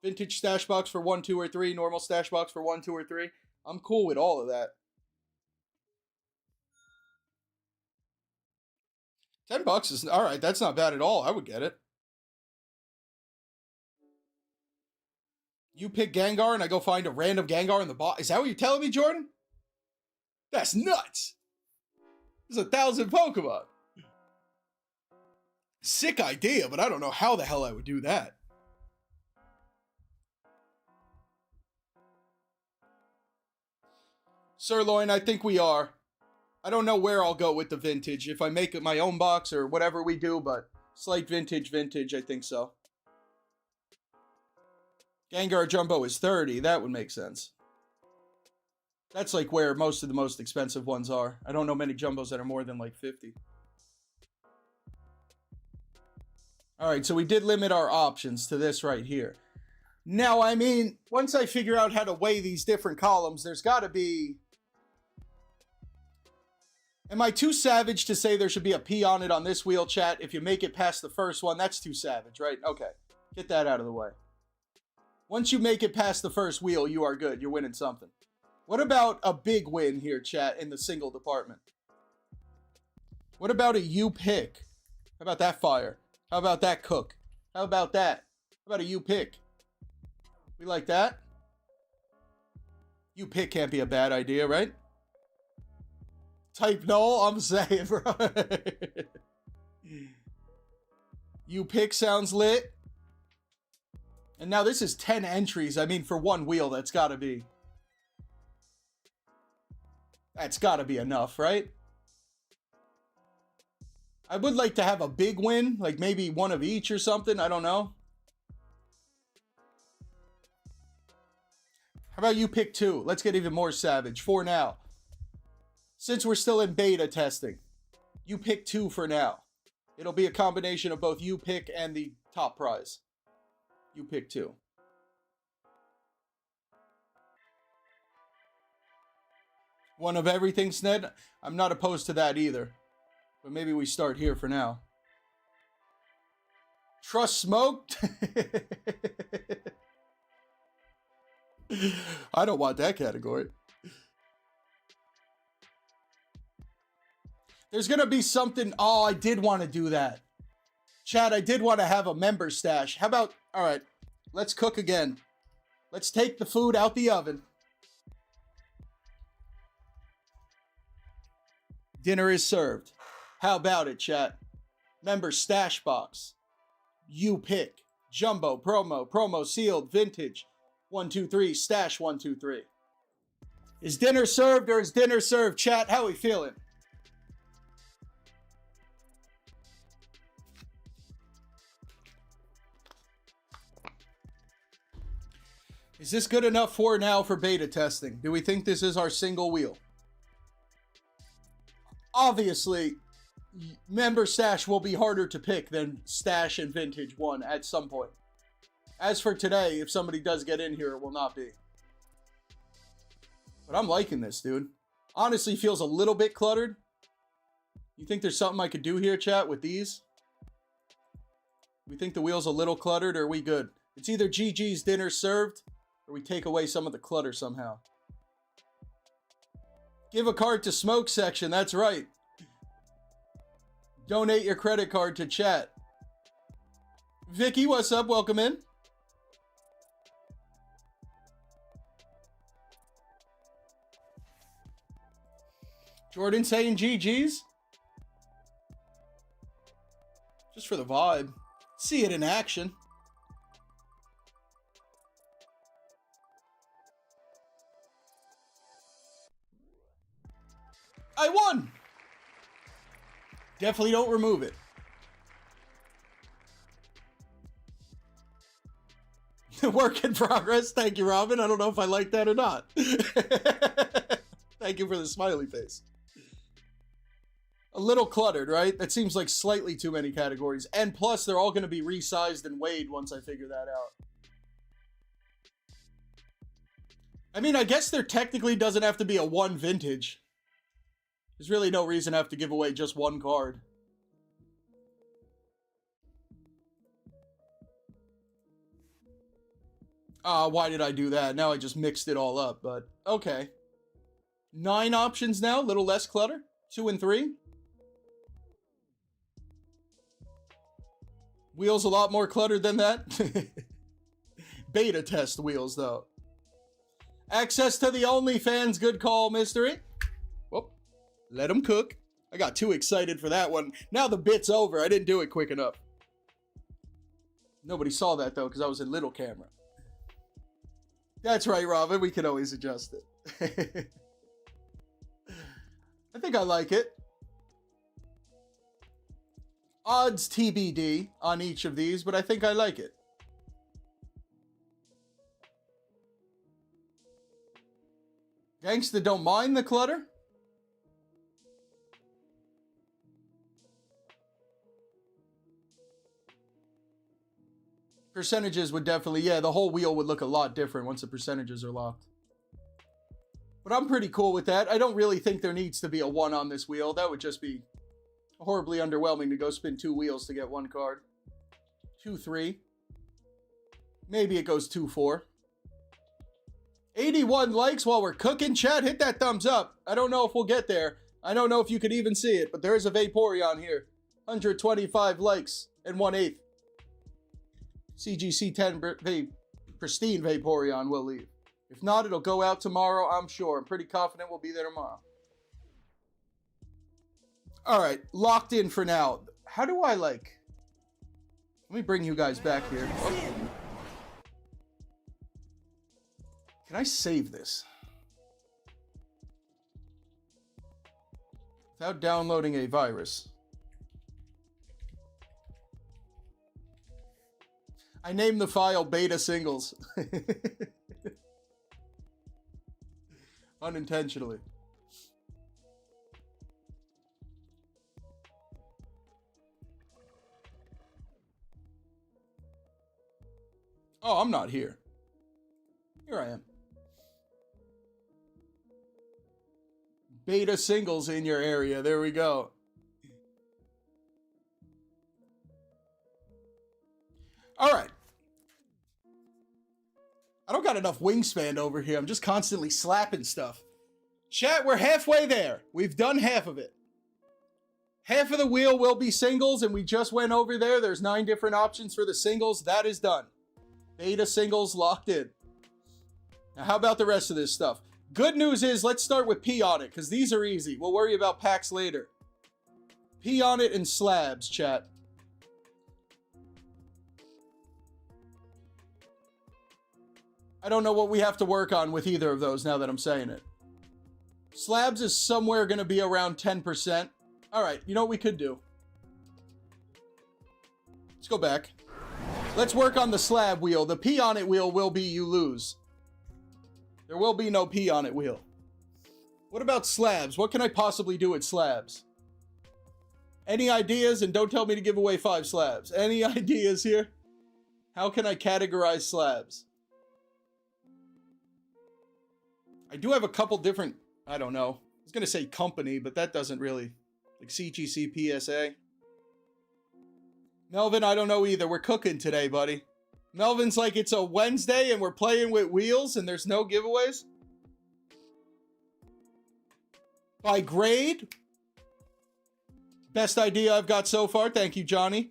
Vintage stash box for 1, 2, or 3. Normal stash box for 1, 2, or 3. I'm cool with all of that. $10 is... Alright, that's not bad at all. I would get it. You pick Gengar and I go find a random Gengar in the box. Is that what you're telling me, Jordan? That's nuts. There's 1,000 Pokemon. Sick idea, but I don't know how the hell I would do that. Sirloin, I think we are. I don't know where I'll go with the vintage. If I make it my own box or whatever we do, but slight vintage, I think so. Gengar Jumbo is 30. That would make sense. That's like where most of the most expensive ones are. I don't know many Jumbos that are more than like 50. Alright, so we did limit our options to this right here. Now, I mean, once I figure out how to weigh these different columns, there's got to be... Am I too savage to say there should be a P on it on this wheel, chat? If you make it past the first one, that's too savage, right? Okay, get that out of the way. Once you make it past the first wheel, you are good. You're winning something. What about a big win here, chat, in the single department? What about a you pick? How about that fire? How about that cook? How about that? How about a you pick? We like that? You pick can't be a bad idea, right? Type no, I'm saying, bro. You pick sounds lit. And now this is 10 entries. I mean, for one wheel, that's gotta be enough, right? I would like to have a big win, like maybe one of each or something. I don't know. How about you pick 2? Let's get even more savage. For now. Since we're still in beta testing, you pick 2 for now. It'll be a combination of both you pick and the top prize. You pick 2. One of everything, Sned? I'm not opposed to that either. But maybe we start here for now. Trust smoked? I don't want that category. There's going to be something. Oh, I did want to do that. Chad, I did want to have a member stash. How about, all right, let's cook again. Let's take the food out the oven. Dinner is served. How about it, chat? Member stash box. You pick. Jumbo, promo sealed, vintage. 1, 2, 3, stash 1, 2, 3. Is dinner served or is dinner served, chat? How we feeling? Is this good enough for now for beta testing? Do we think this is our single wheel? Obviously, member stash will be harder to pick than stash and vintage 1 at some point. As for today, if somebody does get in here, it will not be. But I'm liking this, dude. Honestly, feels a little bit cluttered. You think there's something I could do here, chat, with these? We think the wheel's a little cluttered, or are we good? It's either GG's dinner served, or we take away some of the clutter somehow. Give a card to smoke section, that's right. Donate your credit card to chat. Vicky, what's up? Welcome in. Jordan saying GG's? Just for the vibe. See it in action. I won! Definitely don't remove it. Work in progress. Thank you, Robin. I don't know if I like that or not. Thank you for the smiley face. A little cluttered, right? That seems like slightly too many categories. And plus, they're all going to be resized and weighed once I figure that out. I mean, I guess there technically doesn't have to be a 1 vintage. There's really no reason to have to give away just 1 card. Why did I do that? Now I just mixed it all up, but okay. 9 options now, a little less clutter. 2 and 3. Wheels a lot more cluttered than that. beta test wheels, though. Access to the OnlyFans. Good call, Mystery. Whoop. Let them cook. I got too excited for that one. Now the bit's over. I didn't do it quick enough. Nobody saw that, though, because I was in little camera. That's right, Robin. We can always adjust it. I think I like it. Odds TBD on each of these, but I think I like it. Gangsta don't mind the clutter. Percentages would definitely, yeah, the whole wheel would look a lot different once the percentages are locked. But I'm pretty cool with that. I don't really think there needs to be a 1 on this wheel. That would just be horribly underwhelming to go spin 2 wheels to get 1 card. 2, 3. Maybe it goes 2, 4. 81 likes while we're cooking. Chat, hit that thumbs up. I don't know if we'll get there. I don't know if you could even see it, but there is a Vaporeon here. 125 likes and 1/8. CGC 10 pristine Vaporeon will leave. If not, it'll go out tomorrow, I'm sure. I'm pretty confident we'll be there tomorrow. All right, locked in for now. How do I let me bring you guys back here. Oh. Can I save this? Without downloading a virus. I named the file Beta Singles. Unintentionally. Oh, I'm not here. Here I am. Beta Singles in your area. There we go. All right. I don't got enough wingspan over here. I'm just constantly slapping stuff. Chat, we're halfway there. We've done half of it. Half of the wheel will be singles, and we just went over there. There's 9 different options for the singles. That is done. Beta singles locked in. Now, how about the rest of this stuff? Good news is, let's start with P on it, because these are easy. We'll worry about packs later. P on it and slabs, chat. I don't know what we have to work on with either of those now that I'm saying it. Slabs is somewhere going to be around 10%. All right, you know what we could do? Let's go back. Let's work on the slab wheel. The P on it wheel will be you lose. There will be no P on it wheel. What about slabs? What can I possibly do with slabs? Any ideas? And don't tell me to give away 5 slabs. Any ideas here? How can I categorize slabs? I do have a couple different, I don't know. I was going to say company, but that doesn't really, like CGC PSA. Melvin, I don't know either. We're cooking today, buddy. Melvin's like, it's a Wednesday and we're playing with wheels and there's no giveaways. By grade. Best idea I've got so far. Thank you, Johnny.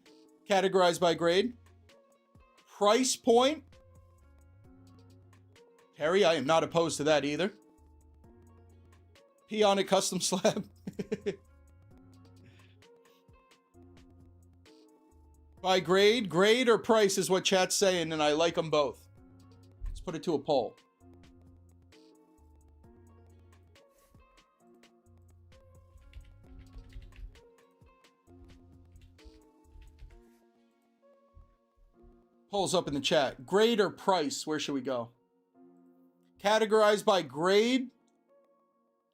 Categorized by grade. Price point. Harry, I am not opposed to that either. P on it custom slab. By grade, grade or price is what chat's saying, and I like them both. Let's put it to a poll. Polls up in the chat. Grade or price? Where should we go? Categorized by grade.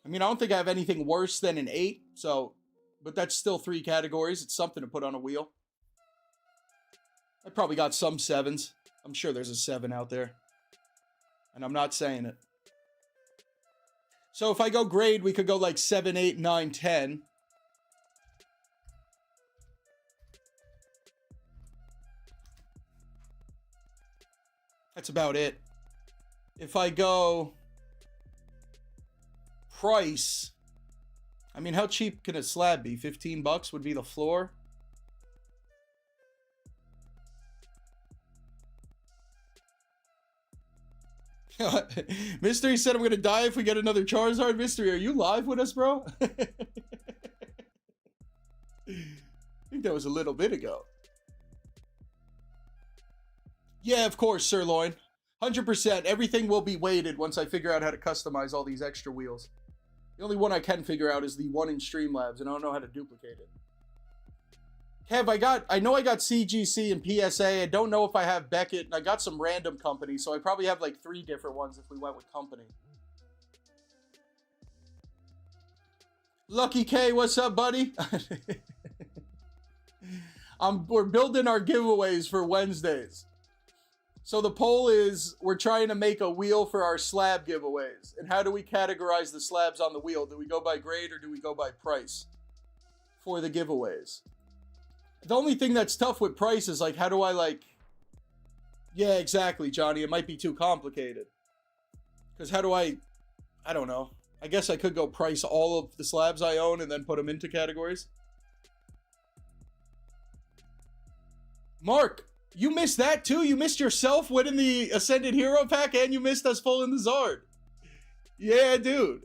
I mean, I don't think I have anything worse than an 8, so, but that's still 3 categories. It's something to put on a wheel. I probably got some 7s. I'm sure there's a 7 out there. And I'm not saying it. So if I go grade, we could go like 7, 8, 9, 10. That's about it. If I go price, I mean, how cheap can a slab be? 15 bucks would be the floor. Mystery said I'm gonna die if we get another Charizard. Mystery, are you live with us, bro? I think that was a little bit ago. Yeah, of course, Sirloin. 100%. Everything will be weighted once I figure out how to customize all these extra wheels. The only one I can figure out is the one in Streamlabs, and I don't know how to duplicate it. Kev, I know I got CGC and PSA. I don't know if I have Beckett, and I got some random companies, so I probably have like 3 different ones if we went with company. Lucky K, what's up, buddy? We're building our giveaways for Wednesdays. So the poll is, we're trying to make a wheel for our slab giveaways. And how do we categorize the slabs on the wheel? Do we go by grade or do we go by price for the giveaways? The only thing that's tough with price is, like, how do I, like... Yeah, exactly, Johnny. It might be too complicated. Because how do I don't know. I guess I could go price all of the slabs I own and then put them into categories. Mark, you missed that too? You missed yourself winning the Ascended Hero Pack and you missed us pulling the Zard. Yeah, dude.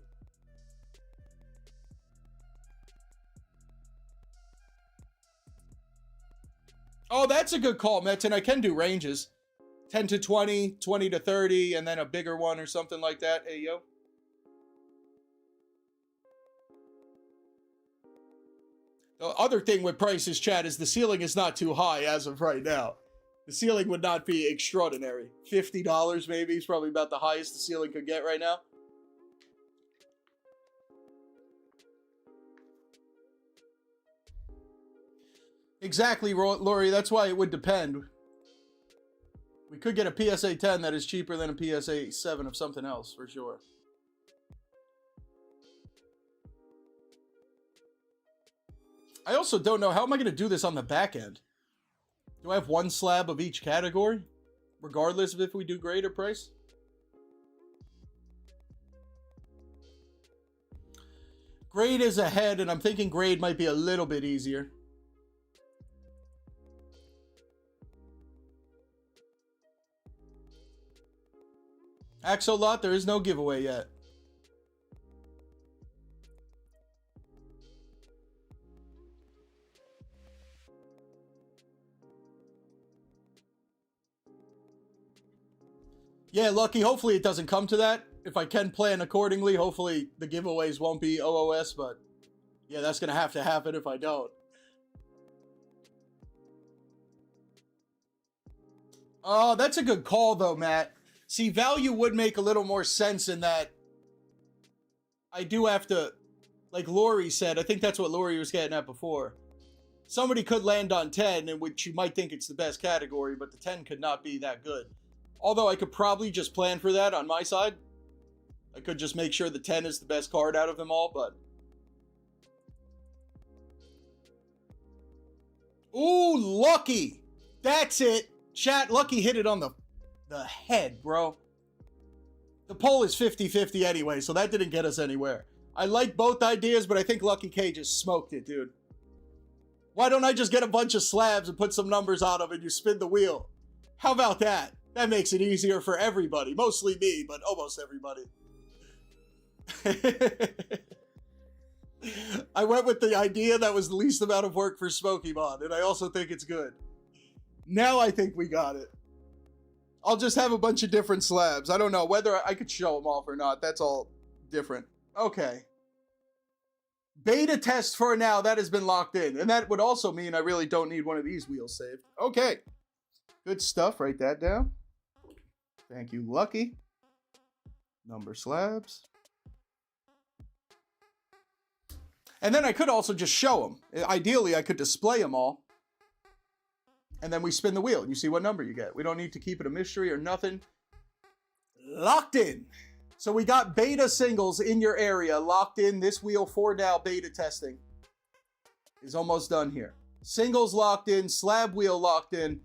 Oh, that's a good call, Metin. I can do ranges. 10 to 20, 20 to 30, and then a bigger one or something like that. Hey, yo. The other thing with prices, chat, is the ceiling is not too high as of right now. The ceiling would not be extraordinary. $50 maybe is probably about the highest the ceiling could get right now. Exactly, Lori. That's why it would depend. We could get a PSA 10 that is cheaper than a PSA 7 of something else, for sure. I also don't know, how am I going to do this on the back end? Do I have one slab of each category? Regardless of if we do grade or price? Grade is ahead, and I'm thinking grade might be a little bit easier. Axolot, there is no giveaway yet. Yeah, Lucky, hopefully it doesn't come to that. If I can plan accordingly, hopefully the giveaways won't be OOS, but yeah, that's going to happen if I don't. Oh, that's a good call, though, Matt. See, value would make a little more sense in that I do have to, like Lori said, I think that's what Lori was getting at before. Somebody could land on 10, in which you might think it's the best category, but the 10 could not be that good. Although I could probably just plan for that on my side. I could just make sure the 10 is the best card out of them all, but... Ooh, Lucky! That's it! Chat, Lucky hit it on the head, bro. The poll is 50-50 anyway, so that didn't get us anywhere. I like both ideas, but I think Lucky K just smoked it, dude. Why don't I just get a bunch of slabs and put some numbers on them and you spin the wheel? How about that? That makes it easier for everybody. Mostly me, but almost everybody. I went with the idea that was the least amount of work for Smokymon, and I also think it's good. Now I think we got it. I'll just have a bunch of different slabs. I don't know whether I could show them off or not. That's all different. Okay. Beta test for now. That has been locked in. And that would also mean I really don't need one of these wheels saved. Okay. Good stuff. Write that down. Thank you, Lucky. Number slabs. And then I could also just show them. Ideally, I could display them all. And then we spin the wheel and you see what number you get. We don't need to keep it a mystery or nothing. Locked in. So we got beta singles in your area locked in. This wheel for now beta testing is almost done here. Singles locked in, slab wheel locked in.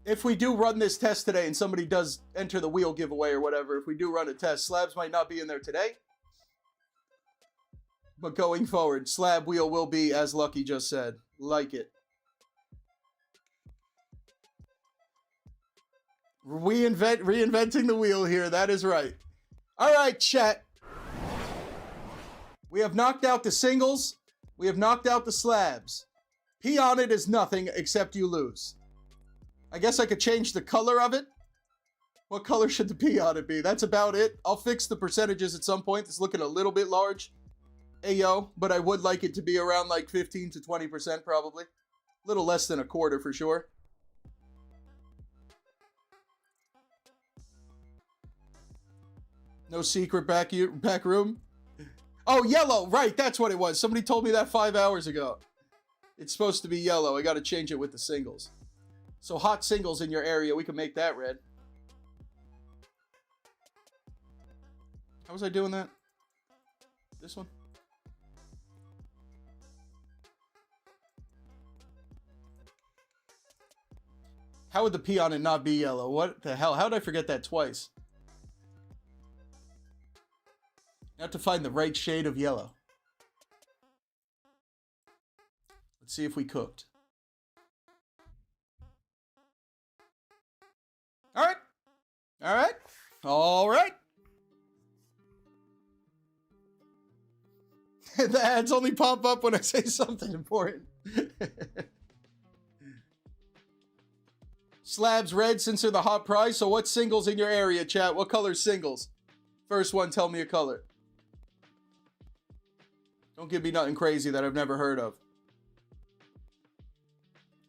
If we do run this test today and somebody does enter the wheel giveaway or whatever, if we do run a test, slabs might not be in there today. But going forward, slab wheel will be, as Lucky just said. Like it. Reinventing the wheel here. That is right. All right, chat. We have knocked out the singles. We have knocked out the slabs. P on it is nothing except you lose. I guess I could change the color of it. What color should the P on it be? That's about it. I'll fix the percentages at some point. It's looking a little bit large. Ayo, but I would like it to be around like 15 to 20% probably. A little less than a quarter for sure. No secret back room. Oh, yellow. Right, that's what it was. Somebody told me that 5 hours ago. It's supposed to be yellow. I got to change it with the singles. So hot singles in your area. We can make that red. How was I doing that? This one? How would the P on it not be yellow? What the hell? How did I forget that twice? You have to find the right shade of yellow. Let's see if we cooked. All right. All right. All right. The ads only pop up when I say something important. Slabs red since they're the hot prize. So what singles in your area, chat? What color singles? First one, tell me a color. Don't give me nothing crazy that I've never heard of.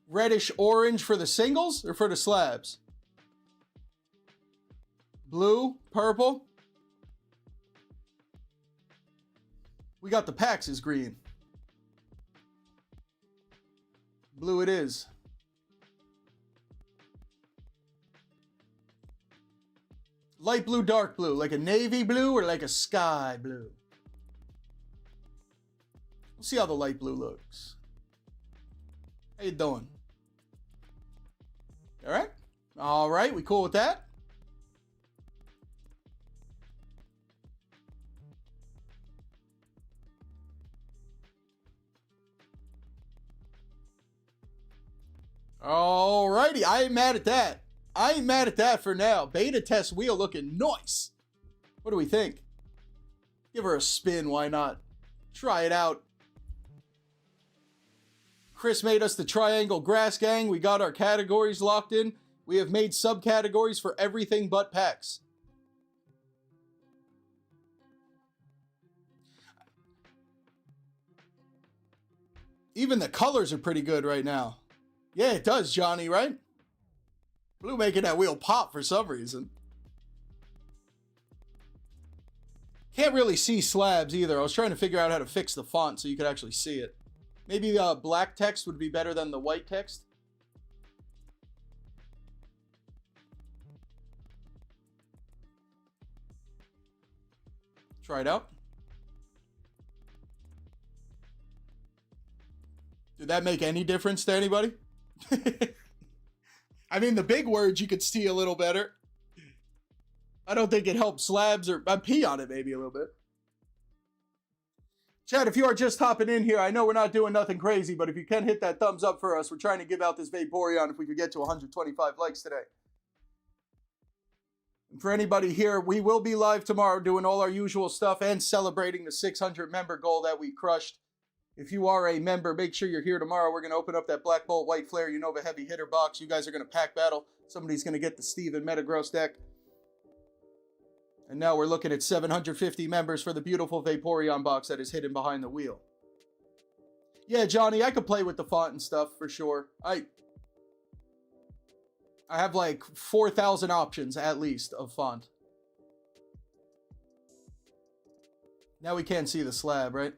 Reddish orange for the singles or for the slabs? Blue, purple. We got the packs is green. Blue it is. Light blue, dark blue, like a navy blue or like a sky blue? We'll see how the light blue looks. How you doing? All right. All right, we cool with that? All righty, I ain't mad at that. I ain't mad at that for now. Beta test wheel looking nice. What do we think? Give her a spin, why not? Try it out. Chris made us the Triangle Grass Gang. We got our categories locked in. We have made subcategories for everything but packs. Even the colors are pretty good right now. Yeah, it does, Johnny, right? Blue making that wheel pop for some reason. Can't really see slabs either. I was trying to figure out how to fix the font so you could actually see it. Maybe black text would be better than the white text. Try it out. Did that make any difference to anybody? I mean, the big words you could see a little better. I don't think it helps slabs or pee on it maybe a little bit. Chad, if you are just hopping in here, I know we're not doing nothing crazy, but if you can hit that thumbs up for us, we're trying to give out this Vaporeon if we could get to 125 likes today. And for anybody here, we will be live tomorrow doing all our usual stuff and celebrating the 600 member goal that we crushed. If you are a member, make sure you're here tomorrow. We're going to open up that Black Bolt White Flare Unova Heavy Hitter box. You guys are going to pack battle. Somebody's going to get the Steven Metagross deck. And now we're looking at 750 members for the beautiful Vaporeon box that is hidden behind the wheel. Yeah, Johnny, I could play with the font and stuff for sure. I have like 4,000 options at least of font. Now we can't see the slab, right?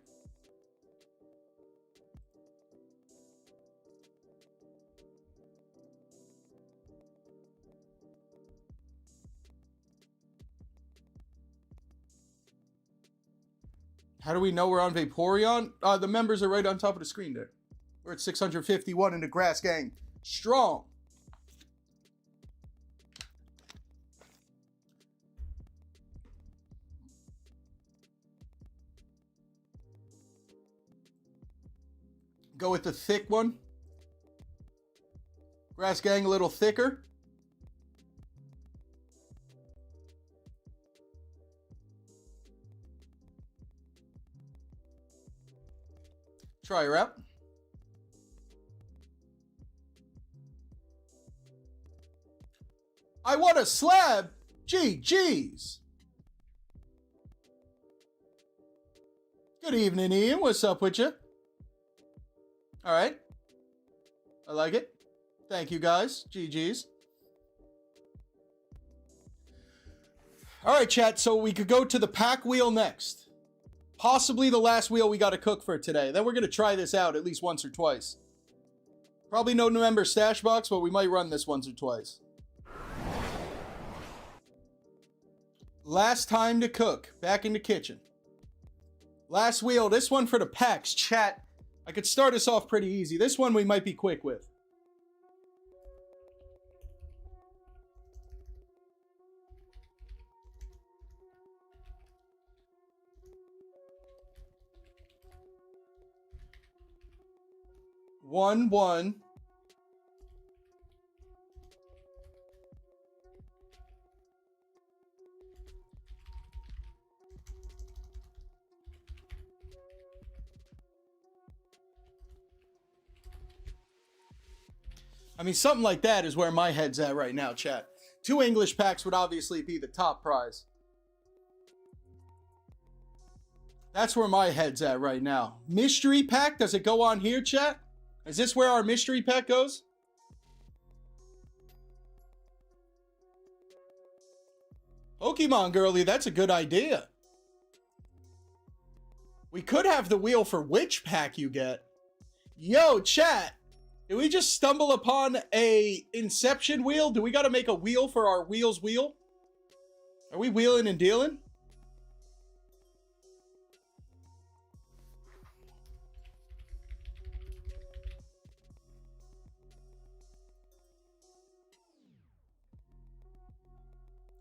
How do we know we're on Vaporeon? The members are right on top of the screen there. We're at 651 in the Grass Gang. Strong. Go with the thick one. Grass Gang a little thicker. Try her out. I want a slab. GG's. Good evening, Ian. What's up with you? All right. I like it. Thank you, guys. GG's. All right, chat. So we could go to the pack wheel next. Possibly the last wheel we got to cook for today. Then we're going to try this out at least once or twice. Probably no member stash box, but we might run this once or twice. Last time to cook. Back in the kitchen. Last wheel. This one for the packs. Chat. I could start us off pretty easy. This one we might be quick with. One. I mean, something like that is where my head's at right now, chat. 2 English packs would obviously be the top prize. That's where my head's at right now. Mystery pack, does it go on here, chat? Is this where our mystery pack goes? Pokemon girly, that's a good idea. We could have the wheel for which pack you get. Yo, chat. Did we just stumble upon a Inception wheel? Do we got to make a wheel for our wheels wheel? Are we wheeling and dealing?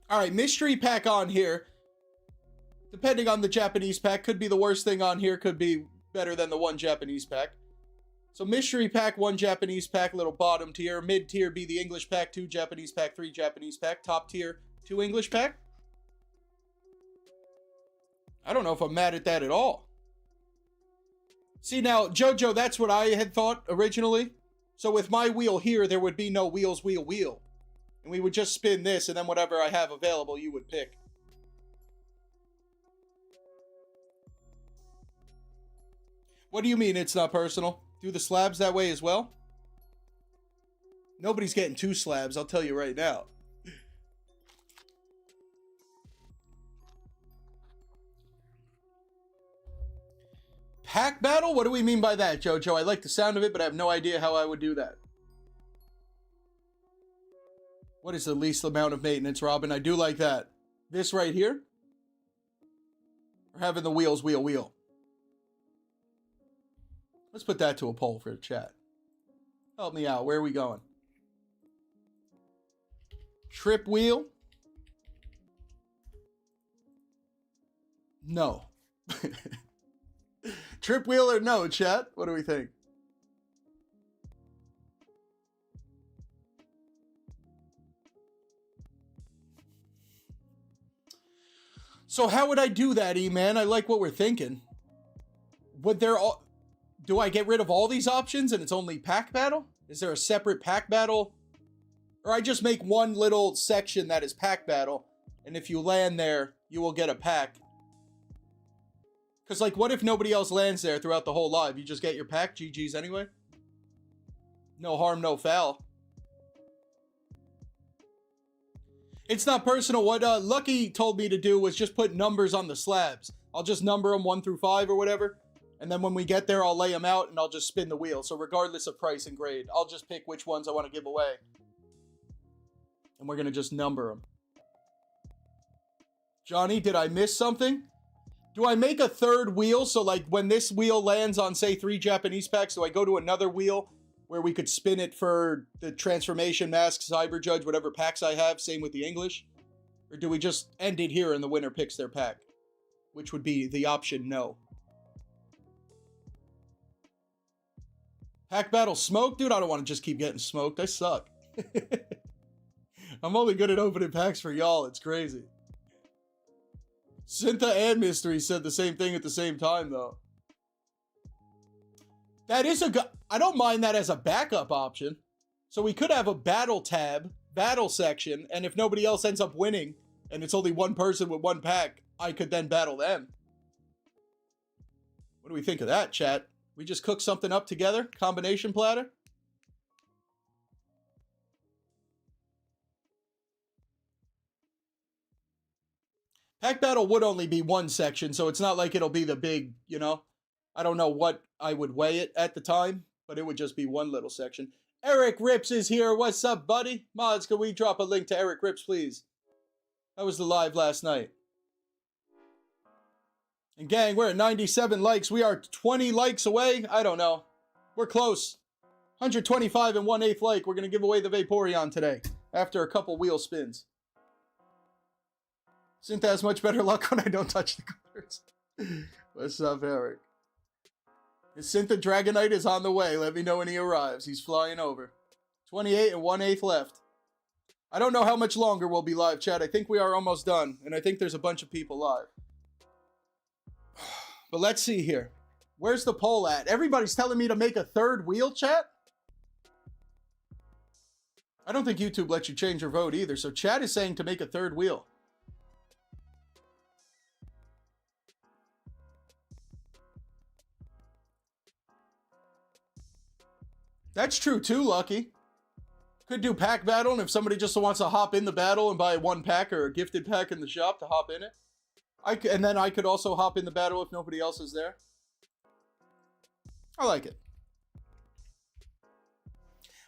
All right, mystery pack on here. Depending on the Japanese pack, could be the worst thing on here, could be better than the 1 Japanese pack. So mystery pack, 1 Japanese pack, little bottom tier. Mid tier be the English pack, 2 Japanese pack, 3 Japanese pack. Top tier, 2 English pack. I don't know if I'm mad at that at all. See now, Jojo, that's what I had thought originally. So with my wheel here, there would be no wheels, wheel. And we would just spin this, and then whatever I have available, you would pick. What do you mean it's not personal? Do the slabs that way as well? Nobody's getting 2 slabs, I'll tell you right now. Pack battle? What do we mean by that, Jojo? I like the sound of it, but I have no idea how I would do that. What is the least amount of maintenance, Robin? I do like that. This right here? Or having the wheels, wheel. Let's put that to a poll for the chat. Help me out. Where are we going? Trip wheel? No. Trip wheel or no, chat? What do we think? So how would I do that, E-Man? I like what we're thinking. Would there all... Do I get rid of all these options and it's only pack battle? Is there a separate pack battle? Or I just make one little section that is pack battle, and if you land there, you will get a pack. Because, like, what if nobody else lands there throughout the whole live? You just get your pack, GG's anyway? No harm, no foul. It's not personal. What Lucky told me to do was just put numbers on the slabs. I'll just number them 1 through 5 or whatever. And then when we get there, I'll lay them out and I'll just spin the wheel. So regardless of price and grade, I'll just pick which ones I want to give away. And we're going to just number them. Johnny, did I miss something? Do I make a 3rd wheel? So like when this wheel lands on, say, 3 Japanese packs, do I go to another wheel where we could spin it for the Transformation, Mask, Cyber Judge, whatever packs I have? Same with the English. Or do we just end it here and the winner picks their pack? Which would be the option no. Pack battle smoke? Dude, I don't want to just keep getting smoked. I suck. I'm only good at opening packs for y'all. It's crazy. Syntha and Mystery said the same thing at the same time, though. That is a good... I don't mind that as a backup option. So we could have a battle tab, battle section, and if nobody else ends up winning, and it's only one person with one pack, I could then battle them. What do we think of that, chat? We just cook something up together? Combination platter? Pack battle would only be one section, so it's not like it'll be the big, you know? I don't know what I would weigh it at the time, but it would just be one little section. Eric Rips is here. What's up, buddy? Mods, can we drop a link to Eric Rips, please? That was the live last night. And gang, we're at 97 likes. We are 20 likes away. I don't know. We're close. 125 and 1/8 like. We're going to give away the Vaporeon today after a couple wheel spins. Synth has much better luck when I don't touch the cards. What's up, Eric? His Synth Dragonite is on the way. Let me know when he arrives. He's flying over. 28 and 1/8 left. I don't know how much longer we'll be live, chat. I think we are almost done. And I think there's a bunch of people live. But let's see here. Where's the poll at? Everybody's telling me to make a third wheel, chat? I don't think YouTube lets you change your vote either. So chat is saying to make a third wheel. That's true too, Lucky. Could do pack battle, and if somebody just wants to hop in the battle and buy one pack or a gifted pack in the shop to hop in it. And then I could also hop in the battle if nobody else is there. I like it.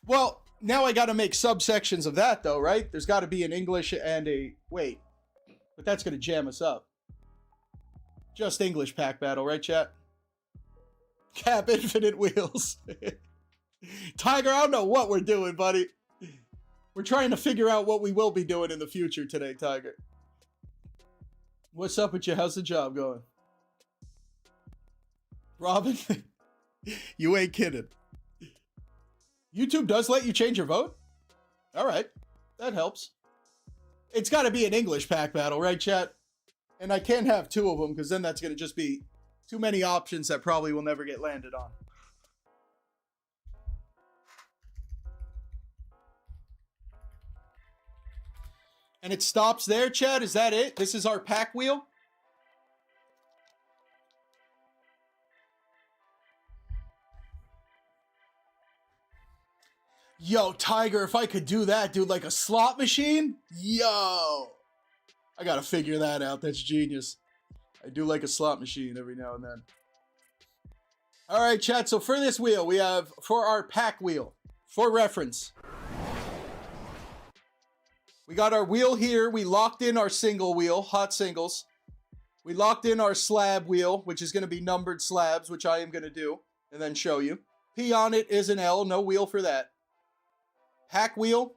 Well, now I got to make subsections of that though, right? There's got to be an English and a... Wait. But that's going to jam us up. Just English pack battle, right, chat? Cap infinite wheels. Tiger, I don't know what we're doing, buddy. We're trying to figure out what we will be doing in the future today, Tiger. What's up with you? How's the job going? Robin, you ain't kidding. YouTube does let you change your vote? All right, that helps. It's got to be an English pack battle, right, chat? And I can't have two of them because then that's going to just be too many options that probably will never get landed on. And it stops there, chat? Is that it? This is our pack wheel? Yo, Tiger, if I could do that, dude, like a slot machine? Yo! I gotta figure that out. That's genius. I do like a slot machine every now and then. All right, chat. So for this wheel, we have, for our pack wheel, for reference, we got our wheel here. We locked in our single wheel, hot singles. We locked in our slab wheel, which is going to be numbered slabs, which I am going to do and then show you. P on it is an L, no wheel for that. Pack wheel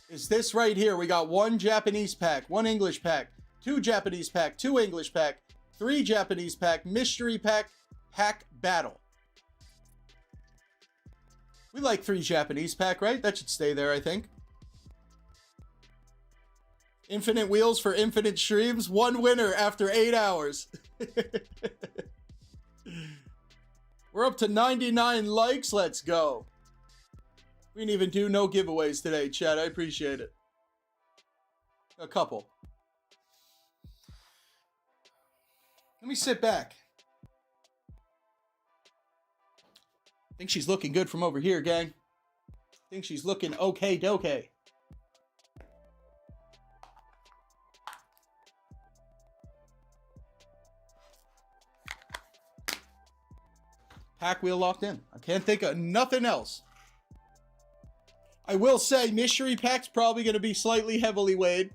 is this right here. We got one Japanese pack, one English pack, two Japanese pack, two English pack, three Japanese pack, mystery pack, pack battle. We like 3 Japanese pack, right? That should stay there, I think. Infinite wheels for infinite streams. One winner after 8 hours. We're up to 99 likes. Let's go. We didn't even do no giveaways today, chat. I appreciate it. A couple. Let me sit back. Think she's looking good from over here, gang. Think she's looking okay-dokay. Pack wheel locked in. I can't think of nothing else. I will say mystery pack's probably going to be slightly heavily weighed.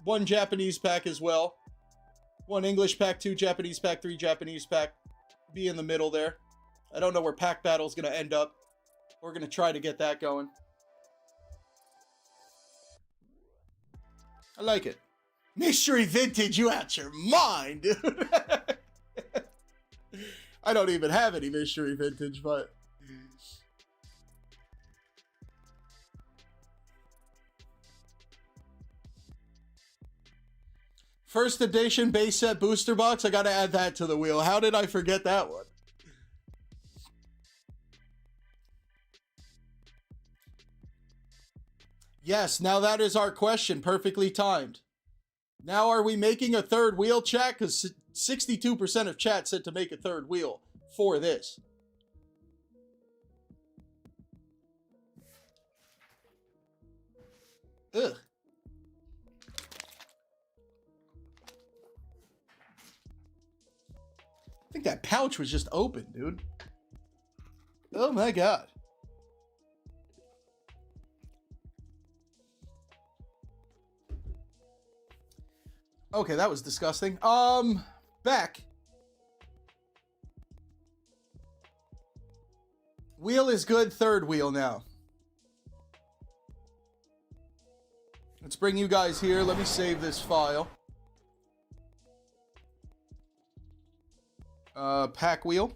One Japanese pack as well. One English pack, 2 Japanese pack, 3 Japanese pack. Be in the middle there. I don't know where pack battle's going to end up. We're going to try to get that going. I like it. Mystery vintage, you out your mind, dude. I don't even have any mystery vintage, but... First edition base set booster box. I gotta add that to the wheel. How did I forget that one? Yes, now that is our question. Perfectly timed. Now are we making a third wheel, chat? Because 62% of chat said to make a third wheel for this. Ugh. I think that pouch was just open, dude. Oh my god. Okay, that was disgusting. Back. Wheel is good, third wheel now. Let's bring you guys here. Let me save this file. Pack wheel.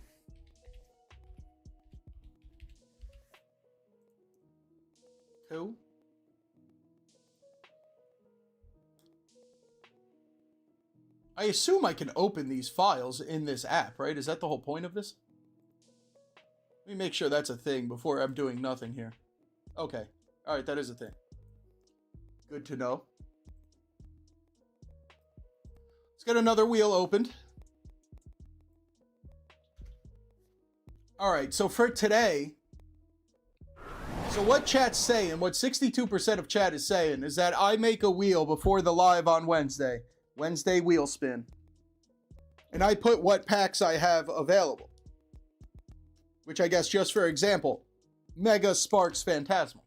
Cool. I assume I can open these files in this app, right? Is that the whole point of this? Let me make sure that's a thing before I'm doing nothing here. Okay. All right, that is a thing. Good to know. Let's get another wheel opened. All right, so for today, so what chat's saying, what 62% of chat is saying is that I make a wheel before the live on Wednesday. Wednesday wheel spin. And I put what packs I have available. Which I guess, just for example, Mega Sparks Phantasmal.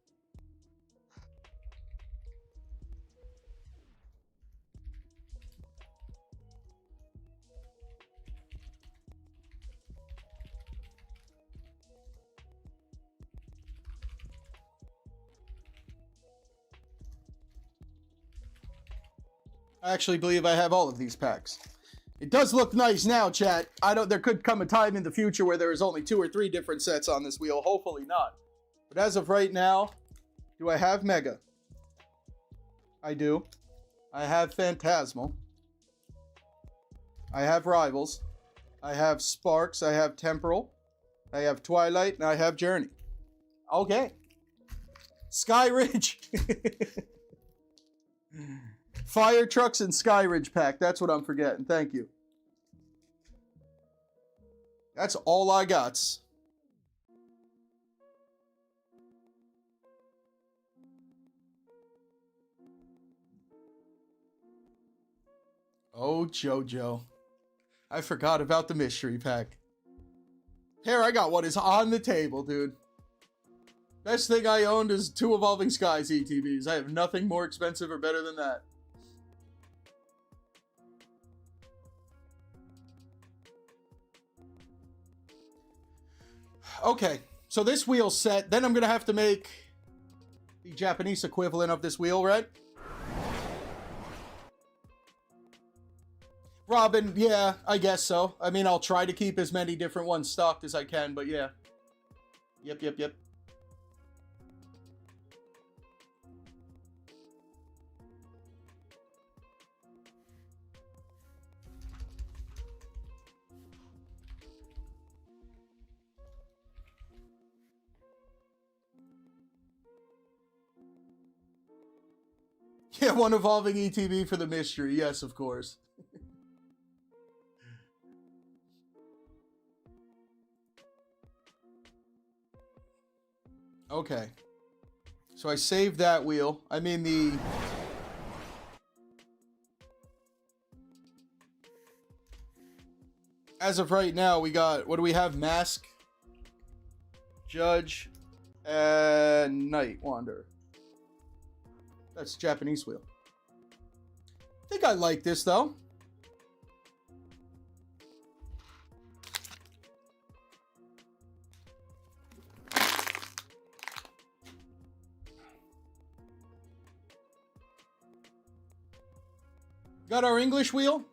I actually believe I have all of these packs. It does look nice now, chat. There could come a time in the future where there is only 2 or 3 different sets on this wheel. Hopefully not. But as of right now, do I have Mega? I do. I have Phantasmal. I have Rivals. I have Sparks. I have Temporal. I have Twilight. And I have Journey. Okay. Sky Ridge. Fire Trucks and Sky Ridge pack. That's what I'm forgetting. Thank you. That's all I got. Oh, JoJo. I forgot about the mystery pack. Here, I got what is on the table, dude. Best thing I owned is 2 Evolving Skies ETBs. I have nothing more expensive or better than that. Okay, so this wheel's set. Then I'm going to have to make the Japanese equivalent of this wheel, right? Robin, yeah, I guess so. I mean, I'll try to keep as many different ones stocked as I can, but yeah. Yep. Yeah, 1 Evolving ETB for the mystery. Yes, of course. Okay. So I saved that wheel. I mean the... As of right now, we got... What do we have? Mask, Judge, and Night Wanderer. That's Japanese wheel. I think I like this, though. Got our English wheel.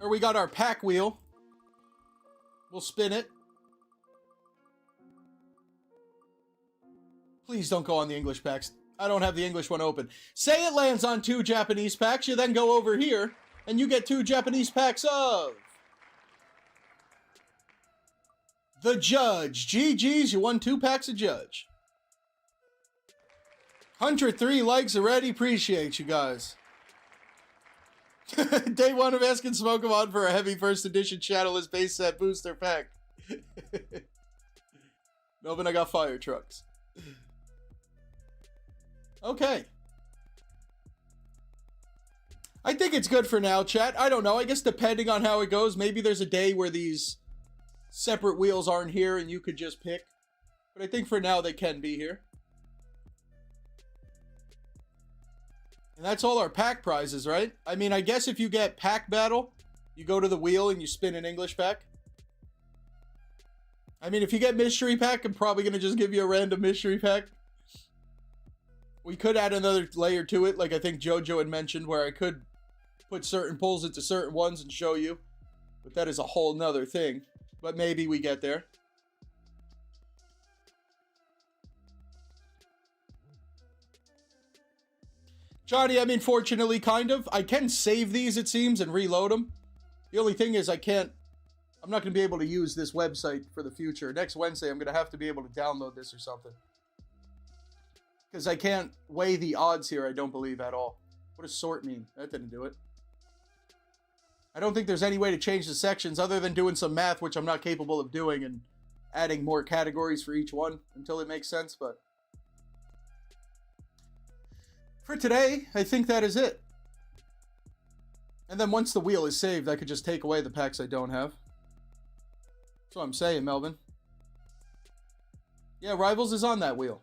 Or we got our pack wheel. We'll spin it. Please don't go on the English packs. I don't have the English one open. Say it lands on 2 Japanese packs. You then go over here And you get 2 Japanese packs of the Judge. GG's, you won 2 packs of Judge. 103 likes already. Appreciate you guys. Day 1 of asking Smokemon for a heavy first edition Shadowless base set booster pack. Melvin, I got fire trucks. Okay. I think it's good for now, chat. I don't know. I guess depending on how it goes, maybe there's a day where these separate wheels aren't here and you could just pick. But I think for now they can be here. And that's all our pack prizes, right? I mean, I guess if you get pack battle, you go to the wheel and you spin an English pack. I mean, if you get mystery pack, I'm probably going to just give you a random mystery pack. We could add another layer to it, like I think JoJo had mentioned, where I could put certain pulls into certain ones and show you. But that is a whole nother thing. But maybe we get there. Johnny, I mean, fortunately, kind of. I can save these, it seems, and reload them. The only thing is I'm not going to be able to use this website for the future. Next Wednesday, I'm going to have to be able to download this or something. Because I can't weigh the odds here, I don't believe, at all. What does sort mean? That didn't do it. I don't think there's any way to change the sections other than doing some math, which I'm not capable of doing, and adding more categories for each one until it makes sense, but... For today, I think that is it. And then once the wheel is saved, I could just take away the packs I don't have. That's what I'm saying, Melvin. Yeah, Rivals is on that wheel.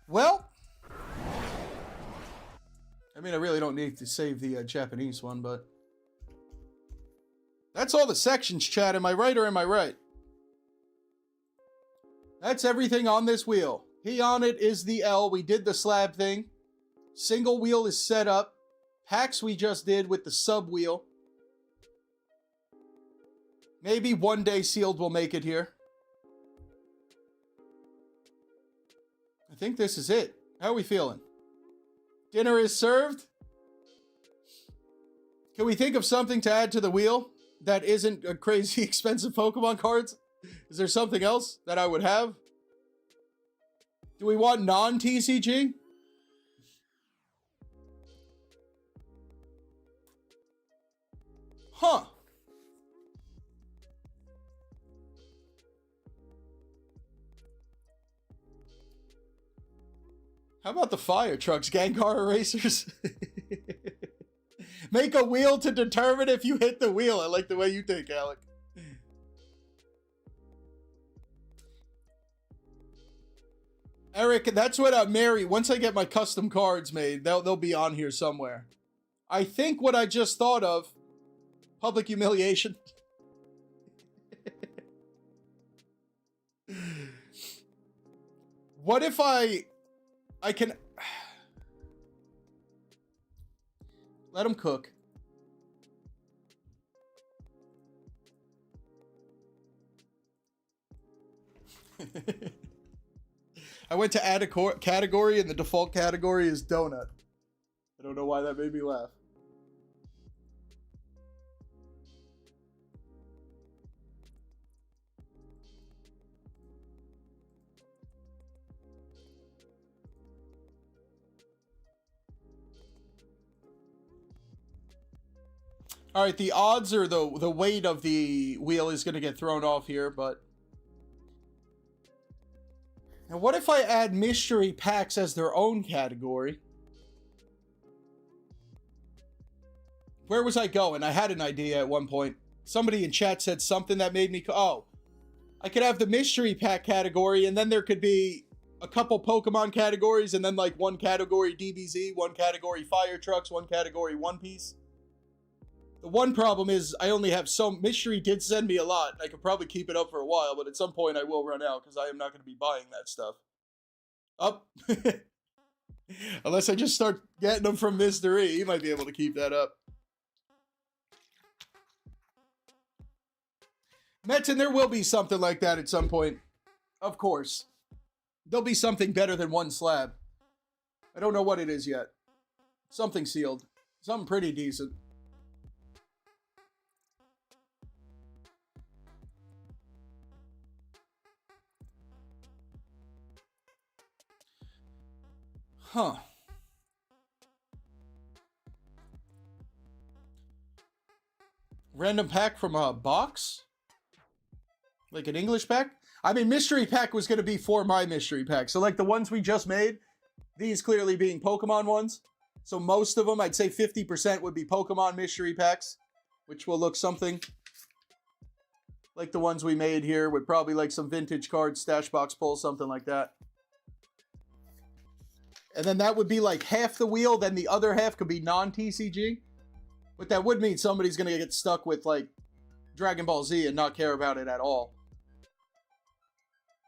Well, I mean, I really don't need to save the Japanese one, but... That's all the sections, chat. Am I right or am I right? That's everything on this wheel. He on it is the L. We did the slab thing. Single wheel is set up. Packs we just did with the sub wheel. Maybe one day sealed will make it here. I think this is it. How are we feeling? Dinner is served. Can we think of something to add to the wheel that isn't a crazy expensive Pokemon cards? Is there something else that I would have? Do we want non-TCG? Huh. How about the fire trucks, Gengar erasers? Make a wheel to determine if you hit the wheel. I like the way you think, Alec. Eric, that's what Mary, once I get my custom cards made, they'll be on here somewhere. I think what I just thought of, public humiliation. What if I can... Let them cook. I went to add a category, and the default category is donut. I don't know why that made me laugh. All right, the odds or the weight of the wheel is going to get thrown off here, but... Now, what if I add mystery packs as their own category? Where was I going? I had an idea at one point. Somebody in chat said something that made me... Oh, I could have the mystery pack category, and then there could be a couple Pokemon categories, and then like one category DBZ, one category Fire Trucks, one category One Piece. The one problem is I only have so... Mystery did send me a lot. I could probably keep it up for a while, but at some point I will run out because I am not going to be buying that stuff. Up. Unless I just start getting them from Mr. E. He might be able to keep that up. Metzen, there will be something like that at some point. Of course. There'll be something better than one slab. I don't know what it is yet. Something sealed. Something pretty decent. Huh. Random pack from a box? Like an English pack? I mean, mystery pack was going to be for my mystery pack. So like the ones we just made, these clearly being Pokemon ones. So most of them, I'd say 50% would be Pokemon mystery packs, which will look something like the ones we made here, with probably like some vintage cards, stash box pull, something like that. And then that would be like half the wheel, then the other half could be non-TCG. But that would mean somebody's going to get stuck with like Dragon Ball Z and not care about it at all.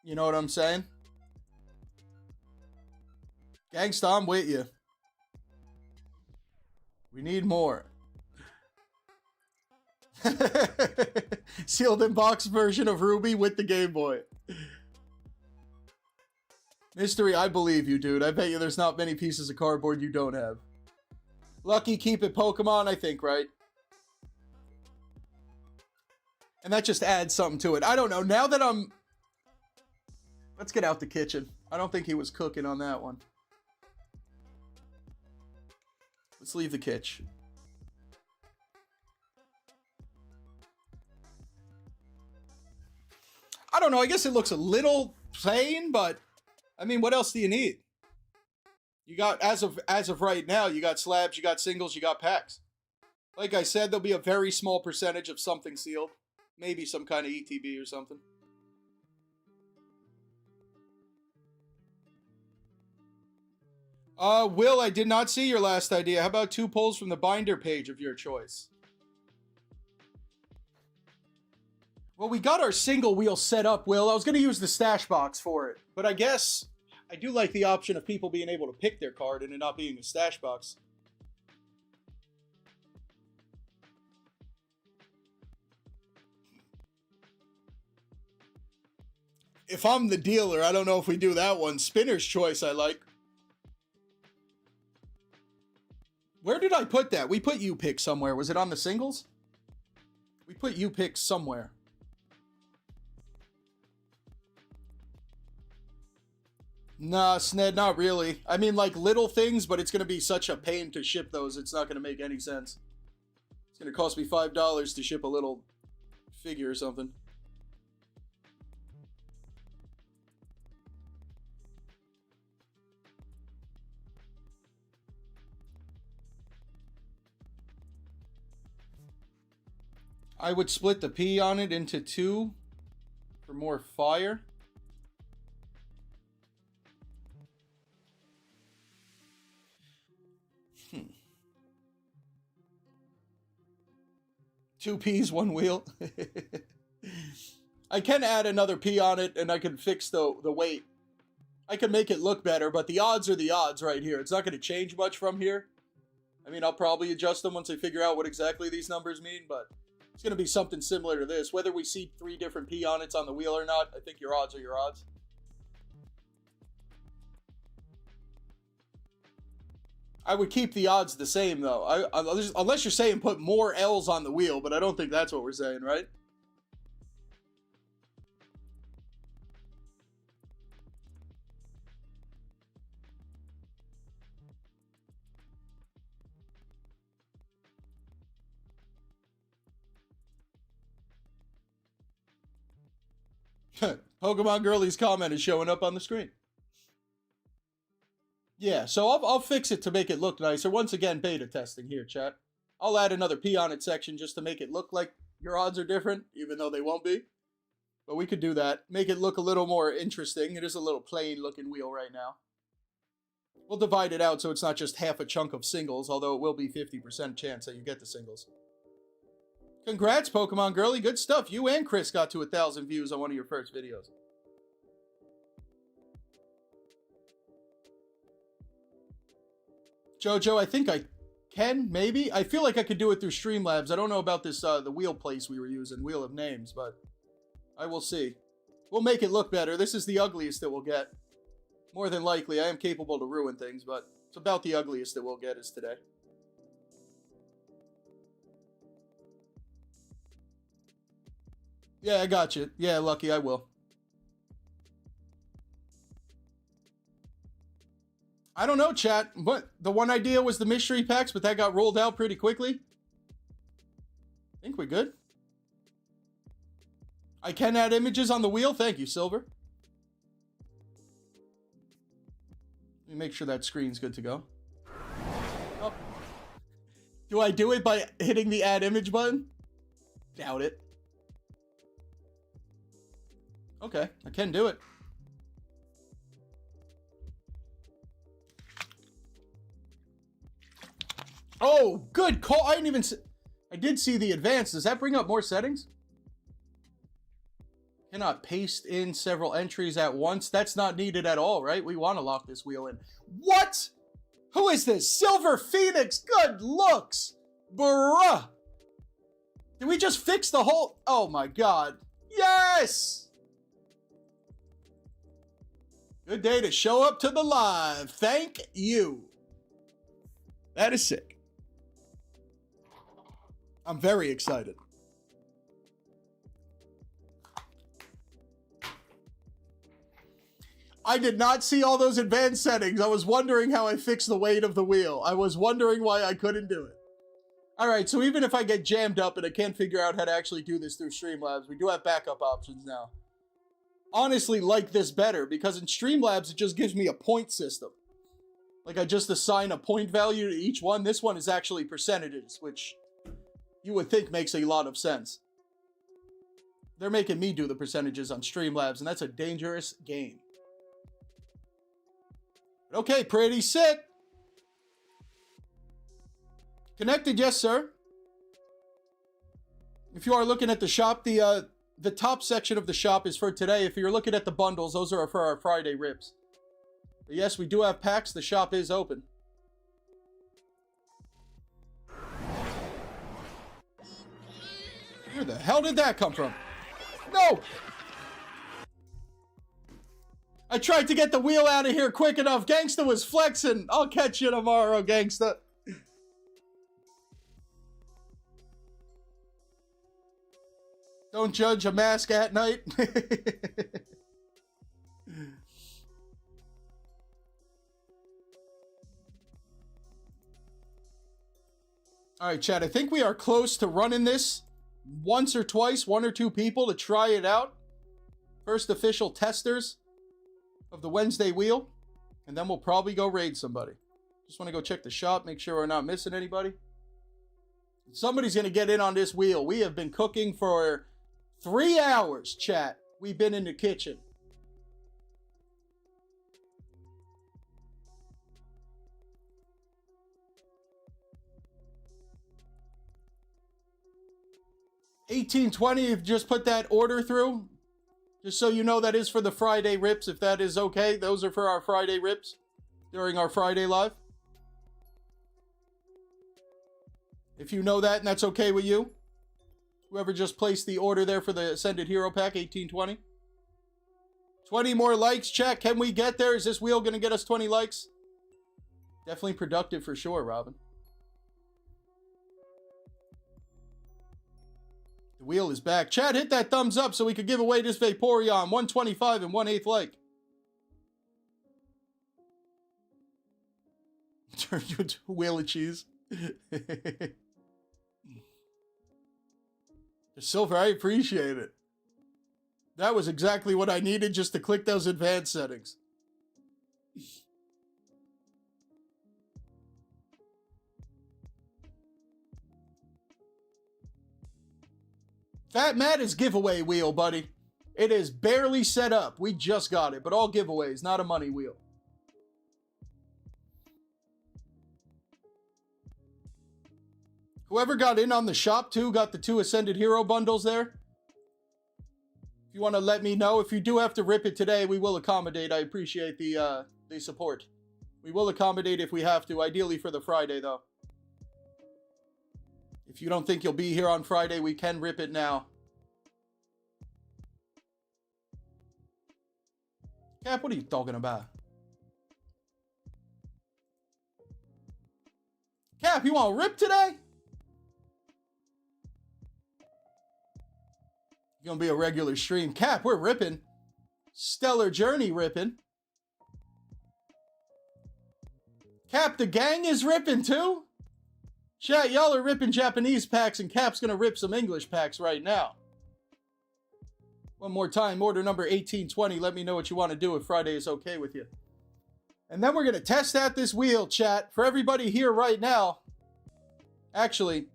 You know what I'm saying? Gangsta, I'm with you. We need more. Sealed in box version of Ruby with the Game Boy. Mystery, I believe you, dude. I bet you there's not many pieces of cardboard you don't have. Lucky, keep it Pokemon, I think, right? And that just adds something to it. I don't know. Now that I'm... Let's get out the kitchen. I don't think he was cooking on that one. Let's leave the kitchen. I don't know. I guess it looks a little plain, but... I mean, what else do you need? You got, as of right now, you got slabs, you got singles, you got packs. Like I said, there'll be a very small percentage of something sealed. Maybe some kind of ETB or something. Will, I did not see your last idea. How about 2 pulls from the binder page of your choice? Well, we got our single wheel set up, Will. I was going to use the stash box for it. But I guess I do like the option of people being able to pick their card and it not being a stash box. If I'm the dealer, I don't know if we do that one. Spinner's choice I like. Where did I put that? We put you pick somewhere. Was it on the singles? We put you pick somewhere. Nah, Sned, not really. I mean, like, little things, but it's going to be such a pain to ship those, it's not going to make any sense. It's going to cost me $5 to ship a little figure or something. I would split the P on it into 2 for more fire. 2 P's, 1 wheel. I can add another P on it, and I can fix the weight. I can make it look better, but the odds are the odds right here. It's not going to change much from here. I mean, I'll probably adjust them once I figure out what exactly these numbers mean, but it's going to be something similar to this. Whether we see 3 different P on it's on the wheel or not, I think your odds are your odds. I would keep the odds the same, though. Unless you're saying put more L's on the wheel, but I don't think that's what we're saying, right? Pokemon Girlie's comment is showing up on the screen. Yeah, so I'll fix it to make it look nicer. Once again, beta testing here, chat. I'll add another P on it section just to make it look like your odds are different, even though they won't be. But we could do that. Make it look a little more interesting. It is a little plain looking wheel right now. We'll divide it out so it's not just half a chunk of singles, although it will be 50% chance that you get the singles. Congrats, Pokemon Girlie. Good stuff. You and Chris got to 1,000 views on one of your first videos. Jojo, I think I can, maybe? I feel like I could do it through Streamlabs. I don't know about this, the wheel place we were using, Wheel of Names, but I will see. We'll make it look better. This is the ugliest that we'll get. More than likely, I am capable to ruin things, but it's about the ugliest that we'll get is today. Yeah, I got you. Yeah, Lucky, I will. I don't know, chat. What? The one idea was the mystery packs, but that got rolled out pretty quickly. I think we're good. I can add images on the wheel. Thank you, Silver. Let me make sure that screen's good to go. Oh. Do I do it by hitting the add image button? Doubt it. Okay, I can do it. Oh, good call. I didn't even see. I did see the advanced. Does that bring up more settings? Cannot paste in several entries at once. That's not needed at all, right? We want to lock this wheel in. What? Who is this? Silver Phoenix. Good looks. Bruh. Did we just fix the whole... Oh my god. Yes! Good day to show up to the live. Thank you. That is sick. I'm very excited. I did not see all those advanced settings. I was wondering how I fixed the weight of the wheel. I was wondering why I couldn't do it. All right, so even if I get jammed up and I can't figure out how to actually do this through Streamlabs, we do have backup options now. Honestly, like this better, because in Streamlabs, it just gives me a point system. Like, I just assign a point value to each one. This one is actually percentages, which you would think makes a lot of sense. They're making me do the percentages on Streamlabs, and that's a dangerous game. Okay, pretty sick. Connected, yes, sir. If you are looking at the shop, the top section of the shop is for today. If you're looking at the bundles, those are for our Friday rips. But yes, we do have packs. The shop is open. Where the hell did that come from? No! I tried to get the wheel out of here quick enough. Gangsta was flexing. I'll catch you tomorrow, Gangsta. Don't judge a mask at night. All right, chat. I think we are close to running this once or twice, one or two people to try it out. First official testers of the Wednesday wheel. And then we'll probably go raid somebody. Just want to go check the shop, make sure we're not missing anybody. Somebody's going to get in on this wheel. We have been cooking for 3 hours, chat. We've been in the kitchen. $18.20, if you just put that order through. Just so you know, that is for the Friday rips, if that is okay. Those are for our Friday rips during our Friday live. If you know that and that's okay with you. Whoever just placed the order there for the Ascended Hero Pack, $18.20. 20 more likes, chat. Can we get there? Is this wheel going to get us 20 likes? Definitely productive for sure, Robin. The wheel is back. Chat, hit that thumbs up so we could give away this Vaporeon. 125 and 1/8 like. Turn you into a wheel of cheese. Silver, I appreciate it. That was exactly what I needed just to click those advanced settings. Fat Matt is giveaway wheel, buddy. It is barely set up. We just got it, but all giveaways, not a money wheel. Whoever got in on the shop too, got the 2 Ascended Hero bundles there. If you want to let me know, if you do have to rip it today, we will accommodate. I appreciate the support. We will accommodate if we have to, ideally for the Friday though. If you don't think you'll be here on Friday, we can rip it now. Cap, what are you talking about? Cap, you want to rip today? Gonna be a regular stream. Cap, we're ripping. Stellar Journey ripping. Cap, the gang is ripping too? Chat, y'all are ripping Japanese packs, and Cap's gonna rip some English packs right now. One more time, order number 1820. Let me know what you want to do if Friday is okay with you. And then we're gonna test out this wheel, chat. For everybody here right now, actually,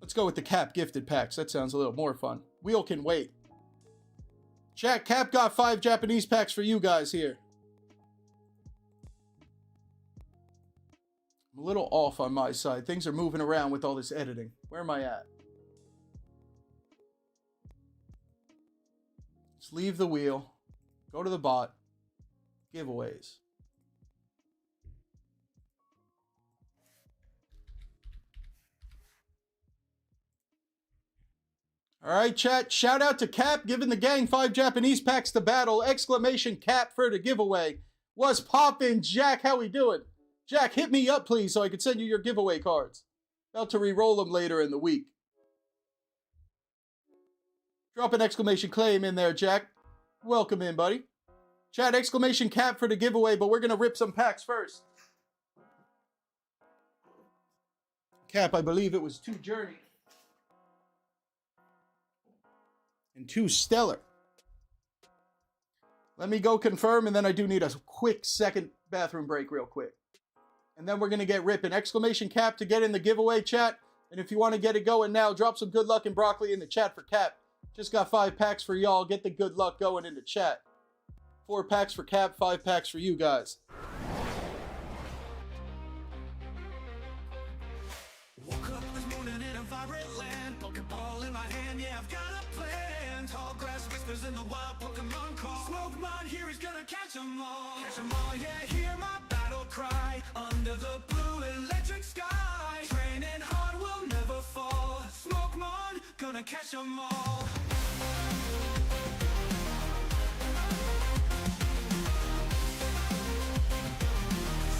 let's go with the Cap gifted packs. That sounds a little more fun. Wheel can wait. Chat, Cap got 5 Japanese packs for you guys here. I'm a little off on my side. Things are moving around with all this editing. Where am I at? Let's leave the wheel. Go to the bot. Giveaways. All right, chat. Shout out to Cap giving the gang 5 Japanese packs to battle. Exclamation Cap for the giveaway. What's poppin', Jack? How we doing? Jack, hit me up, please, so I can send you your giveaway cards. About to re-roll them later in the week. Drop an exclamation claim in there, Jack. Welcome in, buddy. Chat, exclamation Cap for the giveaway, but we're going to rip some packs first. Cap, I believe it was 2 Journey. And 2 Stellar. Let me go confirm, and then I do need a quick second bathroom break real quick. And then we're going to get ripping. Exclamation Cap to get in the giveaway, chat. And if you want to get it going now, drop some good luck and broccoli in the chat for Cap. Just got 5 packs for y'all. Get the good luck going in the chat. 4 packs for Cap, 5 packs for you guys. Woke up this morning in a vibrant land, Pokeball in my hand, yeah, I've got a plan. Tall grass whispers in the wild Pokemon call. Smoke mine, here he's gonna catch 'em all. Catch 'em all, yeah, hear my battle cry. Under the blue electric sky. Training hard will never fall. Smoke mine, gonna catch 'em all.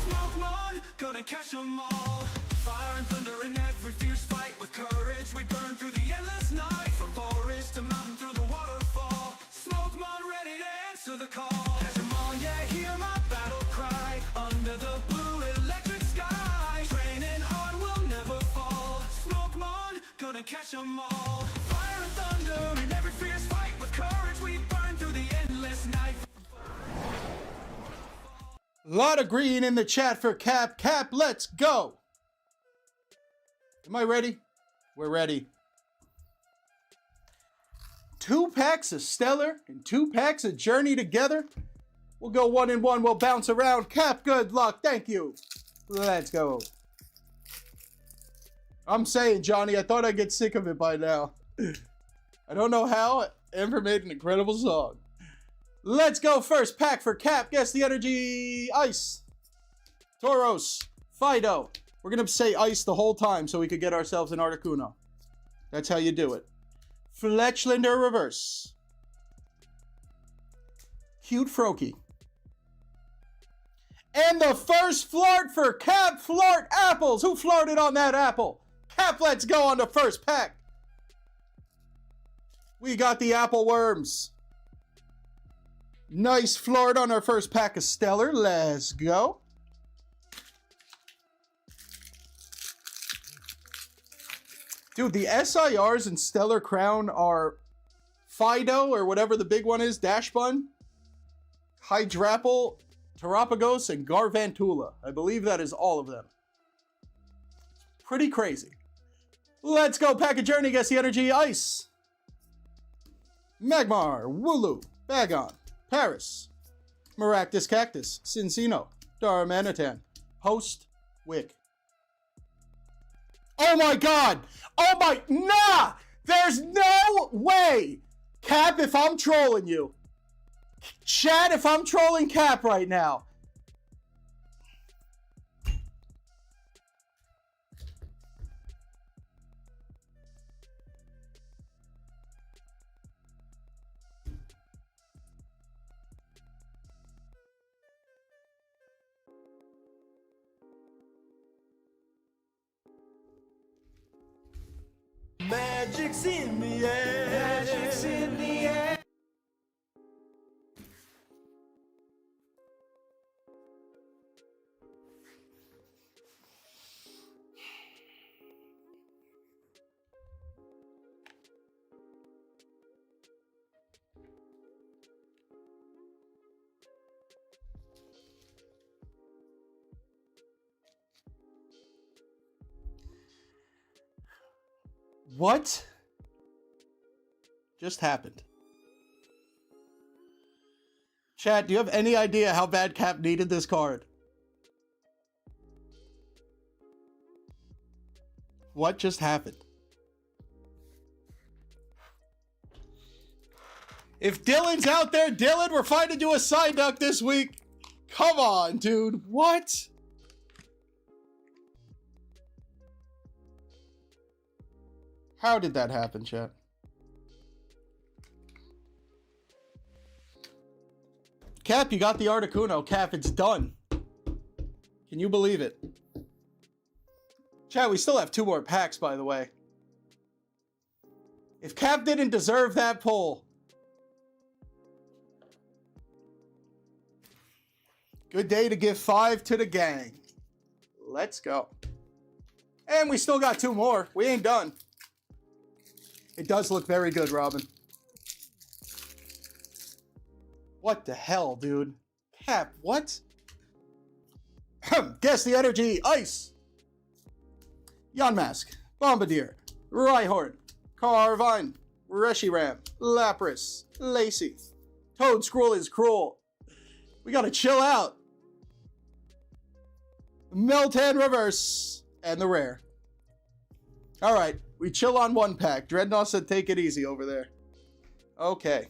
Smoke mine, gonna catch 'em all. Fire and thunder in every fierce fight. With courage we burn through the endless night. From forest to mountain through the waterfall. Smoke mine ready to answer the call. Catch 'em all, yeah, hear my battle cry. Under the blue electric sky. Training hard will never fall. Smoke mine, gonna catch 'em all. Fire and thunder in every fierce fight. With courage we burn through the endless night. A lot of green in the chat for Cap. Cap, let's go. Am I ready? We're ready. 2 packs of Stellar and 2 packs of Journey together. We'll go 1 and 1. We'll bounce around. Cap, good luck. Thank you. Let's go. I'm saying, Johnny, I thought I'd get sick of it by now. I don't know how. Amber made an incredible song. Let's go. First pack for Cap. Guess the energy. Ice. Tauros. Fido. We're going to say ice the whole time so we could get ourselves an Articuno. That's how you do it. Fletchlander reverse. Cute Froakie. And the first flart for Cap. Flart apples. Who flarted on that apple? Cap, let's go on the first pack. We got the apple worms. Nice flart on our first pack of Stellar. Let's go. Dude, the SIRs in Stellar Crown are Fido, or whatever the big one is, Dash Bun, Hydrapple, Terapagos, and Garvantula. I believe that is all of them. Pretty crazy. Let's go, pack of Journey, guess the energy, Ice. Magmar, Wooloo, Bagon, Paris, Maractus Cactus, Cincino, Darmanitan, Host, Wick. Oh my god! Oh my... Nah! There's no way! Cap, if I'm trolling you. Chat, if I'm trolling Cap right now. Magic's in the air. Magic's in the air. What just happened? Chat, do you have any idea how bad Cap needed this card? What just happened? If Dylan's out there, Dylan, we're fine to do a side duck this week. Come on, dude. What? How did that happen, chat? Cap, you got the Articuno. Cap, it's done. Can you believe it? Chat, we still have 2 more packs, by the way. If Cap didn't deserve that pull. Good day to give 5 to the gang. Let's go. And we still got 2 more. We ain't done. It does look very good, Robin. What the hell, dude? Cap, what? Guess the energy. Ice. Yonmask. Bombardier. Rhyhorn. Carvine. Reshiram. Lapras. Lacey. Toad Scroll is cruel. We gotta chill out. Meltan Reverse. And the rare. Alright. We chill on 1 pack. Dreadnought said take it easy over there. Okay.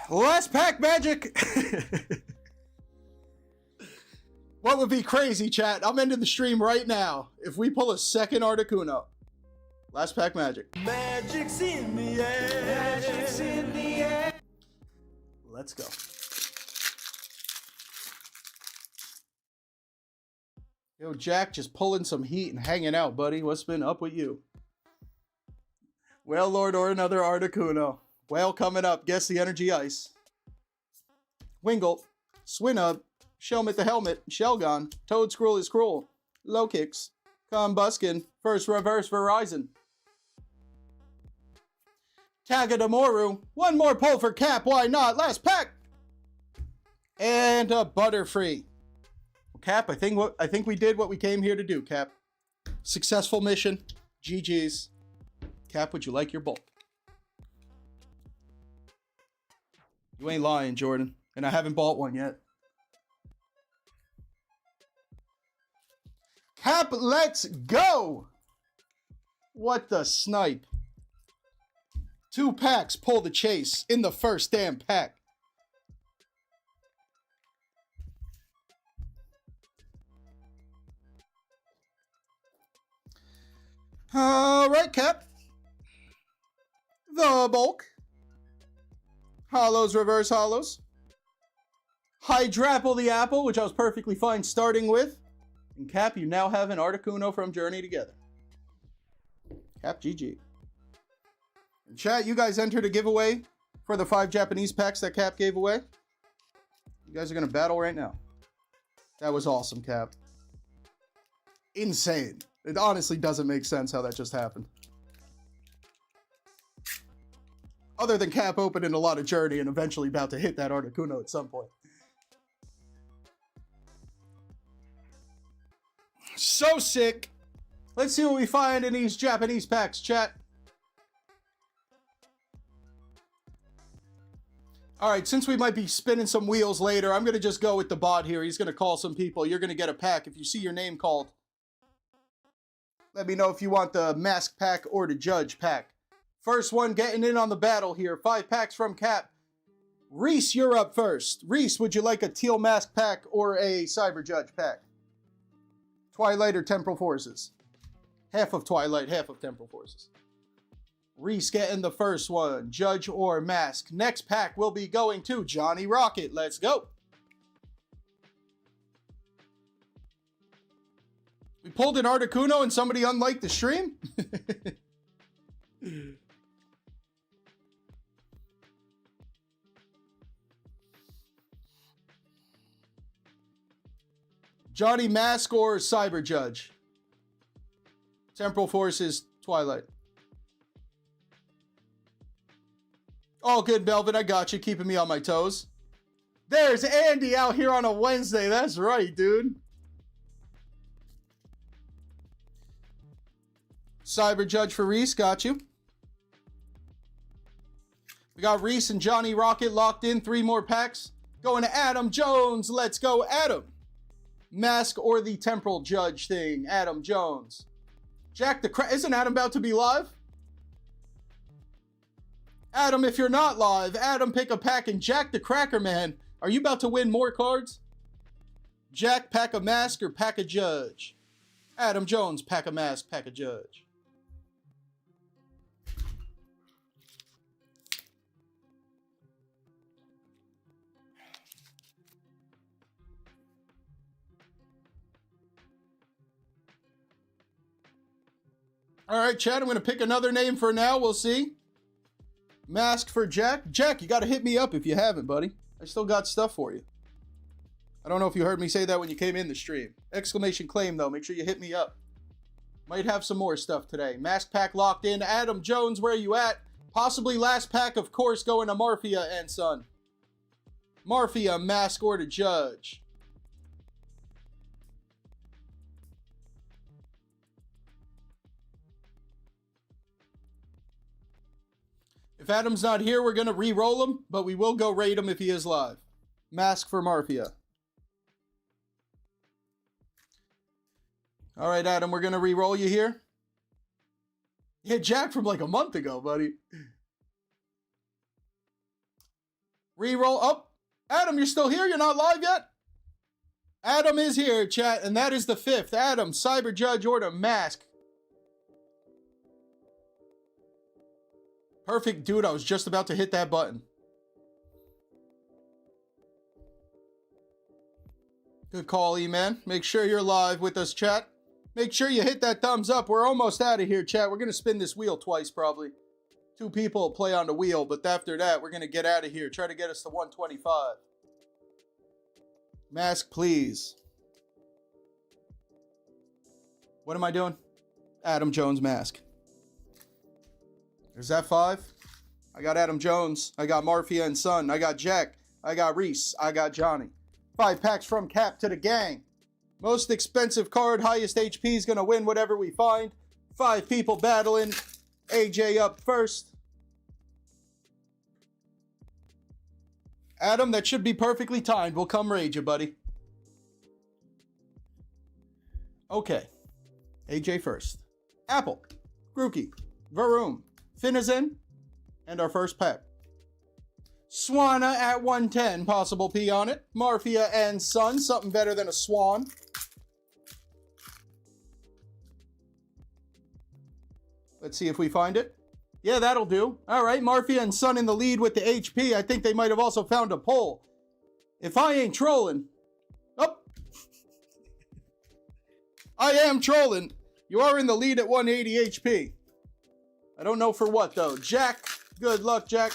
Last pack magic. What would be crazy, chat? I'm ending the stream right now if we pull a second Articuno. Last pack magic. Magic's in the air. Magic's in the air. Let's go. Yo, Jack, just pulling some heat and hanging out, buddy. What's been up with you? Well, Lord, or another Articuno. Well, coming up, guess the energy ice. Wingle, Swinub, Shelmet the Helmet, Shelgon, Toad Scroll is cruel, Low Kicks, Combuskin, First Reverse Verizon. Tagadamoru, 1 more pull for Cap, why not? Last pack! And a Butterfree. Cap, I think we did what we came here to do, Cap. Successful mission. GG's. Cap, would you like your bulk? You ain't lying, Jordan. And I haven't bought one yet. Cap, let's go! What the snipe? 2 packs pull the chase in the first damn pack. All right, Cap. The bulk. Hollows, reverse hollows. Hydrapple the apple, which I was perfectly fine starting with. And Cap, you now have an Articuno from Journey Together. Cap, GG. And chat, you guys entered a giveaway for the 5 Japanese packs that Cap gave away. You guys are going to battle right now. That was awesome, Cap. Insane. It honestly doesn't make sense how that just happened. Other than Cap opening a lot of Journey and eventually about to hit that Articuno at some point. So sick. Let's see what we find in these Japanese packs, chat. Alright, since we might be spinning some wheels later, I'm going to just go with the bot here. He's going to call some people. You're going to get a pack. If you see your name called, let me know if you want the mask pack or the judge pack. First one getting in on the battle here. 5 packs from Cap. Reese, you're up first. Reese, would you like a teal mask pack or a cyber judge pack? Twilight or Temporal Forces? Half of Twilight, half of Temporal Forces. Reese getting the first one. Judge or Mask. Next pack will be going to Johnny Rocket. Let's go. We pulled an Articuno and somebody unliked the stream? Johnny Mask or Cyber Judge? Temporal Forces, Twilight. All good, Melvin. I got you. Keeping me on my toes. There's Andy out here on a Wednesday. That's right, dude. Cyber Judge for Reese. Got you. We got Reese and Johnny Rocket locked in. 3 more packs. Going to Adam Jones. Let's go, Adam. Mask or the Temporal Judge thing. Adam Jones. Jack the Crack. Isn't Adam about to be live? Adam, if you're not live, Adam, pick a pack. And Jack the Cracker Man, are you about to win more cards? Jack, pack a Mask or pack a Judge? Adam Jones, pack a Mask, pack a Judge. All right, Chad, I'm going to pick another name for now. We'll see. Mask for Jack. Jack, you got to hit me up if you haven't, buddy. I still got stuff for you. I don't know if you heard me say that when you came in the stream. Exclamation claim, though. Make sure you hit me up. Might have some more stuff today. Mask pack locked in. Adam Jones, where you at? Possibly last pack, of course, going to Marfia and Son. Marfia, Mask or to Judge. If Adam's not here, we're going to re-roll him, but we will go raid him if he is live. Mask for Marfia. All right, Adam, we're going to re-roll you here. You hit Jack from like a month ago, buddy. Re-roll. Oh, Adam, you're still here? You're not live yet? Adam is here, chat, and that is the 5th. Adam, Cyber Judge, or to Mask. Perfect, dude. I was just about to hit that button. Good call, E-Man. Make sure you're live with us, chat. Make sure you hit that thumbs up. We're almost out of here, chat. We're going to spin this wheel twice, probably. 2 people play on the wheel, but after that, we're going to get out of here. Try to get us to 125. Mask, please. What am I doing? Adam Jones Mask. There's that 5. I got Adam Jones. I got Marfia and Son. I got Jack. I got Reese. I got Johnny. 5 packs from Cap to the gang. Most expensive card, highest HP is going to win whatever we find. 5 people battling. AJ up first. Adam, that should be perfectly timed. We'll come raid you, buddy. Okay. AJ first. Apple. Grookey. Varoom. Finizen, and our first pack. Swanna at 110, possible P on it. Marfia and Son, something better than a Swan. Let's see if we find it. Yeah, that'll do. All right, Marfia and Son in the lead with the HP. I think they might have also found a pull. If I ain't trolling. Oh. I am trolling. You are in the lead at 180 HP. I don't know for what, though. Jack. Good luck, Jack.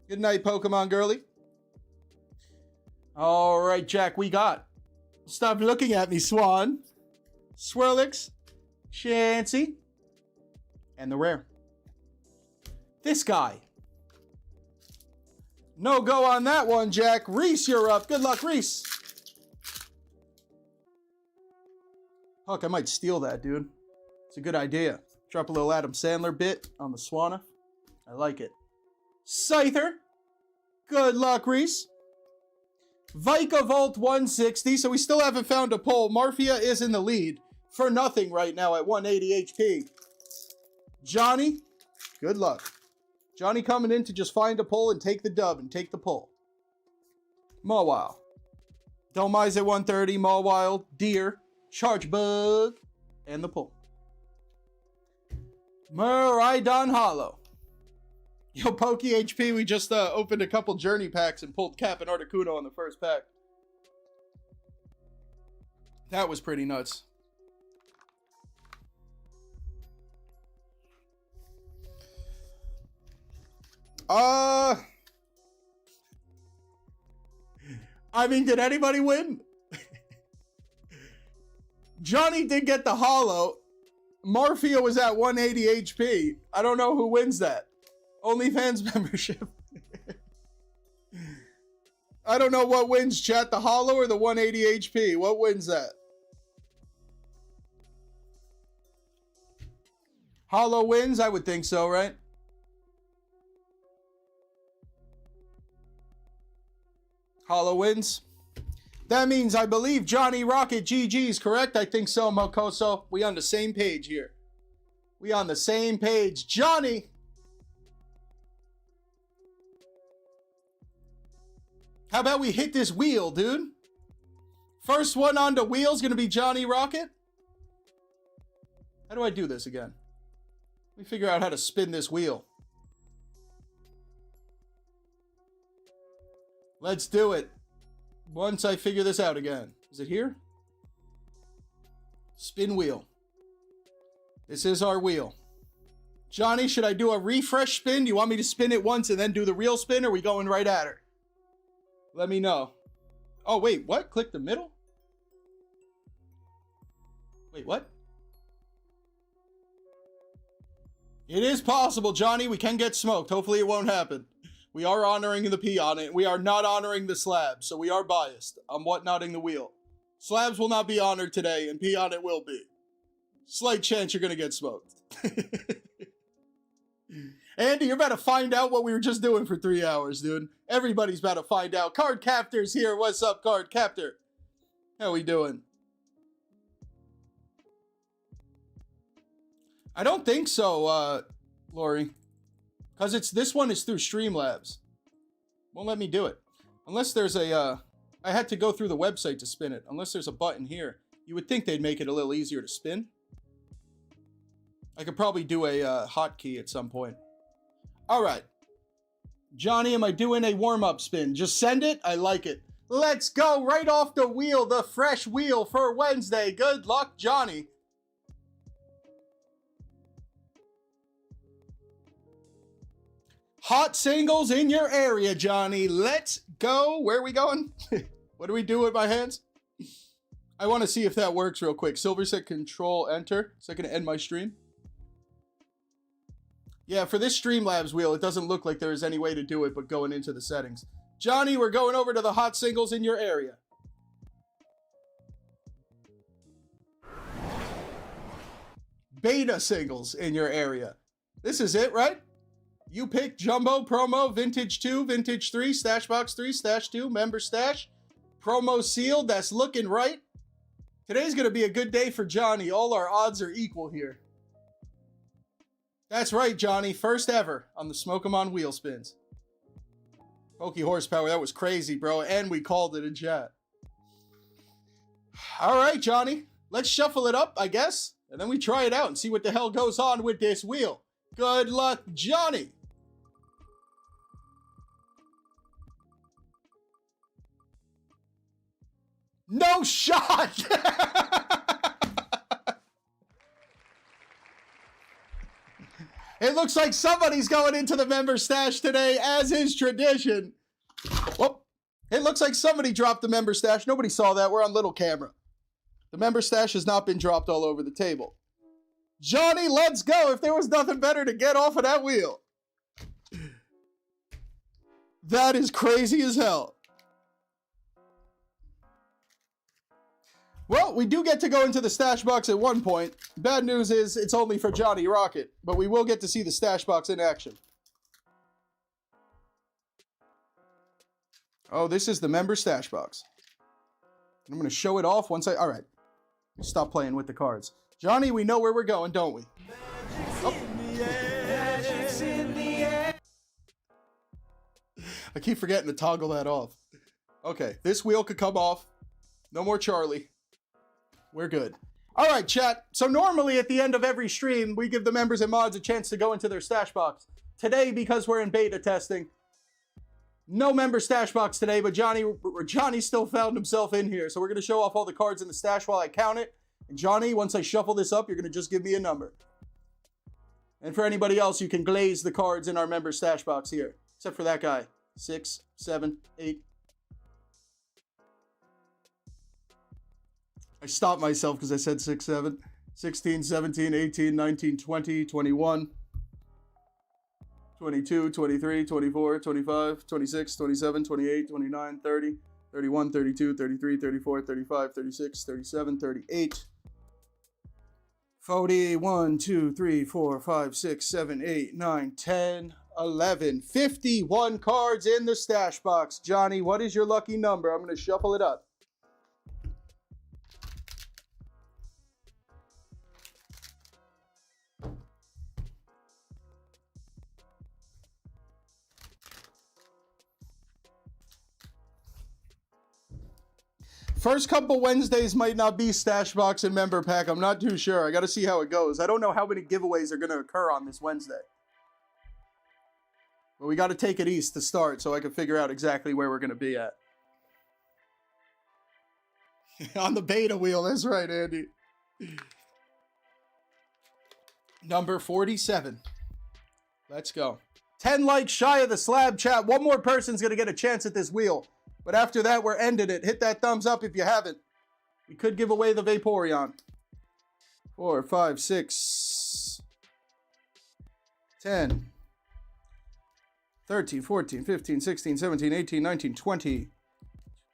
Good night, Pokemon girly. All right, Jack, we got. Stop looking at me, Swan. Swirlix. Chansey. And the rare. This guy. No go on that one, Jack. Reese, you're up. Good luck, Reese. Huck, I might steal that, dude. It's a good idea. Drop a little Adam Sandler bit on the Swanna. I like it. Scyther. Good luck, Reese. Vika Volt 160. So we still haven't found a pull. Marfia is in the lead for nothing right now at 180 HP. Johnny. Good luck. Johnny coming in to just find a pull and take the dub and take the pull. Mawile. Domize at 130. Mawile. Deer. Charge Bug. And the pull. Miraidon Hollow. Yo, Poke HP, we just opened a couple journey packs and pulled Cap and Articuno on the first pack. That was pretty nuts. I mean, did anybody win? Johnny did get the hollow. Morpheo was at 180 HP. I don't know who wins that. OnlyFans membership. I don't know what wins, chat. The hollow or the 180 HP? What wins that? Hollow wins? I would think so, right? Hollow wins. That means I believe Johnny Rocket GG's correct. I think so, Mokoso. We on the same page here. We on the same page. Johnny. How about we hit this wheel, dude? First one on the wheel is going to be Johnny Rocket. How do I do this again? Let me figure out how to spin this wheel. Let's do it. Once I figure this out again. Is it here? Spin wheel. This is our wheel. Johnny, should I do a refresh spin? Do you want me to spin it once and then do the real spin, or are we going right at her? Let me know. Oh, wait, what? Click the middle? Wait, what? It is possible, Johnny. We can get smoked. Hopefully it won't happen. We are honoring the P on it. We are not honoring the slab, so we are biased. I'm whatnotting the wheel. Slabs will not be honored today, and P on it will be. Slight chance you're going to get smoked. Andy, you're about to find out what we were just doing for 3 hours, dude. Everybody's about to find out. Card Captor's here. What's up, Card Captor? How we doing? I don't think so, Lori. Because this one is through Streamlabs. Won't let me do it. Unless there's a, I had to go through the website to spin it. Unless there's a button here. You would think they'd make it a little easier to spin. I could probably do a hotkey at some point. Alright. Johnny, am I doing a warm-up spin? Just send it. I like it. Let's go right off the wheel. The fresh wheel for Wednesday. Good luck, Johnny. Hot singles in your area, Johnny. Let's go. Where are we going? What do we do with my hands? I want to see if that works real quick. Silver said control enter. Is that going to end my stream? Yeah, for this Streamlabs wheel, it doesn't look like there is any way to do it but going into the settings. Johnny, we're going over to the hot singles in your area. Beta singles in your area. This is it, right? You pick Jumbo, Promo, Vintage 2, Vintage 3, Stash Box 3, Stash 2, Member Stash. Promo sealed, that's looking right. Today's going to be a good day for Johnny. All our odds are equal here. That's right, Johnny. First ever on the Smoke 'em on wheel spins. Pokey horsepower, that was crazy, bro. And we called it in chat. All right, Johnny. Let's shuffle it up, I guess. And then we try it out and see what the hell goes on with this wheel. Good luck, Johnny. No shot! It looks like somebody's going into the member stash today, as is tradition. Whoop. It looks like somebody dropped the member stash. Nobody saw that. We're on little camera. The member stash has not been dropped all over the table. Johnny, let's go. If there was nothing better to get off of that wheel. That is crazy as hell. Well, we do get to go into the stash box at one point. Bad news is it's only for Johnny Rocket, but we will get to see the stash box in action. Oh, this is the member stash box. I'm going to show it off once I... All right. Stop playing with the cards. Johnny, we know where we're going, don't we? Oh. I keep forgetting to toggle that off. Okay, this wheel could come off. No more Charlie. We're good. All right, chat. So normally at the end of every stream, we give the members and mods a chance to go into their stash box. Today, because we're in beta testing, no member stash box today, but Johnny still found himself in here. So we're going to show off all the cards in the stash while I count it. And Johnny, once I shuffle this up, you're going to just give me a number. And for anybody else, you can glaze the cards in our member stash box here. Except for that guy. 6, 7, 8. I stopped myself because I said 6, 7. 16, 17, 18, 19, 20, 21. 22, 23, 24, 25, 26, 27, 28, 29, 30, 31, 32, 33, 34, 35, 36, 37, 38. 40, 1, 2, 3, 4, 5, 6, 7, 8, 9, 10, 11. 51 cards in the stash box. Johnny, what is your lucky number? I'm going to shuffle it up. First couple Wednesdays might not be stash box and member pack. I'm not too sure. I got to see how it goes. I don't know how many giveaways are going to occur on this Wednesday. But we got to take it east to start so I can figure out exactly where we're going to be at. On the beta wheel. That's right, Andy. Number 47. Let's go. 10 likes shy of the slab, chat. One more person's going to get a chance at this wheel. But after that, we're ending it. Hit that thumbs up if you haven't. We could give away the Vaporeon. 4, 5, 6, 10, 13, 14, 15, 16, 17, 18, 19, 20,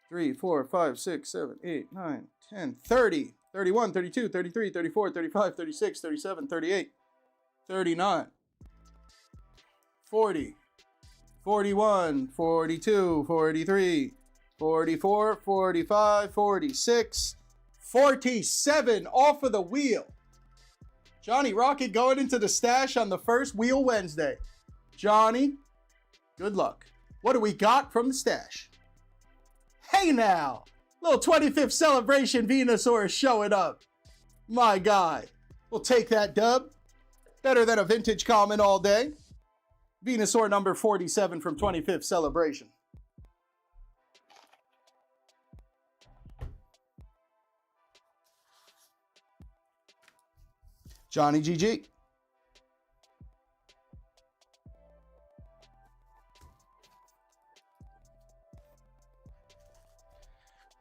3, 4, 5, 6, 7, 8, 9, 10, 30, 31, 32, 33, 34, 35, 36, 37, 38, 39, 40, 41, 42, 43, 44, 45, 46, 47 off of the wheel. Johnny Rocket going into the stash on the first wheel Wednesday. Johnny, good luck. What do we got from the stash? Hey now, little 25th celebration Venusaur is showing up. My guy, we'll take that dub. Better than a vintage common all day. Venusaur number 47 from 25th celebration. Johnny GG.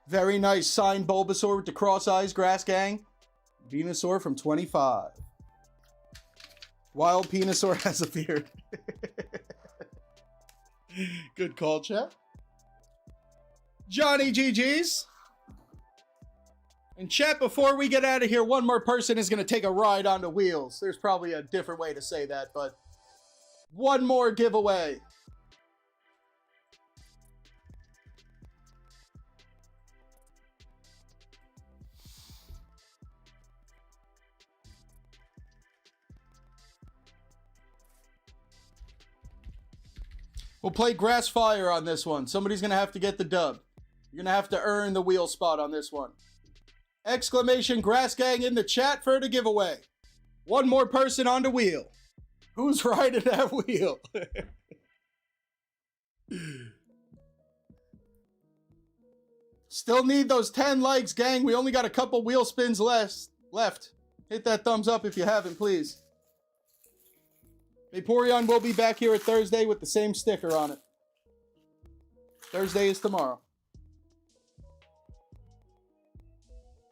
Very nice signed Bulbasaur with the cross eyes, Grass Gang. Venusaur from 25. Wild Venusaur has a beard. Good call, chat. Johnny GG's. And chat, before we get out of here, one more person is going to take a ride on the wheels. There's probably a different way to say that, but one more giveaway. We'll play Grass Fire on this one. Somebody's going to have to get the dub. You're going to have to earn the wheel spot on this one. Exclamation Grass Gang in the chat for the giveaway. One more person on the wheel. Who's riding that wheel? Still need those 10 likes, gang. We only got a couple wheel spins left. Hit that thumbs up if you haven't, please. Vaporeon will be back here at Thursday with the same sticker on it. Thursday is tomorrow.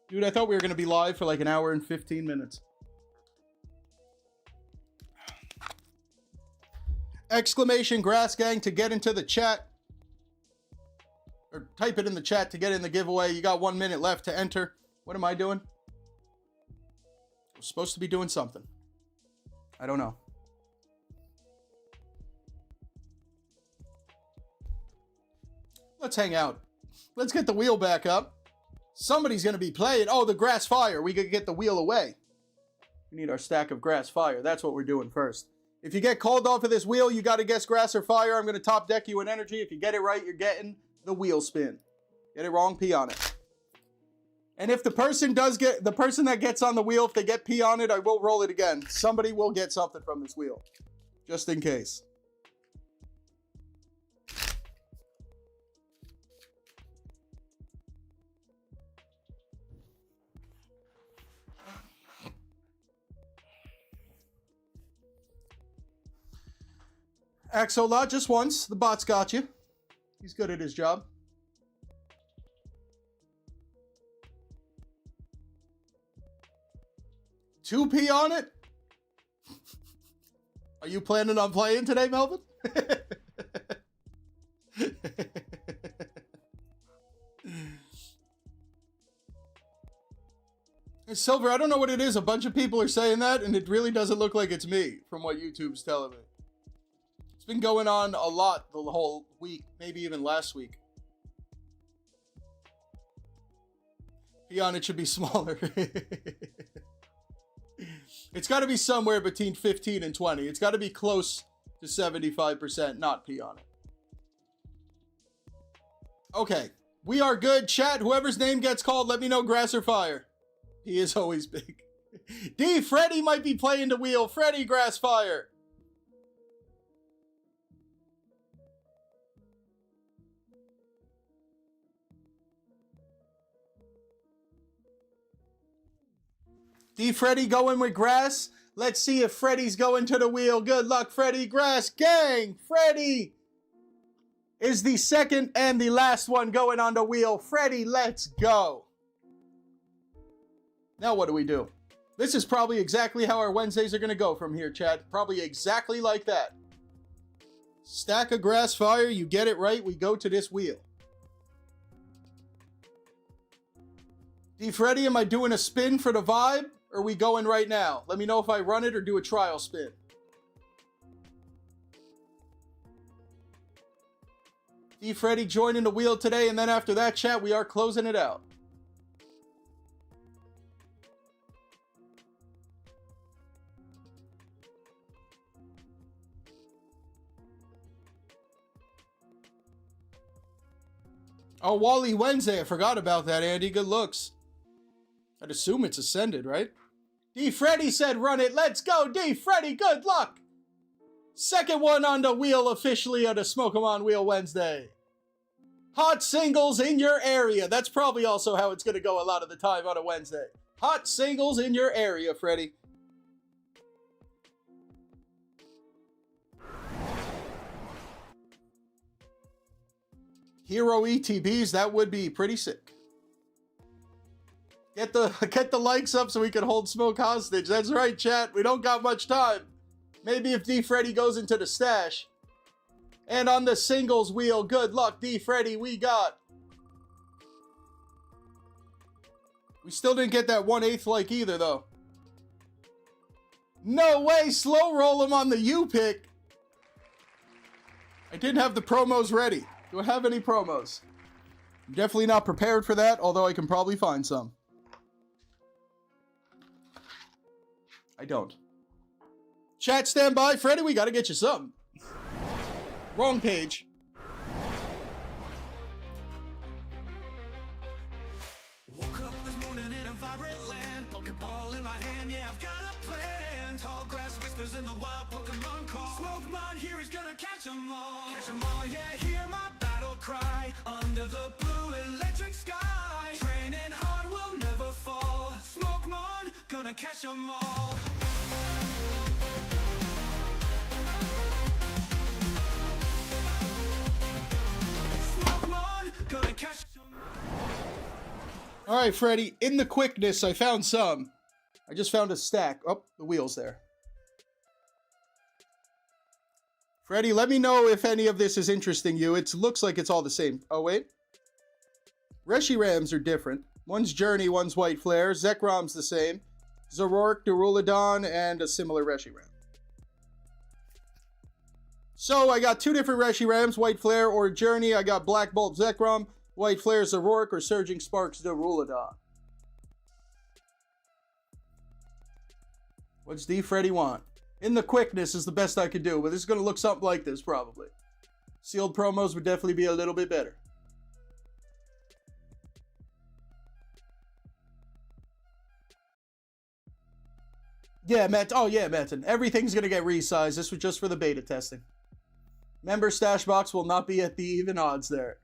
Dude, I thought we were going to be live for like an hour and 15 minutes. Exclamation Grass Gang to get into the chat. Or type it in the chat to get in the giveaway. You got 1 minute left to enter. What am I doing? I'm supposed to be doing something. I don't know. Let's hang out. Let's get the wheel back up. Somebody's going to be playing. Oh, the Grass Fire. We could get the wheel away. We need our stack of Grass Fire. That's what we're doing first. If you get called off of this wheel, you got to guess Grass or Fire. I'm going to top deck you in energy. If you get it right, you're getting the wheel spin. Get it wrong, pee on it. And if the person that gets on the wheel, if they get pee on it, I will roll it again. Somebody will get something from this wheel. Just in case. Axolot, just once. The bot's got you. He's good at his job. Two P on it? Are you planning on playing today, Melvin? Silver, I don't know what it is. A bunch of people are saying that, and it really doesn't look like it's me, from what YouTube's telling me. It's been going on a lot the whole week, maybe even last week. P on it should be smaller. It's got to be somewhere between 15 and 20. It's got to be close to 75%, not pee on it. Okay, we are good. Chat, whoever's name gets called, let me know grass or fire. He is always big. D, Freddy might be playing the wheel. Freddy, grass, fire. D, Freddy going with grass. Let's see if Freddy's going to the wheel. Good luck, Freddy. Grass gang. Freddy is the second and the last one going on the wheel. Freddy, let's go. Now what do we do? This is probably exactly how our Wednesdays are going to go from here, Chad. Probably exactly like that. Stack of grass fire. You get it right. We go to this wheel. D, Freddy, am I doing a spin for the vibe? Or are we going right now? Let me know if I run it or do a trial spin. D, Freddy joining the wheel today, and then after that, chat, we are closing it out. Oh, Wally Wednesday. I forgot about that, Andy. Good looks. I'd assume it's ascended, right? D. Freddy said run it. Let's go, D. Freddy. Good luck. Second one on the wheel officially on the Smoke 'em on Wheel Wednesday. Hot singles in your area. That's probably also how it's going to go a lot of the time on a Wednesday. Hot singles in your area, Freddy. Hero ETBs, that would be pretty sick. Get the likes up so we can hold Smoke hostage. That's right, chat. We don't got much time. Maybe if D. Freddy goes into the stash. And on the singles wheel, good luck, D. Freddy. We still didn't get that 1/8 like either, though. No way, slow roll him on the U pick. I didn't have the promos ready. Do I have any promos? I'm definitely not prepared for that, although I can probably find some. I don't. Chat, stand by. Freddy, we gotta get you something. Wrong page. Woke up this morning in a vibrant land, Pokeball in my hand, yeah, I've got a plan. Tall grass whispers in the wild Pokemon call. Smoke here is gonna catch 'em all. Catch 'em all, yeah, hear my battle cry. Under the blue electric sky. Training hard will never fall. Smokemon, gonna catch 'em all. Smokemon, gonna catch 'em all. All right, Freddy, in the quickness, I found some. I just found a stack. Oh, the wheel's there. Freddy, let me know if any of this is interesting you. It looks like it's all the same. Oh, wait. Reshirams are different. One's Journey, one's White Flare. Zekrom's the same. Zoroark, Duraludon, and a similar Reshiram. So I got two different Reshirams, White Flare or Journey. I got Black Bolt Zekrom, White Flare Zoroark, or Surging Sparks Duraludon. What's D. Freddy want? In the quickness is the best I could do, but this is going to look something like this, probably. Sealed promos would definitely be a little bit better. Yeah, Matt. Oh, yeah, Metin. Everything's going to get resized. This was just for the beta testing. Member stash box will not be at the even odds there.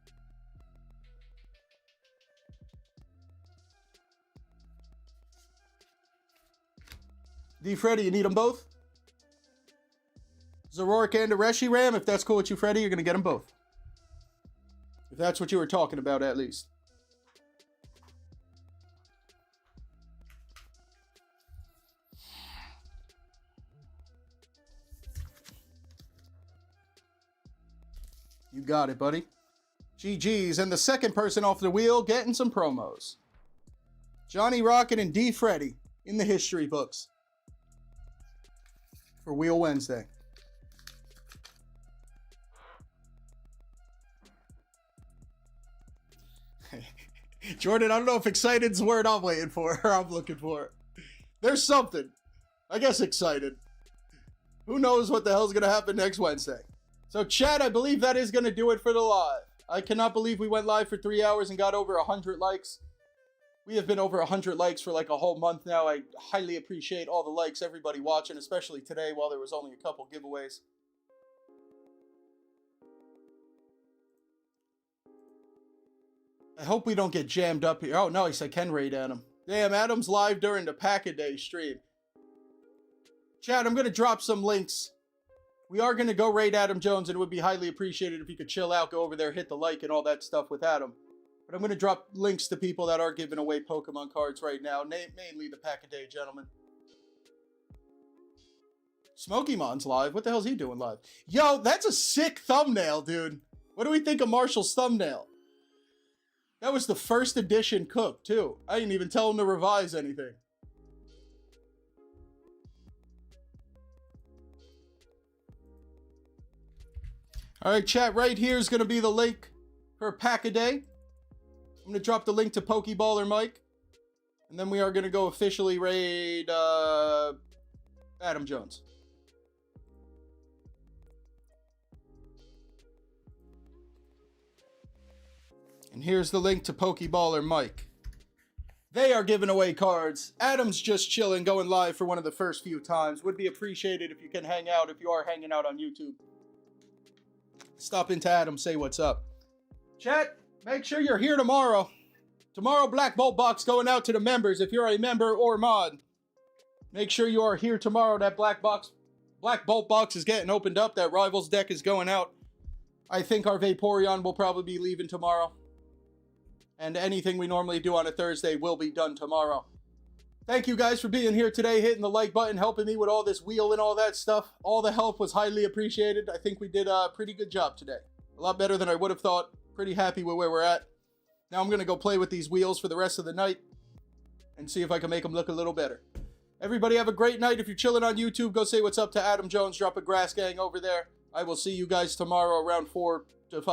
D. Freddy, you need them both? Zorork and a Reshiram. If that's cool with you, Freddy, you're going to get them both. If that's what you were talking about, at least. You got it, buddy. GG's, and the second person off the wheel getting some promos. Johnny Rocket and D. Freddy in the history books for Wheel Wednesday. Jordan, I don't know if excited's the word I'm waiting for or I'm looking for. There's something. I guess excited. Who knows what the hell's going to happen next Wednesday. So, chat, I believe that is going to do it for the live. I cannot believe we went live for 3 hours and got over 100 likes. We have been over 100 likes for like a whole month now. I highly appreciate all the likes, everybody watching, especially today while there was only a couple giveaways. I hope we don't get jammed up here. Oh, nice. I can raid Adam. Damn, Adam's live during the Pack-A-Day stream. Chat, I'm going to drop some links. We are going to go raid Adam Jones, and it would be highly appreciated if you could chill out, go over there, hit the like, and all that stuff with Adam. But I'm going to drop links to people that are giving away Pokemon cards right now, mainly the Pack-A-Day gentlemen. Smokymon's live. What the hell's he doing live? Yo, that's a sick thumbnail, dude. What do we think of Marshall's thumbnail? That was the first edition cook, too. I didn't even tell him to revise anything. Alright, chat, right here is going to be the link for Pack-A-Day. I'm going to drop the link to Pokeballer Mike. And then we are going to go officially raid Adam Jones. And here's the link to Pokeballer Mike. They are giving away cards. Adam's just chilling, going live for one of the first few times. Would be appreciated if you can hang out, if you are hanging out on YouTube. Stop into Adam, say what's up. Chat, make sure you're here tomorrow. Tomorrow, Black Bolt Box going out to the members. If you're a member or mod, make sure you are here tomorrow. That Black Bolt Box is getting opened up. That Rivals deck is going out. I think our Vaporeon will probably be leaving tomorrow. And anything we normally do on a Thursday will be done tomorrow. Thank you guys for being here today, hitting the like button, helping me with all this wheel and all that stuff. All the help was highly appreciated. I think we did a pretty good job today. A lot better than I would have thought. Pretty happy with where we're at. Now I'm going to go play with these wheels for the rest of the night and see if I can make them look a little better. Everybody have a great night. If you're chilling on YouTube, go say what's up to Adam Jones. Drop a grass gang over there. I will see you guys tomorrow around 4 to 5.